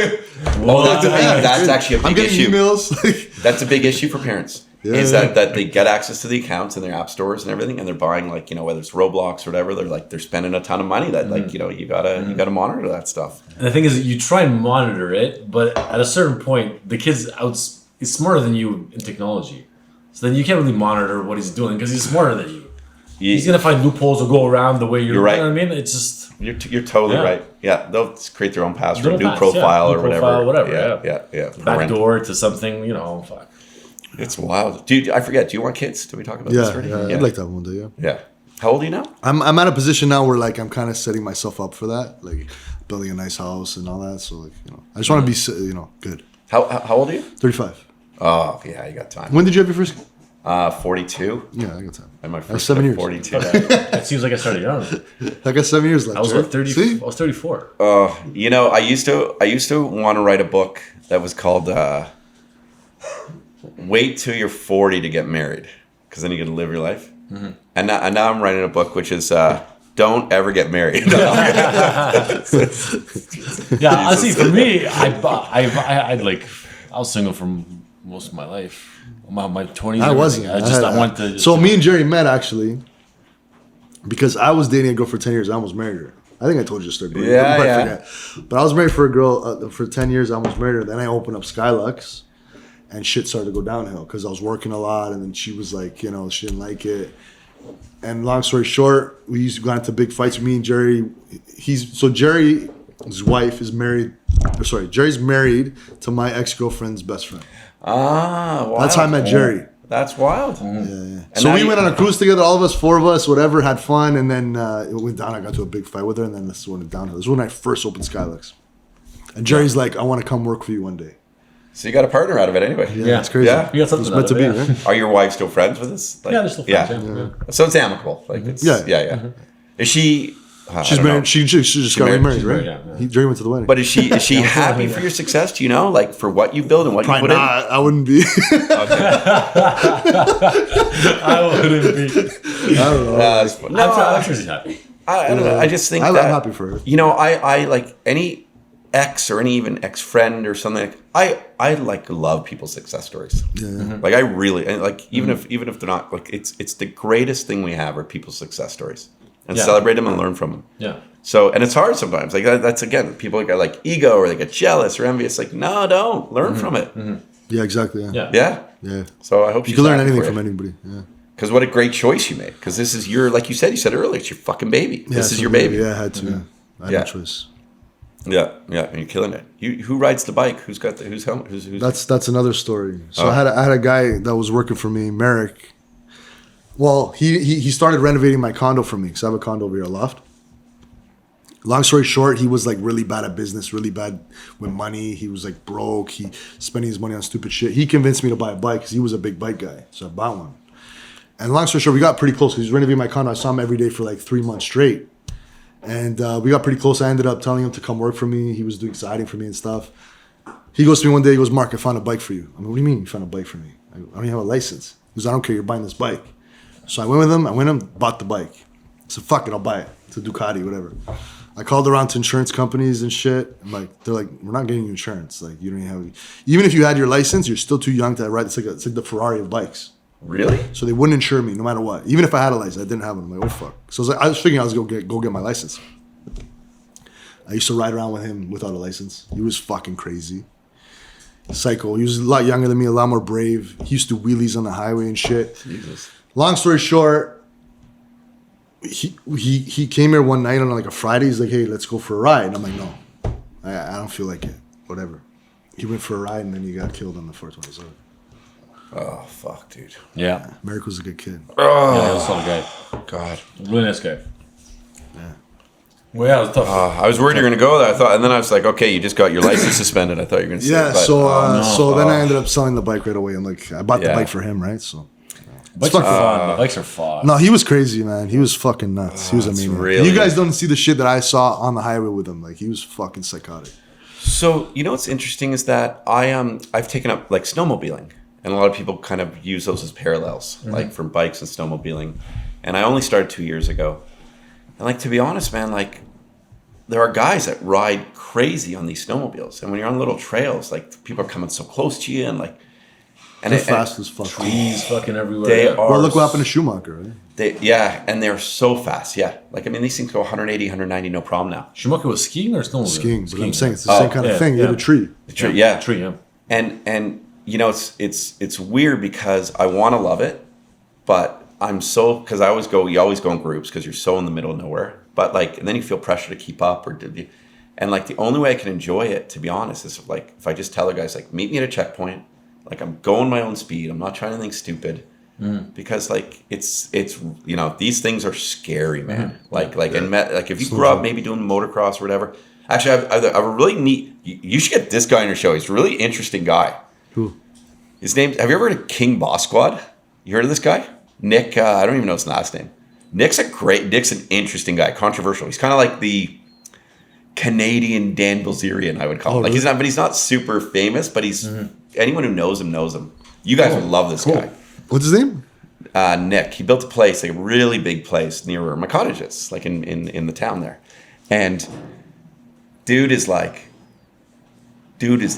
Oh, that's actually a I'm big getting issue. emails. That's a big issue for parents. That they get access to the accounts in their app stores and everything, and they're buying like, you know, whether it's Roblox or whatever, they're spending a ton of money. That like, you know, you gotta monitor that stuff. And the thing is, you try and monitor it, but at a certain point, the kid's is smarter than you in technology. So then you can't really monitor what he's doing because he's smarter than you. He's gonna find loopholes or go around the way you're right. You know what I mean? It's just You're totally right. Yeah, they'll create their own password, Little new pass, profile yeah. or New whatever. profile, Yeah. back door to something, you know. Fuck. It's wild. Dude, I forget. Do you want kids? Did we talk about this already? I'd like that one day. Yeah. Yeah. How old are you now? I'm at a position now where like I'm kind of setting myself up for that, like building a nice house and all that. So like, you know, I just want to be, you know, good. How old are you? 35. Oh, yeah, you got time. When did you have your first? 42. Yeah, I got time. And my That's first 7 years. 42. It seems like I started young. I got 7 years left. I was Jared. what, 30. See? I was 34. You know, I used to want to write a book that was called "Wait Till You're 40 to Get Married," because then you get to live your life. And now I'm writing a book which is "Don't Ever Get Married." Yeah, honestly, for me, I was single for most of my life. My 20s. I wasn't. I wanted to. So me and Jerry met actually because I was dating a girl for 10 years. I almost married her. I think I told you the story. But Yeah, you might yeah. forget. But I was married for a girl for 10 years. I almost married her. Then I opened up Skylux, and shit started to go downhill because I was working a lot, and then she was like, you know, she didn't like it. And long story short, we used to go into big fights. Me and Jerry, Jerry, his wife is married. Sorry, Jerry's married to my ex-girlfriend's best friend. Ah, wow. That's how I met Jerry. That's wild. So we went on a cruise together, all of us, 4 of us, whatever, had fun, and then it went down. I got to a big fight with her, and then this went downhill. This was when I first opened Skylux. And Jerry's like, I want to come work for you one day. So you got a partner out of it anyway. Yeah. It's crazy. Yeah. You got something It's meant to out be, of it, right? Are your wives still friends with us? Like, Yeah, they're still friends. Yeah. So it's amicable. Like it's Yeah. Is she? She's married. She just got married? remarried, She's right? married, yeah. Jerry went to the wedding. But is she happy for your success? Do you know, like for what you build and what Probably you put not. I wouldn't be. I wouldn't be. I don't know. That's fun. No, I'm sure she's happy. I don't know. I just think I'm that happy for her. You know, I like any ex or any even ex friend or something. I like love people's success stories. Yeah. Like I really and like even if they're not like it's the greatest thing we have are people's success stories and Yeah. celebrate them and learn from them. Yeah. So and it's hard sometimes. Like that's again people get like ego or they get jealous or envious. Like no, don't learn from it. Yeah, exactly. Yeah. Yeah. So I hope You can learn anything from anybody. Yeah. Because what a great choice you made. Because this is your, like you said earlier, it's your fucking baby. This is your baby. Yeah, I had to. I had Yeah. no choice. Yeah, and you're killing it. Who rides the bike? Who's got the who's helmet? Who's That's another story. So I had a guy that was working for me, Merrick. Well, he started renovating my condo for me because I have a condo over here, a loft. Long story short, he was like really bad at business, really bad with money. He was like broke. He spending his money on stupid shit. He convinced me to buy a bike because he was a big bike guy. So I bought one. And long story short, we got pretty close because he was renovating my condo. I saw him every day for like 3 months straight. And we got pretty close. I ended up telling him to come work for me. He was doing siding for me and stuff. He goes to me one day, he goes, Mark, I found a bike for you. I mean, what do you mean you found a bike for me? I don't even have a license. He goes, I don't care, you're buying this bike. So I went with him, bought the bike. I said, fuck it, I'll buy it. It's a Ducati, whatever. I called around to insurance companies and shit. They're like, we're not getting you insurance. Like, you don't even have, even if you had your license, you're still too young to ride. It's like the Ferrari of bikes. Really? So they wouldn't insure me no matter what. Even if I had a license, I didn't have one. I'm like, oh fuck. So I was figuring I was gonna go get my license. I used to ride around with him without a license. He was fucking crazy. Psycho. He was a lot younger than me, a lot more brave. He used to wheelies on the highway and shit. Jesus. Long story short, he came here one night on like a Friday. He's like, hey, let's go for a ride. And I'm like, no, I don't feel like it. Whatever. He went for a ride and then he got killed on the 427. Oh, fuck, dude. Yeah. Merrick was a good kid. Oh, Yeah, that's all guy. God. Really nice guy. Yeah. Well, yeah, it was tough. I was worried you were going to go there. I thought, and then I was like, okay, you just got your license suspended. I thought you were going to say Yeah, but, so then I ended up selling the bike right away. I'm like, I bought the bike for him, right? So Bikes are fun. Bikes are fun. no, he was crazy, man. He was fucking nuts. He was amazing. really- You guys don't see the shit that I saw on the highway with him. Like he was fucking psychotic. So you know what's interesting is that I've taken up like snowmobiling, and a lot of people kind of use those as parallels, like from bikes and snowmobiling. And I only started 2 years ago, and like to be honest, man, like there are guys that ride crazy on these snowmobiles, and when you're on little trails, like people are coming so close to you, and like They're fast as fuck. Trees fucking everywhere. they yeah. are. Well, look what happened to Schumacher, right? And they're so fast. Yeah, like I mean, these things go 180, 190, no problem now. Schumacher was skiing or snowmobiling? Skiing, but I'm saying it's the same kind of thing. You yeah. had a tree. Yeah, Tree, yeah. And you know it's weird because I want to love it, but I'm so because you always go in groups because you're so in the middle of nowhere. But like, and then you feel pressure to keep up and like the only way I can enjoy it, to be honest, is like if I just tell the guys like meet me at a checkpoint, like I'm going my own speed. I'm not trying anything stupid because like it's you know these things are scary, man. Like if you grew up maybe doing motocross or whatever. Actually, I've a really neat. You should get this guy on your show. He's a really interesting guy. Who? His name. Have you ever heard of King Boss Squad? You heard of this guy? Nick. I don't even know his last name. Nick's an interesting guy. Controversial. He's kind of like the Canadian Dan Bilzerian, I would call him. Like really? he's not super famous, but he's anyone who knows him knows him. You guys would love this guy. What's his name? Nick. He built a place, like a really big place near where my cottage is, like in the town there. And dude is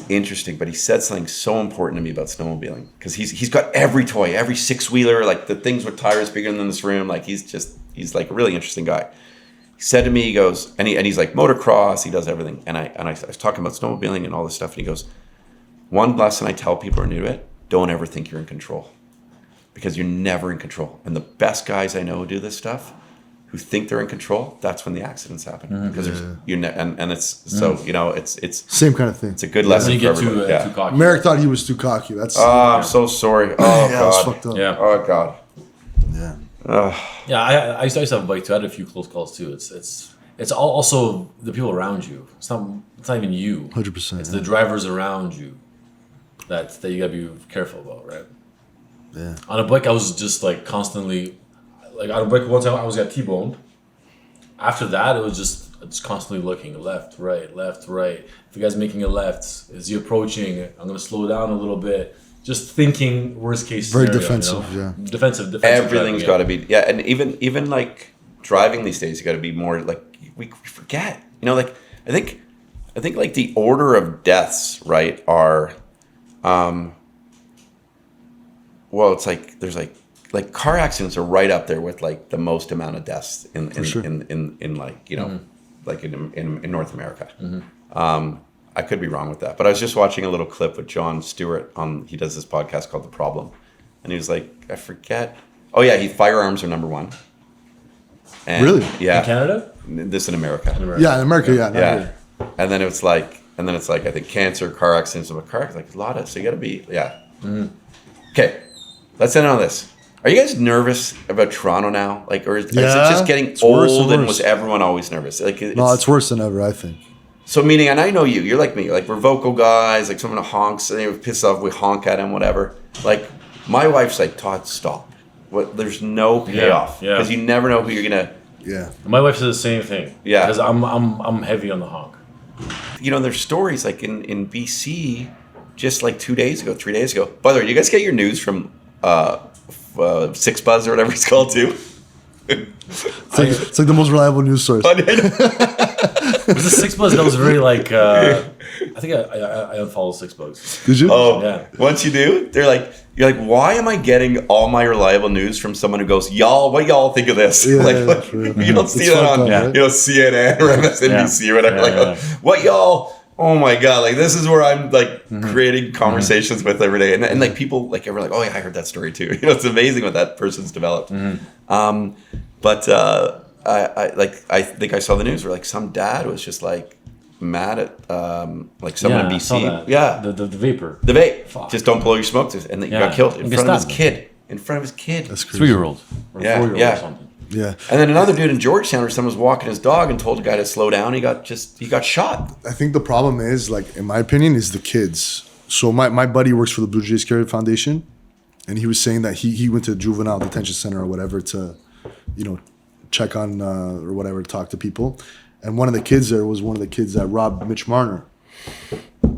interesting, but he said something so important to me about snowmobiling because he's got every toy, every 6-wheeler, like the things with tires bigger than this room. Like he's like a really interesting guy. He said to me, he goes, and he's like motocross, he does everything. And I was talking about snowmobiling and all this stuff, and he goes, one lesson I tell people who are new to it, don't ever think you're in control. Because you're never in control. And the best guys I know who do this stuff, who think they're in control, that's when the accidents happen. Because it's so you know it's Same kind of thing. it's a good lesson Then you for get everybody. too cocky. Merrick thought he was too cocky. That's I'm so sorry. Oh that was god. fucked up. Yeah. Oh god. Yeah. Yeah, I used to have a bike too. I had a few close calls too. It's also the people around you. It's not even you. 100%. It's the drivers around you that you gotta be careful about, right? Yeah. On a bike, I was just like constantly, like on a bike. One time I was got T-boned. After that, it was just constantly looking left, right. If the guy's making a left, is he approaching? I'm gonna slow down a little bit. Just thinking worst case Very scenario. defensive, you know? yeah. Defensive. Everything's got driving, to be and even like driving these days, you got to be more like we forget. You know, like I think like the order of deaths, right, are well, it's like there's like car accidents are right up there with like the most amount of deaths in like you know like in North America. I could be wrong with that, but I was just watching a little clip with Jon Stewart he does this podcast called The Problem, and he was like, I forget. Oh yeah, firearms are number one. And Really? Yeah. In Canada? This in America. Yeah, in America, yeah. not Yeah. here. and then it's like I think cancer, car accidents, but car accidents, like a lot of. So you got to be Okay, let's end on this. Are you guys nervous about Toronto now? Like, or is it just getting old? And was everyone always nervous? Like, no, it's worse than ever. I think. So meaning, and I know you. You're like me. Like we're vocal guys. Like someone honks, and they were pissed off. We honk at him, whatever. Like my wife's like, Todd, stop. What? There's no payoff because you never know who you're gonna. Yeah. My wife says the same thing. Yeah. Because I'm heavy on the honk. You know, there's stories like in BC, just like 3 days ago. By the way, you guys get your news from Six Buzz or whatever it's called too. It's like the most reliable news source. Was the Six Buzz that was very like? I think I unfollowed Six Buzz. Did you? Oh, yeah. Once you do, you're like, why am I getting all my reliable news from someone who goes, y'all, what y'all think of this? Yeah, like you don't see that on CNN or MSNBC or whatever. What y'all? Oh my god! Like this is where I'm like creating conversations with every day, and like people like ever like, oh yeah, I heard that story too. You know, it's amazing what that person's developed. But I think I saw the news where like some dad was just like mad at like someone in BC. Yeah, the vapor. The vape. Fuck. Just don't blow your smoke, and then he got killed in front of his kid. In front of his kid. That's crazy. 3-year-old or 4-year-old or something. Yeah. And then another dude in Georgetown where someone was walking his dog and told the guy to slow down. He got shot. I think the problem is, like, in my opinion, is the kids. So my buddy works for the Blue Jays Care Foundation, and he was saying that he went to juvenile detention center or whatever to, check on or whatever, talk to people. And one of the kids there was one of the kids that robbed Mitch Marner,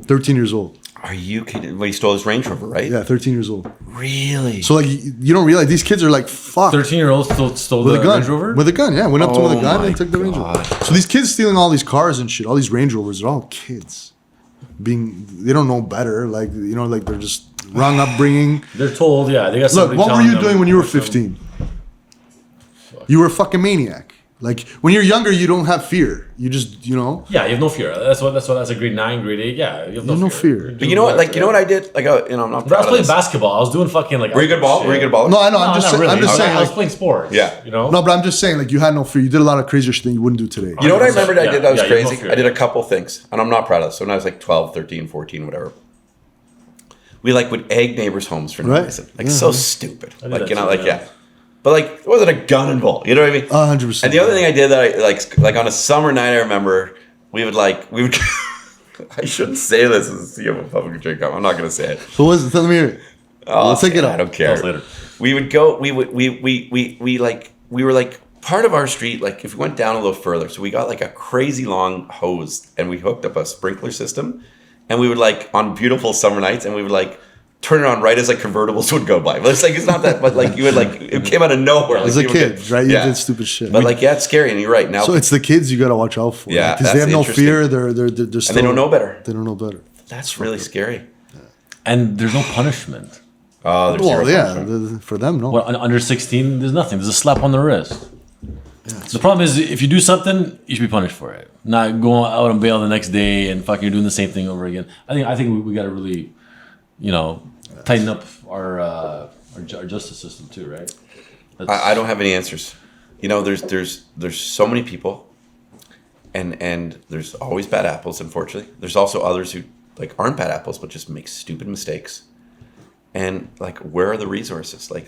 13 years old. Are you kidding? Well, he stole his Range Rover, right? Yeah, 13 years old. Really? So, like, you don't realize these kids are like, fuck. 13-year-old stole with the a gun. Range Rover? With a gun, yeah. Went up to him with a gun my and took the Range Rover. God. So these kids stealing all these cars and shit, all these Range Rovers, they're all kids. They don't know better. Like, like they're just wrong upbringing. They're told, they got Look, somebody what were telling you them doing when you were 15? You were a fucking maniac. Like, when you're younger, you don't have fear. You just, Yeah, you have no fear. That's a grade 9, grade 8. Yeah, you have no fear. But you know what? Like, you know what I did? Like, I'm not But I was playing basketball. I was doing fucking like. Were you good ball? Were you good baller? No, I know. I'm just saying. I was Like, playing sports. Yeah. no, but I'm just saying, like, you had no fear. You did a lot of crazier shit than you wouldn't do today. You know what I remembered I did that was you have no crazy? fear. I did a couple things, and I'm not proud of this. So when I was like 12, 13, 14, whatever, we like would egg neighbors' homes for no reason. Like, so stupid. Like, But like, there wasn't a gun involved. You know what I mean? 100%. And the other thing I did that I like on a summer night, I remember we would. I shouldn't say this as a CEO of a public drink. I'm not going to say it. So what's it? Tell me here. Let's take it up. I don't care. Later. We would go. We were like part of our street. Like if we went down a little further, so we got like a crazy long hose, and we hooked up a sprinkler system, and we would like on beautiful summer nights, and we would like turn it on right as like convertibles would go by. But it's not that, but like you would like it came out of nowhere. As a kid, right? You did stupid shit. But it's scary, and you're right now. So it's the kids you gotta watch out for. Yeah, because they have no fear. They're still, and they don't know better. They don't know better. That's really scary. And there's no punishment. Oh, there's zero punishment. For them, no. Well, under 16, there's nothing. There's a slap on the wrist. The problem is, if you do something, you should be punished for it. Not going out on bail the next day and fucking doing the same thing over again. I think we got to really, tighten up our justice system too, right? I don't have any answers. There's so many people, and there's always bad apples. Unfortunately, there's also others who like aren't bad apples but just make stupid mistakes. And like, where are the resources? I'm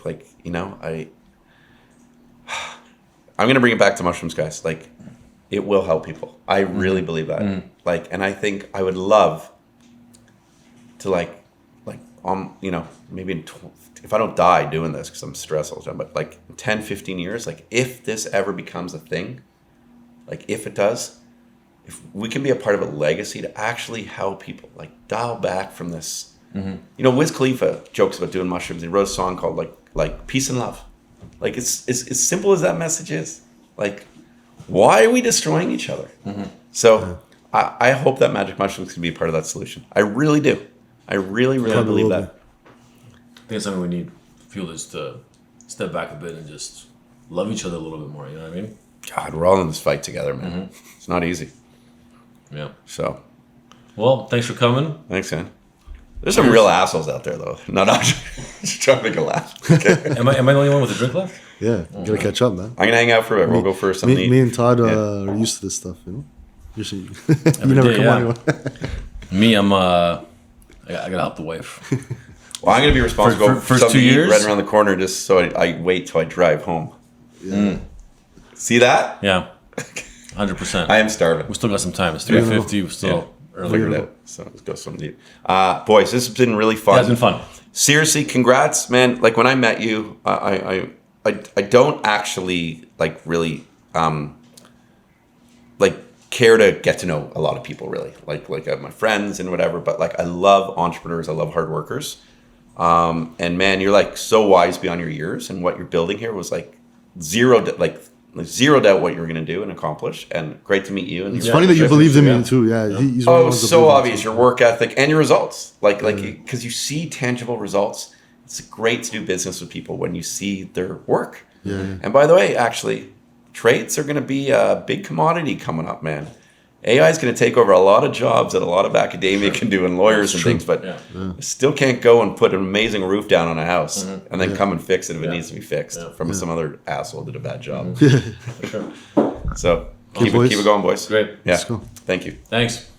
gonna bring it back to mushrooms, guys. Like, it will help people. I really believe that. And I think I would love to maybe if I don't die doing this because I'm stressed all the time, but like 10, 15 years, like if this ever becomes a thing, like if it does, if we can be a part of a legacy to actually help people, like dial back from this. Wiz Khalifa jokes about doing mushrooms. He wrote a song called like Peace and Love. Like it's as simple as that message is. Like, why are we destroying each other? So I hope that magic mushrooms can be a part of that solution. I really do. I really, really believe that. I think it's something we need. Feel is to step back a bit and just love each other a little bit more. You know what I mean? God, we're all in this fight together, man. It's not easy. Yeah. So. Well, thanks for coming. Thanks, man. There's some real assholes out there, though. No, just trying to make a laugh. Okay. Am I the only one with a drink left? Yeah, you gotta catch up, man. I'm gonna hang out for a bit. We'll go for something. Me and Todd are used to this stuff, You see, you Every never day, come yeah. on anywhere. Me, I gotta help the wife. Well, I'm going to be responsible For for first something 2 to eat years? right around the corner just so I wait till I drive home. See that? Yeah, 100%. I am starving. We still got some time. It's 3:50. We're still early. Figured it out. So let's go something deep. Boys, this has been really fun. Yeah, it's been fun. Seriously, congrats, man. Like when I met you, I don't actually like really like care to get to know a lot of people really. Like I have my friends and whatever, but like I love entrepreneurs, I love hard workers. And man, you're like so wise beyond your years, and what you're building here was like zero doubt what you're going to do and accomplish. And great to meet you. And It's funny that you believed in me too. Yeah, he's one of oh, the it ones was that so believed in obvious, me. your work ethic and your results. Like because you see tangible results. It's great to do business with people when you see their work. Yeah. And by the way, actually, trades are going to be a big commodity coming up, man. AI is going to take over a lot of jobs that a lot of academia can do, and lawyers and things, but still can't go and put an amazing roof down on a house and then come and fix it if it needs to be fixed from some other asshole did a bad job. For sure. So Okay, keep boys. it going, boys. Great. Yeah. Let's go. Thank you. Thanks.